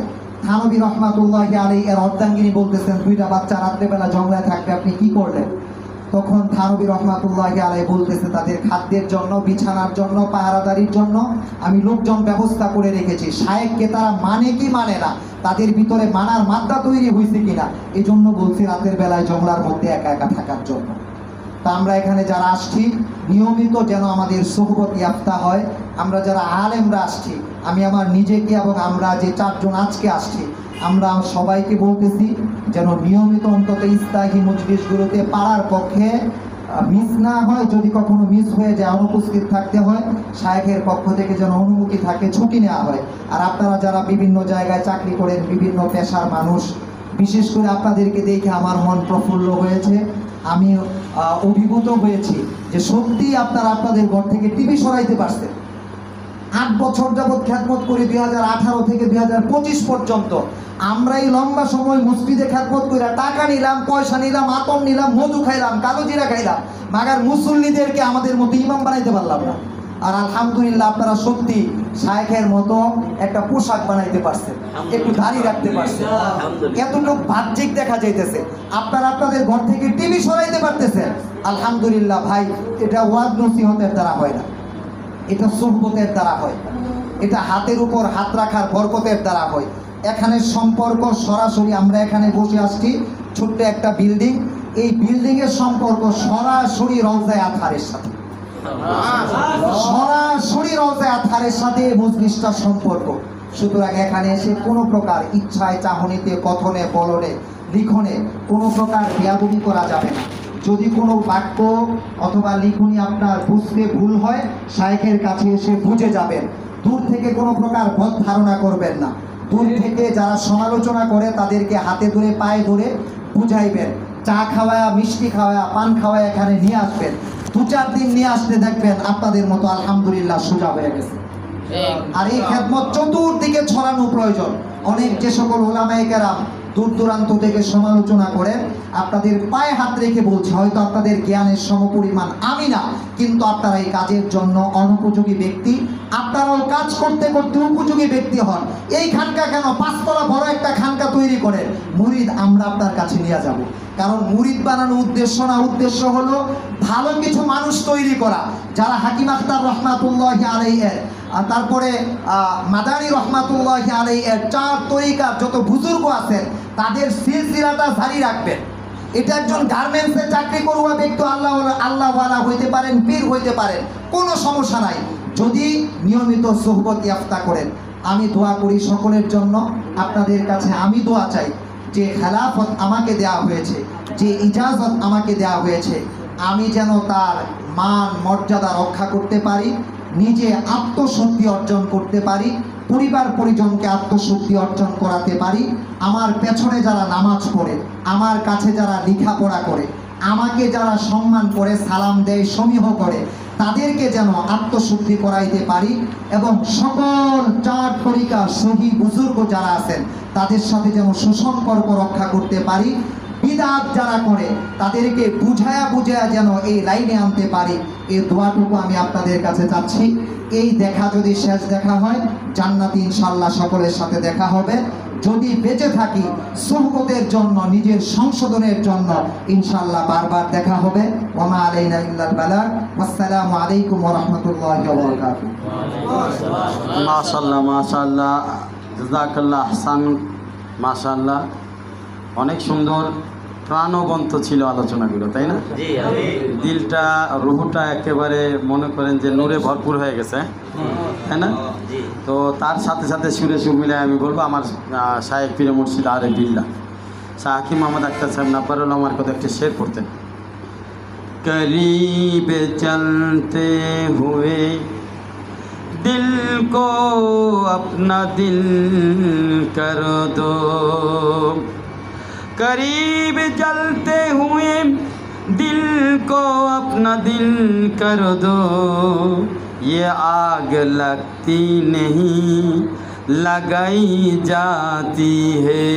থানবী রহমাতুল্লাহি আলাইহি এর অর্ধাঙ্গিনী বলতেছেন, 2টা বাচ্চা রাত্রেবেলা জংলায় থাকবে, আপনি কি করলেন? তখন থানবী রহমাতুল্লাহি আলাইহি বলতেছে, তাদের খাদ্যের জন্য, বিছানার জন্য, পাহারাদারির জন্য আমি লোকজন ব্যবস্থা করে রেখেছি। শায়েখকে তারা মানে কি মানে না, তাদের ভিতরে মানার মাত্রা তৈরি হয়েছে কিনা, এই জন্য বলছি রাতের বেলায় জংলার মধ্যে একা একা থাকার জন্য। তা আমরা এখানে যারা আসছি নিয়মিত যেন আমাদের সুহবত ইয়াফতা হয়। আমরা যারা আলেমরা আসছি, আমি আমার নিজেকে এবং আমরা যে 4 জন আজকে আসছি, আমরা সবাইকে বলতেছি যেন নিয়মিত অন্তত ইস্তাহি মজলিসগুলোতে পাড়ার পক্ষে মিস না হয়। যদি কখনো মিস হয়ে যায়, অনুপস্থিত থাকতে হয়, শায়েখের পক্ষ থেকে যেন অনুমতি থাকে, ছুটি নেওয়া হয়। আর আপনারা যারা বিভিন্ন জায়গায় চাকরি করেন, বিভিন্ন পেশার মানুষ, বিশেষ করে আপনাদেরকে দেখে আমার মন প্রফুল্ল হয়েছে। আমি অভিভূত হয়েছি যে সত্যি আপনারা আপনাদের ঘর থেকে টিভি সরাইতে পারছেন। 8 বছর যাবৎ খ্যাতমত করি, 2018 থেকে 2025 পর্যন্ত আমরা এই লম্বা সময় মসজিদে খ্যাতমত করে টাকা নিলাম, পয়সা নিলাম, আতর নিলাম, মধু খাইলাম, কালো জিরা খাইলাম, মাগার মুসল্লিদেরকে আমাদের মতো ইমাম বানাইতে পারলাম না। আর আলহামদুলিল্লাহ আপনারা সত্যি শায়েখের মতো একটা পোশাক বানাইতে পারছেন, একটু দাড়ি রাখতে পারছেন, এতটুকু বাহ্যিক দেখা যাইতেছে। আপনারা আপনাদের ঘর থেকে টিভি সরাইতে পারতেছেন, আলহামদুলিল্লাহ ভাই। এটা ওয়াজ নসিহতের দ্বারা হয় না, এটা সুহবতের দ্বারা হয়, এটা হাতের উপর হাত রাখার বরকতের দ্বারা হয়। এখানে সম্পর্ক সরাসরি, আমরা এখানে বসে আসছি, ছোট্ট একটা বিল্ডিং, এই বিল্ডিং এর সম্পর্ক সরাসরি রওজায়ে আতহারের সাথে, সরাসরি রওজায়ে আতহারের সাথে মজলিসটার সম্পর্ক। সুতরাং এখানে এসে কোনো প্রকার ইচ্ছায়, চাহনিতে, কথনে, বলনে, লিখনে কোনো প্রকার বেয়াদবি করা যাবে না। যদি কোনো বাক্য অথবা লিখনি আপনার বুঝতে ভুল হয়, শায়েখের কাছে এসে বুঝে যাবেন। দূর থেকে কোনো প্রকার বদ ধারণা করবেন না। দূর থেকে যারা সমালোচনা করে তাদেরকে হাতে ধরে পায়ে ধরে বুঝাইবেন। চা খাওয়ায়া, মিষ্টি খাওয়ায়া, পান খাওয়ায়া এখানে নিয়ে আসবেন। 2-4 দিন নিয়ে আসতে দেখবেন আপনাদের মতো আলহামদুলিল্লাহ সোজা হয়ে গেছে। আর এই খেদমত চতুর্দিকে ছড়ানো প্রয়োজন। অনেক যে সকল ওলামায়ে কেরাম দূর দূরান্ত থেকে সমালোচনা করেন, আপনাদের পায়ে হাত রেখে বলছে, হয়তো আপনাদের জ্ঞানের সমপরিমাণ আমি না, কিন্তু আপনারা এই কাজের জন্য অনুপযোগী ব্যক্তি। আপনারাও কাজ করতে করতে উপযোগী ব্যক্তি হন। এই খানকা কেন 5 তলা বড় একটা খানকা তৈরি করেন, মুরিদ আমরা আপনার কাছে নিয়ে যাব। কারণ মুরিদ বানানোর উদ্দেশ্য না, উদ্দেশ্য হলো ভালো কিছু মানুষ তৈরি করা, যারা হাকিম আখতার রহমাতুল্লাহি আলাইহি আর তারপরে মাদানী রহমাতুল্লাহি আলাইহি এর 4 তরিকার যত বুজুর্গ আছেন তাদের সিলসিলাটা জারি রাখবেন। এটা একজন গার্মেন্টসে চাকরি করুয়া ব্যক্তি আল্লাহওয়ালা হইতে পারেন, পীর হইতে পারেন, কোনো সমস্যা নাই, যদি নিয়মিত সুহবত ইয়াফতা করেন। আমি দোয়া করি সকলের জন্য, আপনাদের কাছে আমি দোয়া চাই যে খেলাফত আমাকে দেয়া হয়েছে, যে ইজাজত আমাকে দেয়া হয়েছে, আমি যেন তার মান মর্যাদা রক্ষা করতে পারি, নিজে আত্মশুদ্ধি অর্জন করতে পারি, পরিবার পরিজনকে আত্মশুদ্ধি অর্জন করাতে পারি। আমার পেছনে যারা নামাজ পড়ে, আমার কাছে যারা লেখাপড়া করে, আমাকে যারা সম্মান করে, সালাম দেয়, সমীহ করে, তাদেরকে যেন আত্মশুদ্ধি করাইতে পারি এবং সকল 4 তরিকা সহি বুজুর্গ যারা আছেন তাদের সাথে যেন সুসম্পর্ক রক্ষা করতে পারি। বিদআত যারা করে তাদেরকে বুঝায়া যেন এই লাইনে আনতে পারি, এই দোয়াটুকু আমি আপনাদের কাছে চাচ্ছি। এই দেখা যদি শেষ দেখা হয়, জান্নাতে ইনশাআল্লাহ সকলের সাথে দেখা হবে। যদি বেঁচে থাকি সুহবতের জন্য, নিজের সংশোধনের জন্য ইনশাআল্লাহ বারবার দেখা হবে। ওয়া মা আলাইনা ইল্লাল বালাগ। আসসালামু আলাইকুম ওয়া রাহমাতুল্লাহি ওয়া বারাকাতুহু। মাশাআল্লাহ, মাশাআল্লাহ, জাযাকাল্লাহ আহসান। মাশাআল্লাহ, অনেক সুন্দর প্রাণবন্ত ছিল আলোচনাগুলো, তাই না? জি আমি দিলটা রুহুটা একেবারে মনে করেন যে নূরে ভরপুর হয়ে গেছে, তাই না? জি তো তার সাথে সাথে সুরে সুর মিলে আমি বলবো আমার শায়েখ পীর মুর্শিদ আরিফ বিল্লাহ শাহ হাকিম মোহাম্মদ আখতার সাহেব নাব্বারুল আমার কথা একটা শের পড়তেন। करीब चलते हुए दिल को अपना दिल कर दो, करीब चलते हुए दिल को अपना दिल कर दो, ये आग लगती नहीं लगाई जाती है।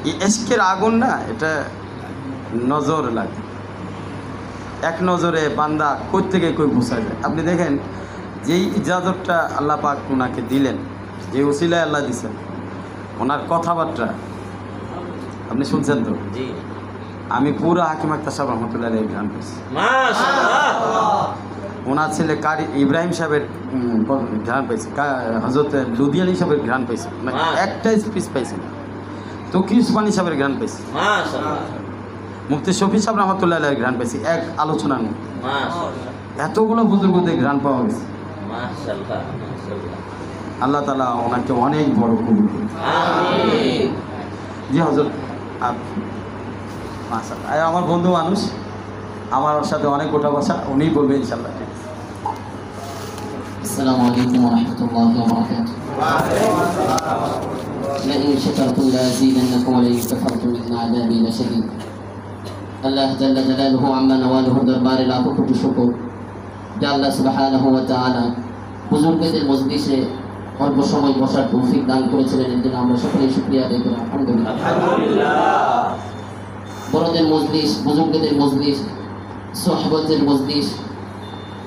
ये इश्केर आগুন না, এটা নজর লাগে, এক নজরে বান্দা কই থেকে কই বোঝা যায়। আপনি দেখেন যেই ইজাজতটা আল্লাহ পাক ওনাকে দিলেন, যে ওসিলায় আল্লাহ দিছেন, ওনার কথাবার্তা আপনি শুনছেন তো? জি আমি পুরো হাকিম আখতার সাহেব রহমতুল্লাহ আলাইহির গান পেয়েছি। মাশাআল্লাহ ওনার ছেলে কারি ইব্রাহিম সাহেবের গান পেয়েছি, হজরত লুধিয়ানি সাহেবের গান পেয়েছি, একটা স্পিচ পাইছি না। তকি উসমানী সাহেবের গান পেয়েছি, মাশাআল্লাহ মুফতি শফি সাহেব রহমতুল্লাহ আলাইহির গান পেয়েছি এক আলোচনার মধ্যে। মাশাআল্লাহ এতগুলো বুজুর্গদের গান পাওয়া গেছে। মাশাআল্লাহ মাশাআল্লাহ আল্লাহ তাআলা ওনাকে অনেক বড় কবুল করুন। আমিন জি হজরত, মাশাআল্লাহ আমার বন্ধু মানুষ, আমার ওর সাথে অনেক ওঠা বসা, উনিই বলবে ইনশাআল্লাহ। السلام عليكم ورحمة الله وبركاته. لئن شكرتم لأزيدنكم ولئن كفرتم إن عذابي لشديد. আল্লাহ জাল্লা জালালুহু আম্মা নওয়ালুহু দরবারে লাখো কোটি শুকর যে আল্লাহ সুবহানাহু ওয়া তাআলা বুজুর্গদের মজলিসে অল্প সময় বসার তৌফিক দান করেছিলেন, এর জন্য আমরা সকলেই শুকরিয়া আদায় করি আলহামদুলিল্লাহ। বড়দের মজলিস, বুজুর্গদের মজলিস, সোহবতের মজলিস,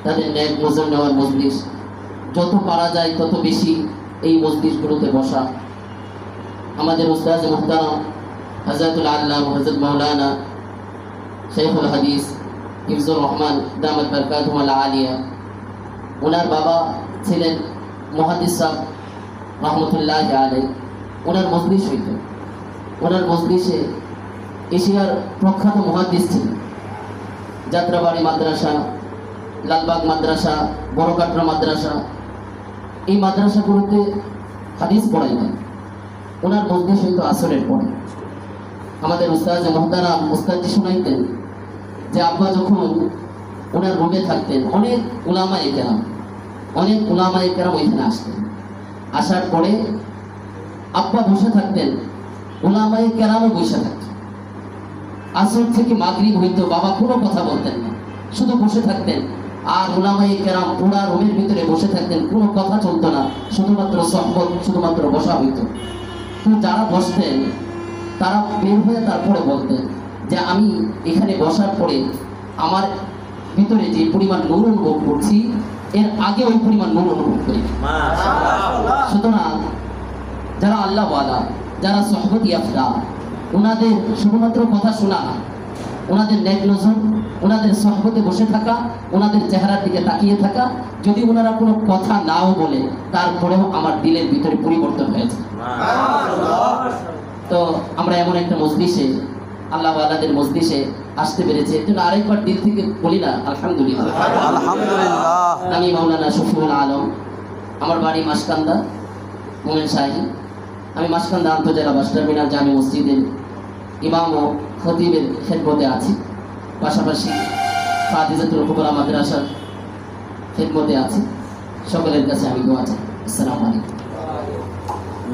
তাদের ন্যাক নজর নেওয়ার মজলিস, যত পারা যায় তত বেশি এই মজলিসগুলোতে বসা। আমাদের উস্তাদ মুহতারাম হযরতুল আল্লামা হযরত মাওলানা শেখুল হাদিস হিফজুর রহমান দামাত বারকাতুহুল আলিয়া, ওনার বাবা ছিলেন মুহাদ্দিস সাহেব রহমতুল্লাহ আলাইহি। ওনার মজলিস হইত, ওনার মজলিসে এশিয়ার প্রখ্যাত মুহাদ্দিস ছিলেন। যাত্রাবাড়ি মাদ্রাসা, লালবাগ মাদ্রাসা, বড়কাটরা মাদ্রাসা, এই মাদ্রাসাগুলোতে হাদিস পড়াইতেন। ওনার মজলিস হইতো আসরের পরে। আমাদের উস্তাদ মুহতারাম উস্তাদজি শোনাইতেন যে আব্বা যখন ওনার রুমে থাকতেন, অনেক উলামায়ে কেরাম ওইখানে আসতেন। আসার পরে আব্বা বসে থাকতেন, উলামায়ে কেরামও বসে থাকতেন। আসর থেকে মাগরিব হইতো, বাবা কোনো কথা বলতেন না, শুধু বসে থাকতেন। আর উলামায়ে কেরাম পুরা রুমের ভিতরে বসে থাকতেন, কোনো কথা চলতো না, শুধুমাত্র সহবত, শুধুমাত্র বসা হইতো। তো যারা বসতেন তারা বের হয়ে তারপরে বলতেন যে আমি এখানে বসার পরে আমার ভিতরে যে পরিমাণ নূর অনুভব করছি, এর আগে ওই পরিমাণ নূর অনুভব করি। সুতরাং যারা আল্লাহওয়ালা, যারা সহবত ইয়াফতা, ওনাদের শুধুমাত্র কথা শোনা না, ওনাদের নেক নজর, ওনাদের সহবতে বসে থাকা, ওনাদের চেহারার দিকে তাকিয়ে থাকা, যদি ওনারা কোনো কথা নাও বলে তারপরেও আমার দিলের ভিতরে পরিবর্তন হয়েছে। তো আমরা এমন একটা মজলিসে, আল্লাহওয়ালাদের মজলিসে আসতে পেরেছি, এর জন্য আরেকবার দিল থেকে বলি না আলহামদুলিল্লাহ। আলহামদুলিল্লাহ। আমি মাওলানা শফিউল আলম, আমার বাড়ি মাসকান্দা মোমেন শাহী। আমি মাসকান্দা আন্তজেলা বাস টার্মিনাল জামে মসজিদের ইমাম ও খতিবের খেদমতে আছি, পাশাপাশি ফাতিজাতুল কুবরা মাদ্রাসার খেদমতে আছি। সকলের কাছে আমি দোয়া চাই। আসসালামু আলাইকুম।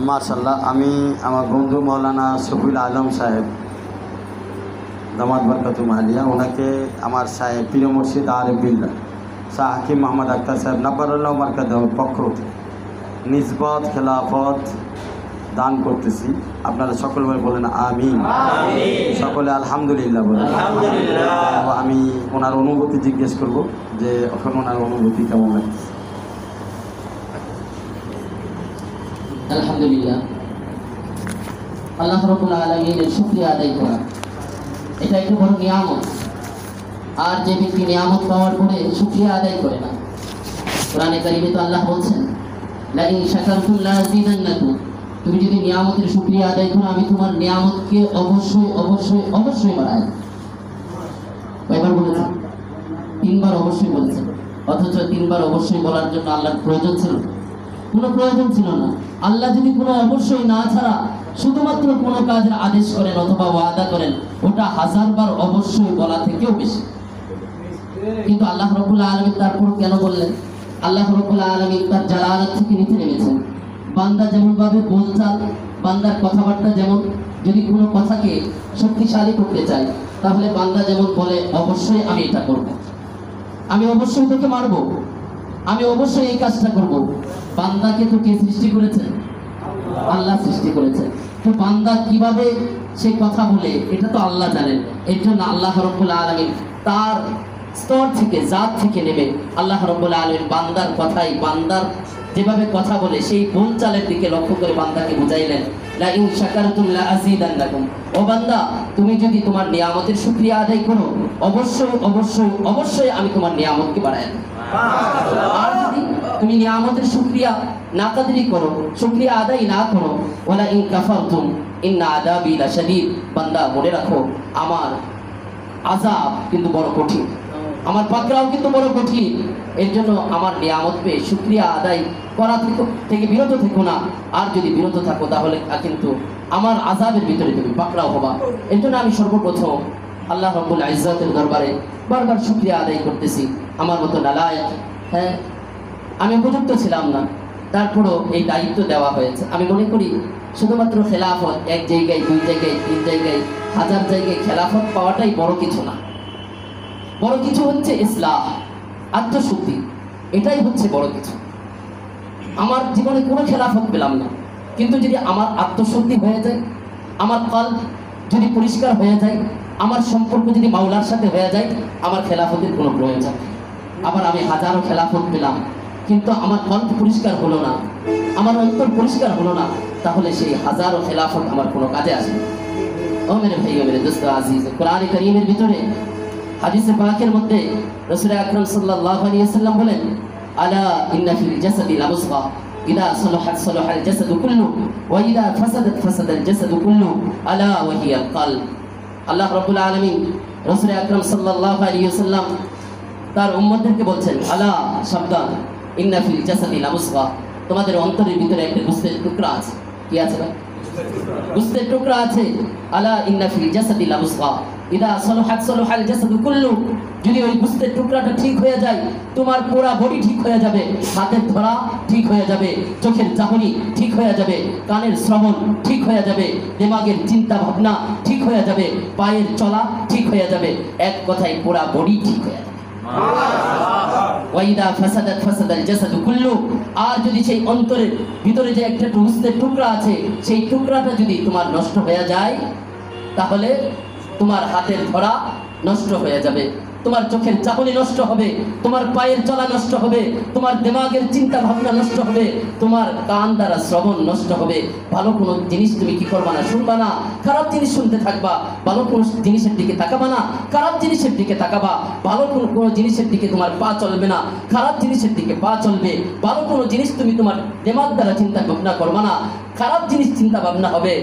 মাশাআল্লাহ। আমি আমার বন্ধু মাওলানা শফিউল আলম সাহেব দামাত বারকাতুহুল আলিয়া, ওনাকে আমার সাহেব পীর মুর্শিদ আরিফ বিল্লাহ শাহ হাকিম মোহাম্মদ আখতার সাহেব নাব্বারুল মারকাজের পক্ষ থেকে নিসবত খেলাফত দান করতেছি। আপনারা সকল ভাই বলেন আমিন, সকলে আলহামদুলিল্লাহ বলেন। আমি ওনার অনুভূতি জিজ্ঞেস করব যে এখন ওনার অনুভূতি কেমন লাগছে। আলহামদুলিল্লাহ, আল্লাহ রাব্বুল আলামিনের শুকরিয়া আদায় করা, এটা একটা বড় নিয়ামত। আর যে ব্যক্তি নিয়ামত পাওয়ার পরে শুকরিয়া আদায় করে না, কোরআনে কারিমে তো আল্লাহ বলছেন লাইন শাকারতুম লাযিদান্নাকুম, তুমি যদি নিয়ামতের শুকরিয়া আদায় করো আমি তোমার নিয়ামতকে অবশ্যই অবশ্যই অবশ্যই বাড়াই। কয়বার বলেছেন? 3 বার অবশ্যই বলেছেন। অথচ 3 বার অবশ্যই বলার জন্য আল্লাহর প্রয়োজন ছিল? কোনো প্রয়োজন ছিল না। আল্লাহ যদি কোনো অবশ্যই না ছাড়া শুধুমাত্র কোনো কাজের আদেশ করেন অথবা ওয়াদা করেন, ওটা 1000 বার অবশ্যই বলা থেকেও বেশি। কিন্তু আল্লাহ রাব্বুল আলামিন তারপর কেন বললেন? আল্লাহ রাব্বুল আলামিন তার জালালাত থেকে নিতে নেমেছেন। বান্দা যেমন ভাবে বলচাল, বান্দার কথাবার্তা যেমন, যদি কোনো কথাকে শক্তিশালী করতে চাই তাহলে বান্দা যেমন বলে অবশ্যই আমি এটা করব, আমি অবশ্যই তোকে মারব, আমি অবশ্যই এই কাজটা করব। বান্দাকে তো কে সৃষ্টি করেছেন? আল্লাহ সৃষ্টি করেছেন। তো বান্দা কিভাবে সেই কথা বলে এটা তো আল্লাহ জানেন। এর জন্য আল্লাহ রাব্বুল আলামিন তার স্তর থেকে, জাত থেকে নেমে আল্লাহ রাব্বুল আলামিন বান্দার কথাই, বান্দার যেভাবে কথা বলে সেই বোলচালের দিকে লক্ষ্য করে বান্দাকে বুঝাইলেন, লা ইন শাকারতুম লা আযীদান্নাকুম। ও বান্দা, তুমি যদি তোমার নিয়ামতের শুকরিয়া আদায় করো অবশ্যই অবশ্যই অবশ্যই আমি তোমার নিয়ামতকে বাড়াই দেব। আর যদি তুমি নিয়ামতের শুকরিয়া নাকাদরি করো, শুকরিয়া আদায় না করো, ওয়ালা ইন কাফারতুম ইন্না আযাবি লাশাদীদ। বান্দা মনে রাখো আমার আযাব কিন্তু বড় কঠিন, আমার পাকড়াও কিন্তু বড় কঠিন। এর জন্য আমার নিয়ামত পেয়ে শুকরিয়া আদায় করা থেকে বিরত থেকো না। আর যদি বিরত থাকো তাহলে কিন্তু আমার আযাবের ভিতরে তুমি পাকড়াও হবা। এর জন্য আমি সর্বপ্রথম আল্লাহ রাব্বুল ইজ্জতের দরবারে বারবার শুকরিয়া আদায় করতেছি। আমার মতো নালায়েক, হ্যাঁ আমি উপযুক্ত ছিলাম না, তারপরও এই দায়িত্ব দেওয়া হয়েছে। আমি মনে করি শুধুমাত্র খেলাফত 1 জায়গায় 2 জায়গায় 3 জায়গায় 1000 জায়গায় খেলাফত পাওয়াটাই বড় কিছু না। বড় কিছু হচ্ছে ইসলাহ, আত্মশুদ্ধি, এটাই হচ্ছে বড় কিছু। আমার জীবনে কোনো খেলাফত পেলাম না, কিন্তু যদি আমার আত্মশুদ্ধি হয়ে যায়, আমার কল যদি পরিষ্কার হয়ে যায়, আমার সম্পর্ক যদি মাওলার সাথে হয়ে যায়, আমার খেলাফতের কোনো প্রয়োজন নেই। আবার আমি হাজারো খেলাফত পেলাম, কিন্তু আমার কল্প পরিষ্কার হলো না, আমার অন্তর পরিষ্কার হলো না, তাহলে সেই হাজারো খেলাফত আমার কোনো কাজে আসে না। ও মেরে ভাই, ও মেরে দোস্ত আজিজ, কোরআনে কারীমের ভিতরে হাদিসে পাকের মধ্যে রাসূল আকরাম সাল্লাল্লাহু আলাইহি ওয়াসাল্লাম বলেন, আলা ইন্না ফিল জাসাদি লামুসগা ইদা সালাহাত সালাহাল জাসাদু কুল্লু ওয়া ইদা ফাসাদাত ফাসাদাল জাসাদু কুল্লু আলা ওয়া হিয়াল কলব। আল্লাহ রাব্বুল আলামিন রাসূল আকরাম সাল্লাল্লাহু আলাইহি ওয়াসাল্লাম তার উম্মতদেরকে বলছেন, আলা, সাবধান, ইন্না ফিল জাসাদি লামুসগা, তোমাদের অন্তরের ভিতরে একটা গোশতের টুকরা আছে। কি আছে ভাই? গোশতের টুকরা আছে। আলা ইন্না ফিল জাসাদি লামুসগা ইদা সালাহাত সালাহাল জাসাদু কুল্লু, যদি ওই গোশতের টুকরাটা ঠিক হয়ে যায় তোমার পুরো বডি ঠিক হয়ে যাবে। হাতের ধরা ঠিক হয়ে যাবে, চোখের চাহনি ঠিক হয়ে যাবে, কানের শ্রবণ ঠিক হয়ে যাবে, দিমাগের চিন্তা ভাবনা ঠিক হয়ে যাবে, পায়ের চলা ঠিক হয়ে যাবে, এক কথায় পুরো বডি ঠিক হয়ে যাবে। ওয়াইদা ফাসাদাত ফাসাদাল জাসাদু কুল্লু, আর যদি সেই অন্তরের ভিতরে যে একটা গোশতের টুকরা আছে সেই টুকরাটা যদি তোমার নষ্ট হয়ে যায় তাহলে তোমার হাতের ধরা নষ্ট হয়ে যাবে, তোমার চোখের চাহনি নষ্ট হবে, তোমার পায়ের চলা নষ্ট হবে, তোমার দিমাগের চিন্তা ভাবনা নষ্ট হবে, তোমার কান দ্বারা শ্রবণ নষ্ট হবে। ভালো কোনো জিনিস তুমি কি করবা না, শুনবা না, খারাপ জিনিস শুনতে থাকবা। ভালো কোনো জিনিসের দিকে তাকাবা না, খারাপ জিনিসের দিকে তাকাবা। ভালো কোনো জিনিসের দিকে তোমার পা চলবে না, খারাপ জিনিসের দিকে পা চলবে। ভালো কোনো জিনিস তুমি তোমার দিমাগ দ্বারা চিন্তা ভাবনা করবা না, খারাপ জিনিস চিন্তা ভাবনা হবে।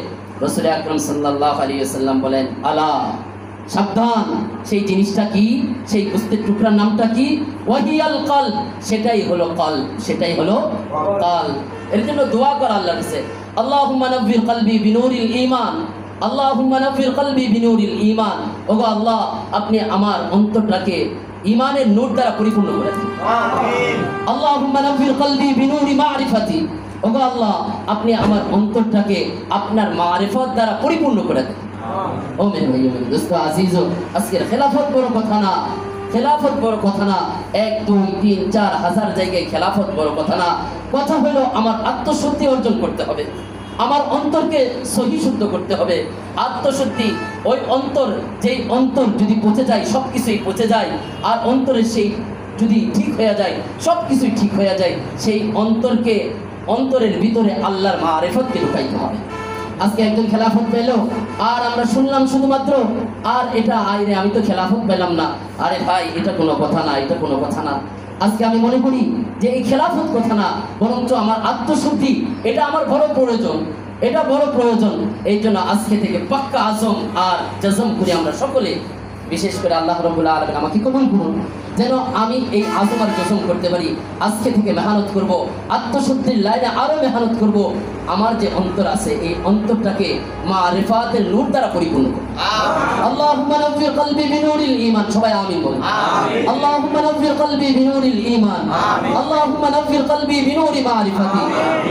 রাসূল আকরাম সাল্লাল্লাহু আলাইহি ওয়াসাল্লাম বলেন, আলা, সাবধান, সেই জিনিসটা কি, সেই গোশতের টুকরার নামটা কি? ওয়াহিয়াল কলব, সেটাই হলো কলব, সেটাই হলো কলব। এর জন্য দোয়া কর আল্লাহর কাছে, আল্লাহুম্মা নাব্বির কলবি বিনুরিল ঈমান, আল্লাহুম্মা নাব্বির কলবি বিনুরিল ঈমান। ওগো আল্লাহ, আপনি আমার অন্তরটাকে ঈমানের নূর দ্বারা পরিপূর্ণ করে দিন। আমিন। আল্লাহুম্মা নাব্বির কলবি বিনুরি মারিফাতি, ওগো আল্লাহ, আপনি আমার অন্তরটাকে আপনার মারিফত দ্বারা পরিপূর্ণ করে দিন। ও মেরে ভাই, ও মেরে দোস্ত আজিজ, আজকের খেলাফত বড় কথা না, খেলাফত বড় কথা না। 1 2 3 4 হাজার জায়গায় খেলাফত বড় কথা না। কথা হলো আমার আত্মশুদ্ধি অর্জন করতে হবে, আমার অন্তরকে সহি শুদ্ধ করতে হবে। আত্মশুদ্ধি, ওই অন্তর, যেই অন্তর যদি পচে যায় সব কিছুই পচে যায়, আর অন্তরের সেই যদি ঠিক হয়ে যায় সব কিছুই ঠিক হয়ে যায়, সেই অন্তরকে, অন্তরের ভিতরে আল্লাহর মারিফতকে ঢুকাইতে হবে। আজকে একজন খেলাফত পেল আর আমরা শুনলাম শুধুমাত্র, আর এটা আইরে আমি তো খেলাফত পেলাম না। আরে ভাই, এটা কোনো কথা না, এটা কোনো কথা না। আজকে আমি মনে করি যে এই খেলাফত কথা না, বরঞ্চ আমার আত্মশুদ্ধি, এটা আমার বড় প্রয়োজন। এটা বড় প্রয়োজন। এই জন্য আজকে থেকে পাক্কা আজম আর জজম করি আমরা সকলে, বিশেষ করে আল্লাহ রাব্বুল আলামিন আমাকে কবুল করুন যেন আমি এই আজম আর জজম করতে পারি। আজকে থেকে মেহনত করব, আত্মশুদ্ধির লাইনে আরো মেহনত করব। আমার যে অন্তর আছে এই অন্তরটাকে মারিফাতের নূর দ্বারা পরিপূর্ণ করব। আল্লাহুম্মা নাওয়ির কলবি বিনুরিল ঈমান, সবাই আমিন বলুন। আল্লাহুম্মা নাওয়ির কলবি বিনুরিল ঈমান, আল্লাহুম্মা নাওয়ির কলবি বিনুরি মারিফাতি,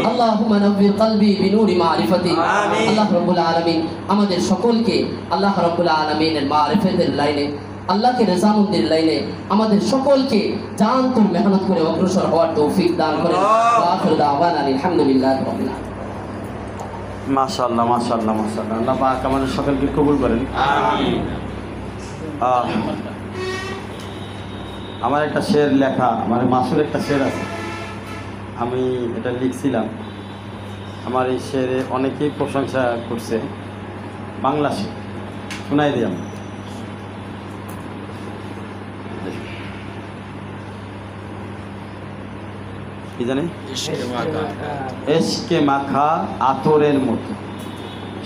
আল্লাহুম্মা নাওয়ির কলবি বিনুরি মারিফাতি। আল্লাহ রাব্বুল আলামিন আমাদের সকলকে আল্লাহ রাব্বুল আলামিনের মারিফাতের লাইনে, আল্লাহকে রেজামন্দির লাইনে আমাদের সকলকে জানতুর মেহনত করে অগ্রসর হওয়ার তৌফিক দান করেন। ওয়া আখিরু দাওয়ানা আলহামদুলিল্লাহি রাব্বিল আলামিন। মাশাআল্লাহ মাশাআল্লাহ মাশাআল্লাহ, আল্লাহ পাক আমাদের সকলকে কবুল করেন। আমার একটা শের লেখা, মানে মাসুর একটা শের আছে, আমি এটা লিখছিলাম। আমার এই শেরে অনেকেই প্রশংসা করছে, বাংলা শের শোনাই দিই আমি। কি জানি, এশকে মাখা আতরের মতো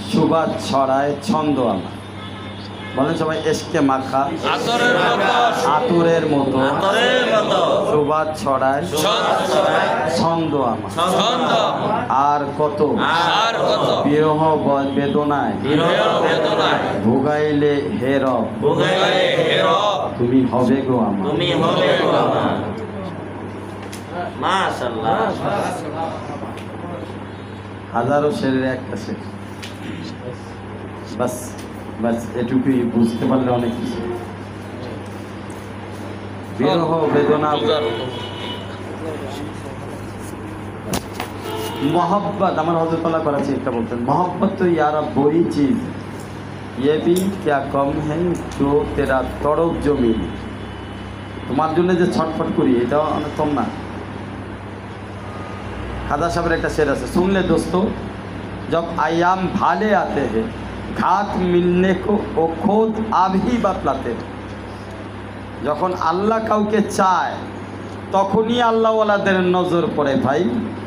সুবাস ছড়ায় ছন্দ আমার। বলেন সবাই, এশকে মাখা আতরের মতো সুবাস ছড়ায় ছন্দ আমার। আর কত বিরহ বেদনায় ভোগাইলে হেরব তুমি হবে গো আমার। মাশাআল্লাহ, হাজারো শেরের একটা শের, বাস বাস এটুকুই বুঝতে পারলে অনেক কিছু। বিরহ বেদনা मोहब्बत, আমার হযরত আল্লাহ করাচি একটা বলতেন, मोहब्बत तो यारा वही चीज ये भी क्या कम है जो तेरा तड़प जो मिली। তোমার জন্য যে ছটফট করি এটাও অনেক কম না। খাজা সাহেবের একটা শের আছে, सुन ले दोस्तों जब आयाम भाले आते हैं घाट मिलने को वो खुद आप ही बतलाते हैं। যখন আল্লাহ কাউকে চায় তখনই আল্লাহওয়ালাদের নজর পড়ে ভাই।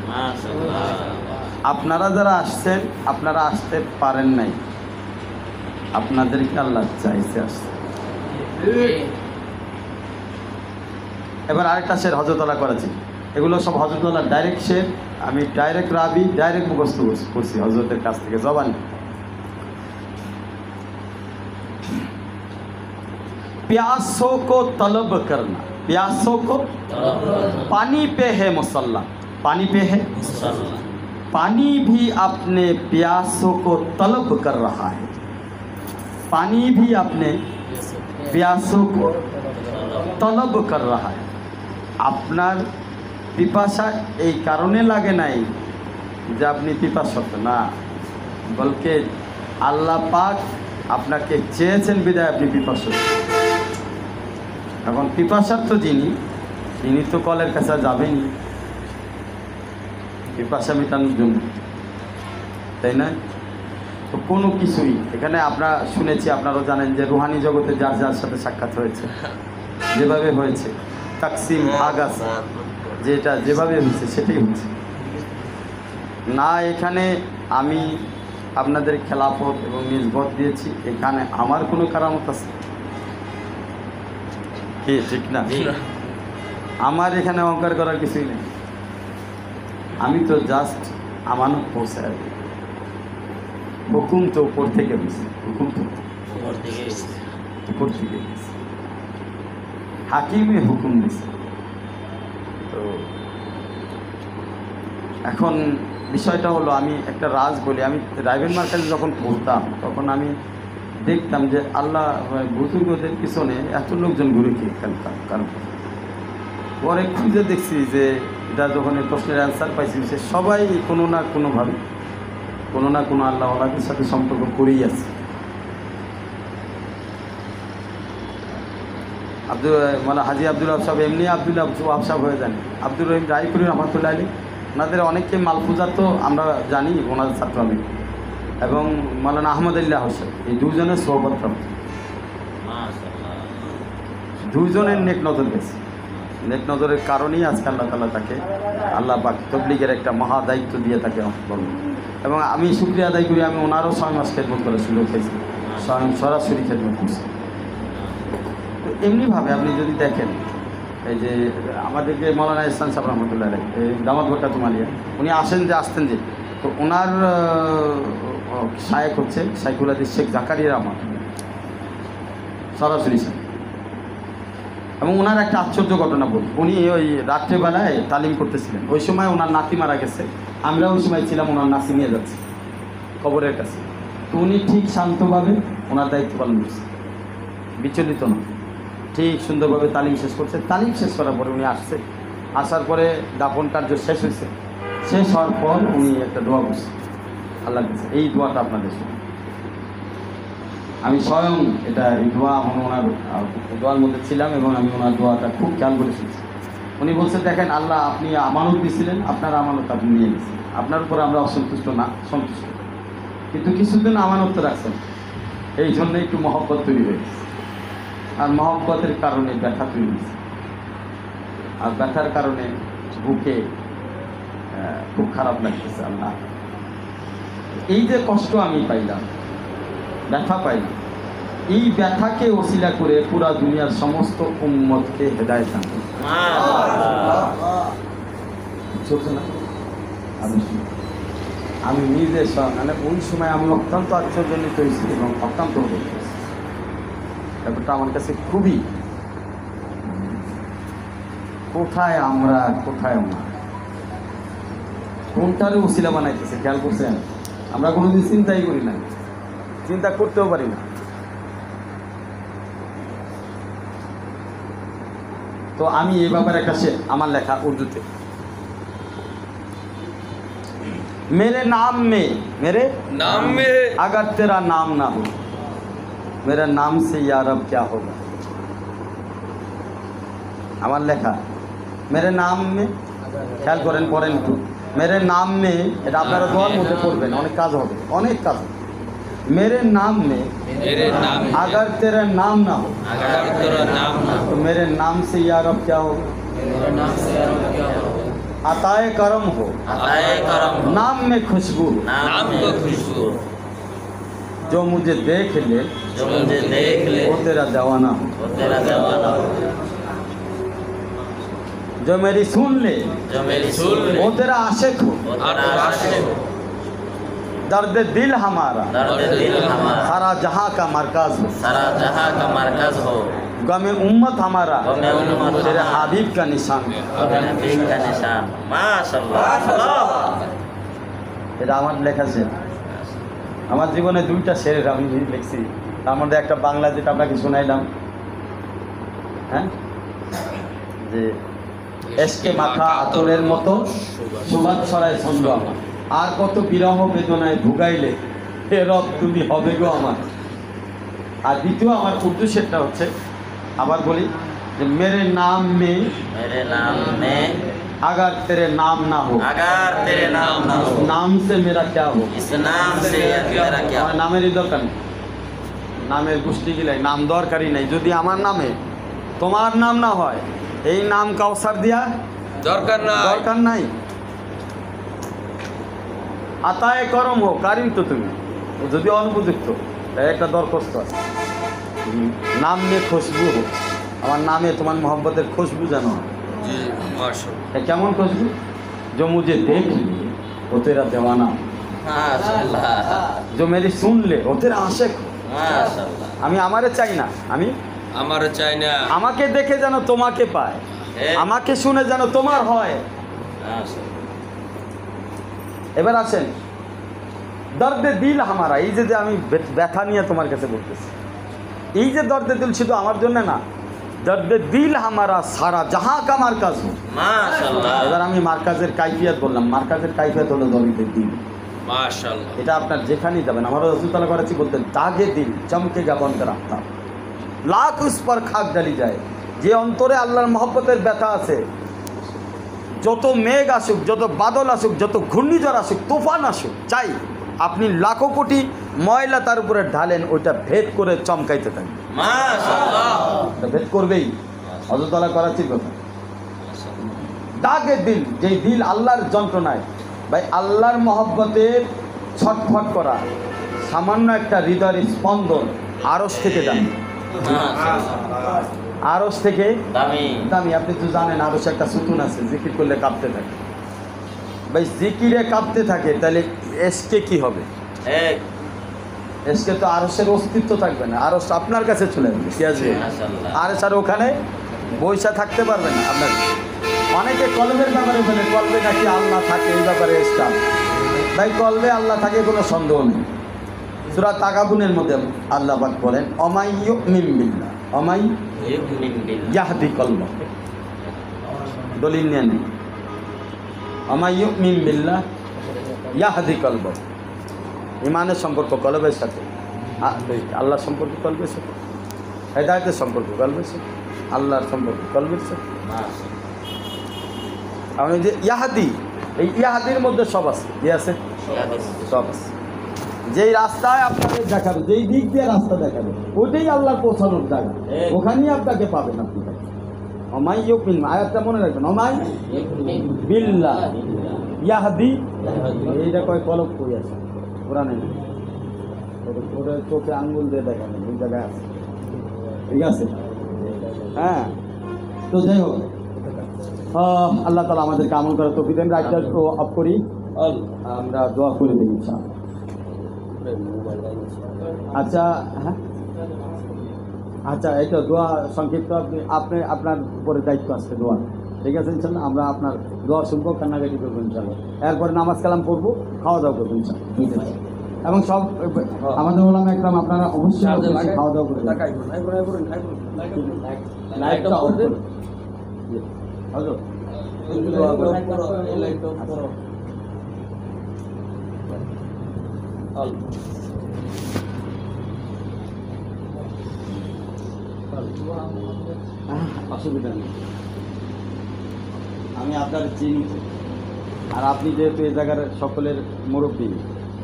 মাশাআল্লাহ, আপনারা যারা আসছেন আপনারা আসতে পারেন নাই, আপনাদেরকে আল্লাহ চাইছে আসতে। এবার আরেকটা শের হযরতওয়ালা করেছি, এগুলো সব হযরতওয়ালা ডাইরেক্ট শের, আমি ডাইরেক্ট রাবি, ডাইরেক্ট মুখস্থ করছি হযরতের কাছ থেকে জবানি। प्यासों को तलब करना, प्यासों को पानी पे है मुसल्ला, पानी पे है पानी भी अपने प्यासों को तलब कर रहा है। पानी भी अपने प्यासों को तलब कर रहा है। আপনার পিপাসা এই কারণে লাগে নাই যে আপনি পিপাসত না, বলকে আল্লাহ পাক আপনাকে চেয়েছেন বিদায় আপনি পিপাসত। এখন পিপাসার তো যিনি তো কলের কাছে যাবেনি পিপাসা মেটানোর জন্য, তাই না? তো কোনো কিছুই এখানে আপনারা শুনেছি, আপনারাও জানেন যে রুহানি জগতে যার যার সাথে সাক্ষাৎ হয়েছে, যেভাবে হয়েছে তাকসিম আগাস, যেটা যেভাবে হয়েছে সেটাই হচ্ছে না। এখানে আমি আপনাদের খেলাফত এবং নিসবত দিয়েছি, এখানে আমার কোনো কারামত আছে কি? ঠিক না? আমার এখানে অহংকার করার কিছুই নেই, আমি তো জাস্ট আমানত পৌঁছায়। হুকুম তো উপর থেকে গেছে, হুকুম তো উপর থেকে গেছে, হাকিমে হুকুম দিছে। তো এখন বিষয়টা হলো, আমি একটা রাজ বলি, আমি রাইবেন মার্কেটে যখন পড়তাম তখন আমি দেখতাম যে আল্লাহ বুজুর্গদের পিছনে এত লোকজন ঘুরে খেলতাম। কারণ পরে খুঁজে দেখছি যে এটা যখন এই প্রশ্নের অ্যান্সার পাইছি, সে সবাই কোনো না কোনোভাবে কোনো না কোনো আল্লাহওয়ালাদের সাথে সম্পর্ক করেই আছে। মানে হাজি আব্দুল ওয়াহাব সাহেব এমনি আব্দুল ওয়াহাব সাহেব হয়ে যান, আব্দুর রহিম রায়পুরি রহমতুল্লাহ আলী, ওনাদের অনেককে মালফুজা তো আমরা জানি, ওনাদের ছাত্র আমি, এবং মাওলানা আহমদুল্লাহ হোসেন, এই দুজনের সোহবত, দুজনের নেক নজর গেছে। নেক নজরের কারণেই আজকে আল্লাহ তাআলা তাকে আল্লাহ পাক তাবলীগের একটা মহা দায়িত্ব দিয়ে তাকে এবং আমি শুক্রিয়া আদায় করি, আমি ওনারও 6 মাস খেদমত করার সুযোগ পেয়েছি, স্বয়ং সরাসরি খেদমত করছি। তো এমনিভাবে আপনি যদি দেখেন, এই যে আমাদেরকে মৌলানা ইহসান সাহেব রহমতুল্লাহ আলাইহি, এই দামাত ভট্টা তুমালিয়া, উনি আসতেন যে, তো ওনার শায়েখ হচ্ছে শাইখুল হাদিস শেখ জাকারিয়া রহমান সরাসরি সাহেব। এবং ওনার একটা আশ্চর্য ঘটনা বলি, উনি ওই রাত্রেবেলায় তালিম করতেছিলেন, ওই সময় ওনার নাতি মারা গেছে, আমরা ওই সময় ছিলাম, ওনার নাতি নিয়ে যাচ্ছে কবরের কাছে। তো উনি ঠিক শান্তভাবে ওনার দায়িত্ব পালন করছে, বিচলিত না, ঠিক সুন্দরভাবে তালিম শেষ করছে। তালিম শেষ করার পরে উনি আসার পরে দাফন কার্য শেষ হয়েছে, শেষ হওয়ার পর উনি একটা দোয়া করছে আল্লাহ কাছে। এই দোয়াটা আপনাদের শুনুন, আমি স্বয়ং এই দোয়া ওনার দোয়ার মধ্যে ছিলাম এবং আমি ওনার দোয়াটা খুব খেয়াল করে শুনছি। উনি বলছে, দেখেন আল্লাহ আপনি আমানত দিয়েছিলেন, আপনার আমানত আপনি নিয়ে গেছেন, আপনার উপরে আমরা অসন্তুষ্ট না, সন্তুষ্ট, কিন্তু কিছুদিন আমানত রাখছেন, এই জন্য একটু মহব্বত তৈরি হয়েছে, আর মহব্বতের কারণে ব্যথা তৈরি হয়েছে, আর ব্যথার কারণে বুকে খুব খারাপ লাগতেছে। আল্লাহ এই যে কষ্ট আমি পাইলাম, ব্যথা পাইলাম, এই ব্যথাকে ওসিলা করে পুরা দুনিয়ার সমস্ত উম্মতকে হেদায়েত দান করুন। আমি নিজে মানে ওই সময় আমি অত্যন্ত আশ্চর্যান্বিত হয়েছি এবং অত্যন্ত ব্যাপারটা আমার কাছে খুবই, কোথায় আমরা কোনটারে ওসিলা বানাইতেছে খেয়াল করছেন? আমরা কোনোদিন চিন্তাই করি না, চিন্তা করতেও পারি না। তো আমি এই ব্যাপারে একটা আমার লেখা উর্দুতে, मेरे नाम में अगर तेरा नाम ना हो, मेरा नाम से या रब क्या होगा। আমার লেখা मेरे नाम में, খেয়াল করেন পড়েন একটু, मेरे नाम में, এটা আপনারা দোয়ার মধ্যে পড়বেন, অনেক কাজ হবে, অনেক কাজ হবে। मेरे नाम में अगर तेरा नाम ना हो, तो मेरे नाम से या रब क्या होगा। अताए करम हो, नाम में खुशबू, जो मुझे देख ले वो तेरा दीवाना हो, जो मेरी सुन ले वो तेरा आशिक हो, दर्द दिल हमारा सारा जहां का मरकज हो, गमे उम्मत हमारा तेरे हाबिब का निशान। এটা আমার লেখা ছিল, আমার জীবনে 2টা শের আমি লিখছি, তার মধ্যে একটা বাংলা যেটা আপনাকে শোনাইলাম, হ্যাঁ, যে এসকে মাখা আতরের মতো সুবাদ ছড়ায় ছন্দ আমার, আর কত বিরহ বেদনায় ভুগাইলে হে রব তুমি হবে গো আমার। আর দ্বিতীয় আমার উর্দু শেরটা হচ্ছে, আবার বলি, যে মেরে নাম মে अगर तेरे नाम ना हो, नाम से मेरा क्या हो, আমার নামেরই দরকার নেই, নামের গোষ্ঠী গিলাই নাম দরকারই নাই, যদি আমার নামে তোমার নাম না হয়, এই নাম কাউসার দিয়া দরকার নাই। আতায়ে করম হোক, কারিম তো তুমি, যদি অনুপযুক্ত একটা দরখাস্ত আছে, নাম নিয়ে খুশবু হোক, আমার নামে তোমার মোহব্বতের খুশবু যেন হয়। কেমন খুশবু? जो मुझे देख ले वो तेरा दीवाना, जो मेरी सुन ले वो तेरा आशिक। আমি আমারে চাই না, আমাকে দেখে যেন তোমাকে পায়, আমাকে শুনে যেন তোমার হয়। এবার আসেন দর্দে দিল হামারা, এই যে আমি ব্যথা নিয়ে তোমার কাছে বলতেছি, এই যে দর্দে দিল শুধু আমার জন্য না, দর্দে দিল হামারা সারা জাহাঁ কা মারকাজ। এবার আমি মারকাজের কাইফিয়ত বললাম, মারকাজের কাইফিয়ত হলো দর্দে দিল। এটা আপনার যেখানেই যাবেন, আমারও রসুলতালা করেছি বলতেন, দাগে দিল চমকে গাবন কা রাখতা, লাখ উস পর খাক ডালি যায়। যে অন্তরে আল্লাহর মহব্বতের ব্যথা আছে, যত মেঘ আসুক, যত বাদল আসুক, যত ঘূর্ণিঝড় আসুক, তুফান আসুক, চাই আপনি লাখো কোটি ময়লা তার উপরে ঢালেন, ওইটা ভেদ করে চমকাইতে থাকবে, ভেদ করবেই। হযরত করাচির কথা, দাগে দিল, যেই দিল আল্লাহর যন্ত্রণায়, ভাই আল্লাহর মহব্বতের ছটফট করা সামান্য একটা হৃদয়ের স্পন্দন আরশ থেকে দামি, আরশ থেকে দামি। দামি। আপনি তো জানেন আরশ একটা সুতুন আছে, জিকির করলে কাঁপতে থাকে। ভাই জিকিরে কাঁপতে থাকে, তাহলে এসকে কি হবে? এক এসকে তো আরশের অস্তিত্ব থাকবে না, আরশ আপনার কাছে চলে যাবে। কি আসবে? মাশাআল্লাহ। আরশ আর ওখানে বৈশা থাকতে পারবে না আপনার। অনেকে কলবের ব্যাপারে বলে কলবে নাকি আল্লাহ থাকে, এই ব্যাপারে এসকাম। ভাই কলবে আল্লাহ থাকে কোনো সন্দেহ নেই। সূরা তাগাবুনের মধ্যে আল্লাহ পাক বলেন অমাই ইউমিন বিল্লাহ অমাই ইউমিন বিল্লাহ ইয়াহদি কলবা, দলিল নিয়ে নেই। অমাই ইউমিন বিল্লাহ ইয়াহদি কলবা, ইমানের সম্পর্ক কলবের সাথে, আল্লাহর সম্পর্ক কলবের সাথে, হেদায়েতের সম্পর্ক কলবের সাথে, আল্লাহর সম্পর্ক কলবের সাথে। মাশাআল্লাহ। কারণ এই যে ইয়াহাদি, এই ইয়াহাদির মধ্যে সব আছে। কি আছে? সব আছে। যেই রাস্তায় আপনাদের দেখাবে, যেই দিক দিয়ে রাস্তা দেখাবে, ওইটাই আল্লাহর পৌঁছানোর জায়গা, ওখানেই আপনাকে পাবেন। আপনি অমাই ইউমিন, আয়াতটা মনে রাখবেন, অমাই বিল্লাহ ইয়াহাদি, এইটা কয় কলব কই আছে কোরআনে নেই, ওটা চোখে আঙ্গুল দিয়ে দেখাবেন, ওই জায়গায় আছে। ঠিক আছে? হ্যাঁ। তো যাই হোক, আল্লাহ তাআলা আমাদেরকে আমল করার তৌফিক দেন। রাইটটা অফ করি, আমরা দোয়া করে দিই ইনশাআল্লাহ। আচ্ছা, হ্যাঁ, আচ্ছা, এটা দোয়া সংক্ষিপ্ত, আপনি আপনার উপরে দায়িত্ব আছে দোয়া। ঠিক আছে ইনশাআল্লাহ, আমরা আপনার দোয়া শুনবো, কান্নাকাটি করবো ইনশাআল্লাহ। এরপরে নামাজ কালাম করবো, খাওয়া দাওয়া করবো ইনশাআল্লাহ। ঠিক আছে? এবং সব আমাদের ওলামা একরাম আপনারা অবশ্যই খাওয়া দাওয়া করবেন। লাইটটা অফ করুন। হযরত অসুবিধা নেই, আমি আপনার চিনি, আর আপনি যেহেতু এই জায়গার সকলের মুরব্বী,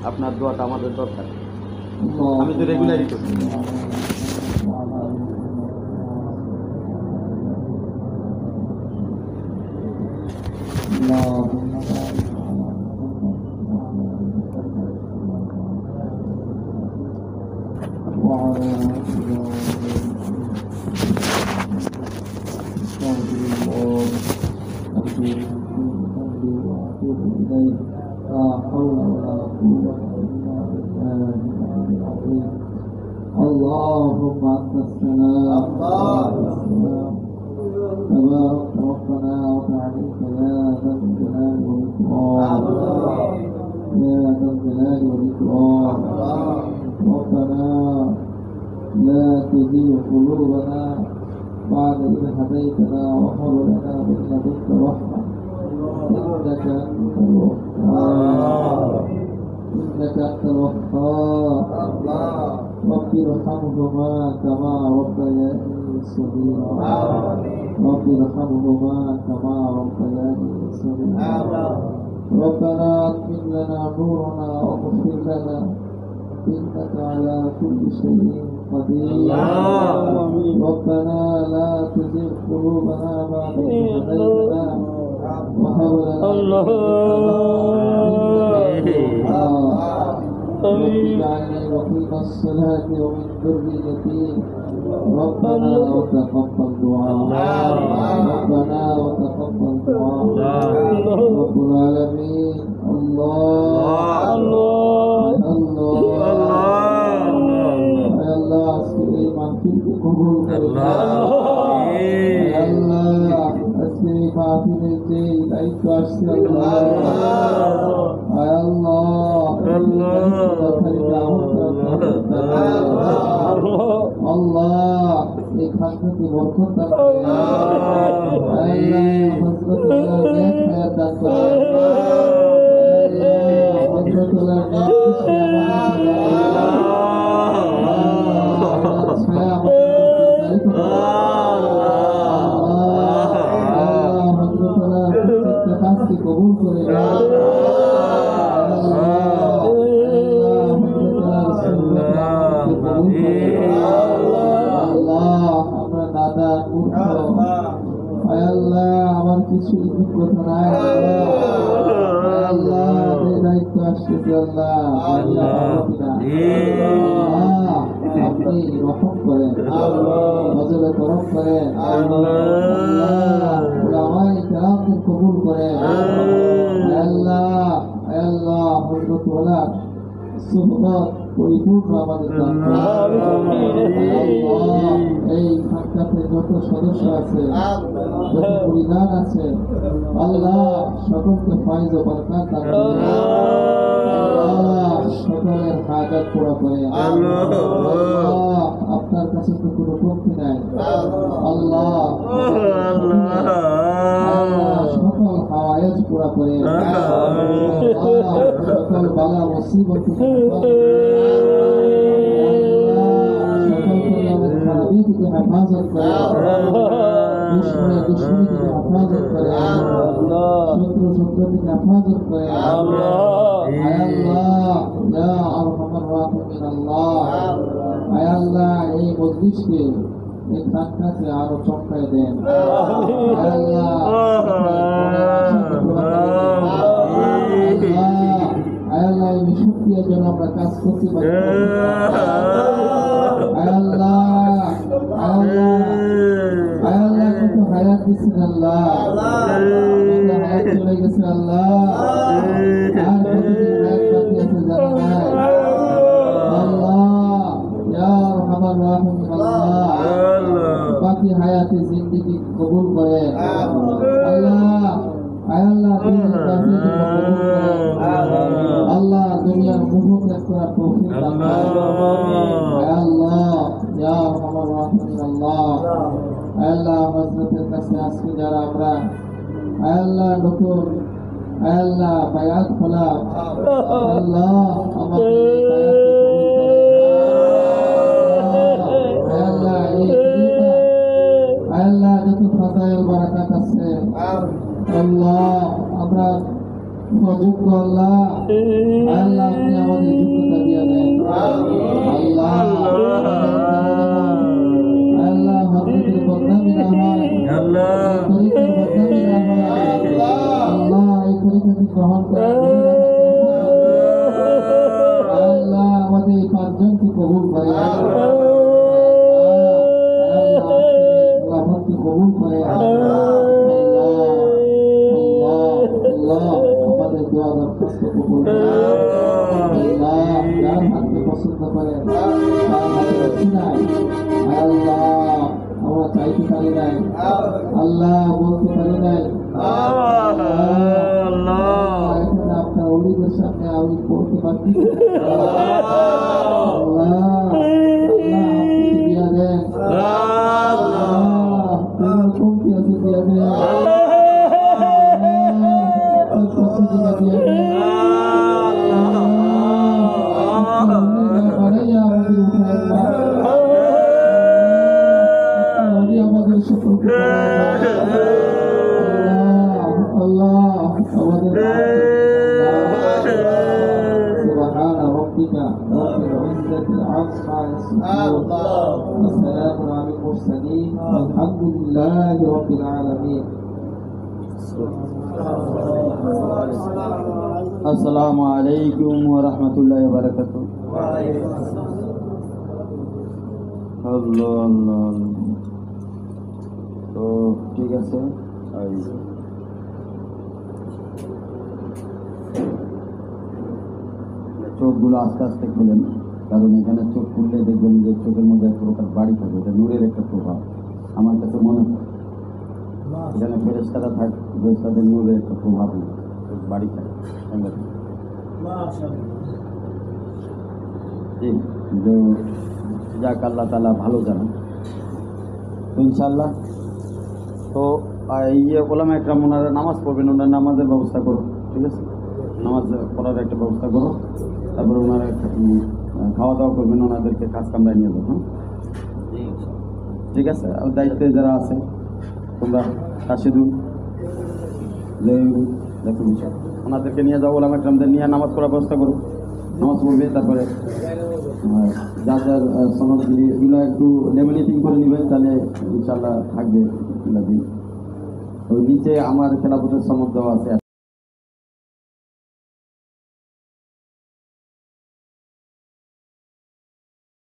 আপনার দোয়াটা আমাদের দরকার। আমি তো রেগুলারই করি। اللهم أنت السلام تبارك ربنا وتعاليك يا ذا الجلال والإكرام يا ذا الجلال والإكرام ربنا لا تزغ قلوبنا بعد إذ هديتنا وهب لنا من لدنك رحمة إنك أنت الوهاب إنك أنت الوهاب رب ارحمهما كما ربياني صغيرا رب ارحمهما كما ربياني صغيرا ربنا أتمم لنا نورنا واغفر لنا إنك على كل شيء قدير ربنا لا تزغ قلوبنا بعد إذ هديتنا وهب لنا رب اجعلني مقيم الصلاة ومن ذريتي ربنا وتقبل دعاء ربنا وتقبل دعاء رب العالمين الله الله الله আজকে মাহফিলকে কবুল করে আল্লাহ আজকে মাহফিলের যে দায়িত্ব আসছে আল্লাহ এখান থেকে বরকত দান কবুল করে আল্লাহ আমার কিছু কথা নাই আল্লাহ দায়িত্ব আসতেছে আল্লাহ আপনি রহম করেন, ফজলে করম করেন, উলামায়ে কেরামদের কবুল করেন। আল্লাহ আল্লাহ হযরত ওলা সুহবত পরিপূর্ণ আমাদের দান করেন। এই খানকাতে যত সদস্য আছে, যত পরিধান আছে, আল্লাহ সকলকে ফায়জ ও বরকত দান করেন। আল্লাহ সকলের হাজাত পুরা করেন। আল্লাহ আপনার কাছে তো কোনো কমতি নাই। আল্লাহ সকল হাওয়ায়েজ পুরা করেন। সকল বালা মুসিবত থেকে হেফাজত করে, দুশ্মনের দুশ্মনী থেকে হেফাজত করে, শত্রু শত্রু থেকে হেফাজত করে। আল্লাহ ইয়া আরহামার রাহিমিন আল্লাহ, আল্লাহ এই মজলিসকে এই খানকাতে আরো চমকায় দেন। আল্লাহ এই শুকরিয়ার জন্য আমরা কাজ করতে পারি। আল্লাহ কিন্তু হায়াত দিচ্ছেন আল্লাহ, হায়াত চলে গেছে আল্লাহ, আর কতদিন হায়াত বাকি আছে জানা নাই। আল্লাহ ইয়া আরহামার রাহিমিন আল্লাহ বাকি হায়াতে জিন্দেগি কবুল করে। আল্লাহ আল্লাহ আল্লাহ দুনিয়ার মুখ ত্যাগ করার তৌফিক দান করেন। আল্লাহ ইয়া আরহামার রাহিমিন আল্লাহ, আল্লাহ হযরতের কাছে আজকে যারা আমরা আল্লাহ নতুন আল্লাহ বায়াত খোলা, আল্লাহ আমাদের আল্লাহ এই আল্লাহ যত ফাজাইল বারাকাত আছে আল্লাহ আমরা অযোগ্য আল্লাহ, আল্লাহ আপনি আমাদের যোগ্যতা দিয়ে দেন। আল্লাহ আল্লাহ হযরতের বদনামি না হয়, তরিকার বদনামি না হয়। আল্লাহ এই তরিকাকে গ্রহণ করেন। আল্লাহ আমাদের এই পাঁচজনকে কবুল করেন। আল্লাহ কবুল করেন। আমাদের দোয়া দরখাস্ত কবুল করেন। আল্লাহ যার হাতকে পছন্দ করেন তার হাতে রাখি নাই। আল্লাহ আমরা চাইতে পারি নাই, আল্লাহ বলতে পারি নাই। এখানে আপনার অলিদের সামনে আমি বলতে পারছি আল্লাহ আপনি দিয়া দেন। কমতি আছে দিয়া দেন। আমাদের সকলকে আল্লাহ আমাদের سبحان ربك رب العزة عما يصفون والسلام على المرسلين والحمد لله رب العالمين। আসসালামু আলাইকুম ওয়া রাহমাতুল্লাহি ওয়া বারাকাতুহু। আল্লাহ আল্লাহ। তো ঠিক আছে, চোখগুলো আস্তে আস্তে খুলেন, কারণ এখানে চোখ খুললে দেখবেন যে চোখের মধ্যে এক প্রকার বাড়ি থাকে, এটা নূরের একটা প্রভাব আমার কাছে মনে হয়। এখানে ফেরেশতারা থাকে, ফেরেশতাদের নূরের একটা প্রভাব বাড়ি থাকে। যাক আল্লাহ তাআলা ভালো জানেন। তো ইনশাআল্লাহ তো ওলামা একরাম ওনারা নামাজ পড়বেন, ওনারা নামাজের ব্যবস্থা করো, ঠিক আছে? নামাজ পড়ার একটা ব্যবস্থা করো, তারপরে ওনারা খাওয়া দাওয়া করবেন, ওনাদেরকে কাজ কামরায় নিয়ে যাবো। ঠিক আছে? আর দায়িত্বে যারা আছে তোমরা রাশেদুল দেখো ওনাদেরকে নিয়ে যাও, ওলামা একরামদের নিয়ে নামাজ পড়ার ব্যবস্থা করো, নামাজ পড়বে। তারপরে যার যার সনদগুলি এগুলো একটু লেমিনেটিং করে নেবেন, তাহলে ইনশাআল্লাহ থাকবে দিন। ওই নিচে আমার খেলাফতের সনদ দেওয়া আছে।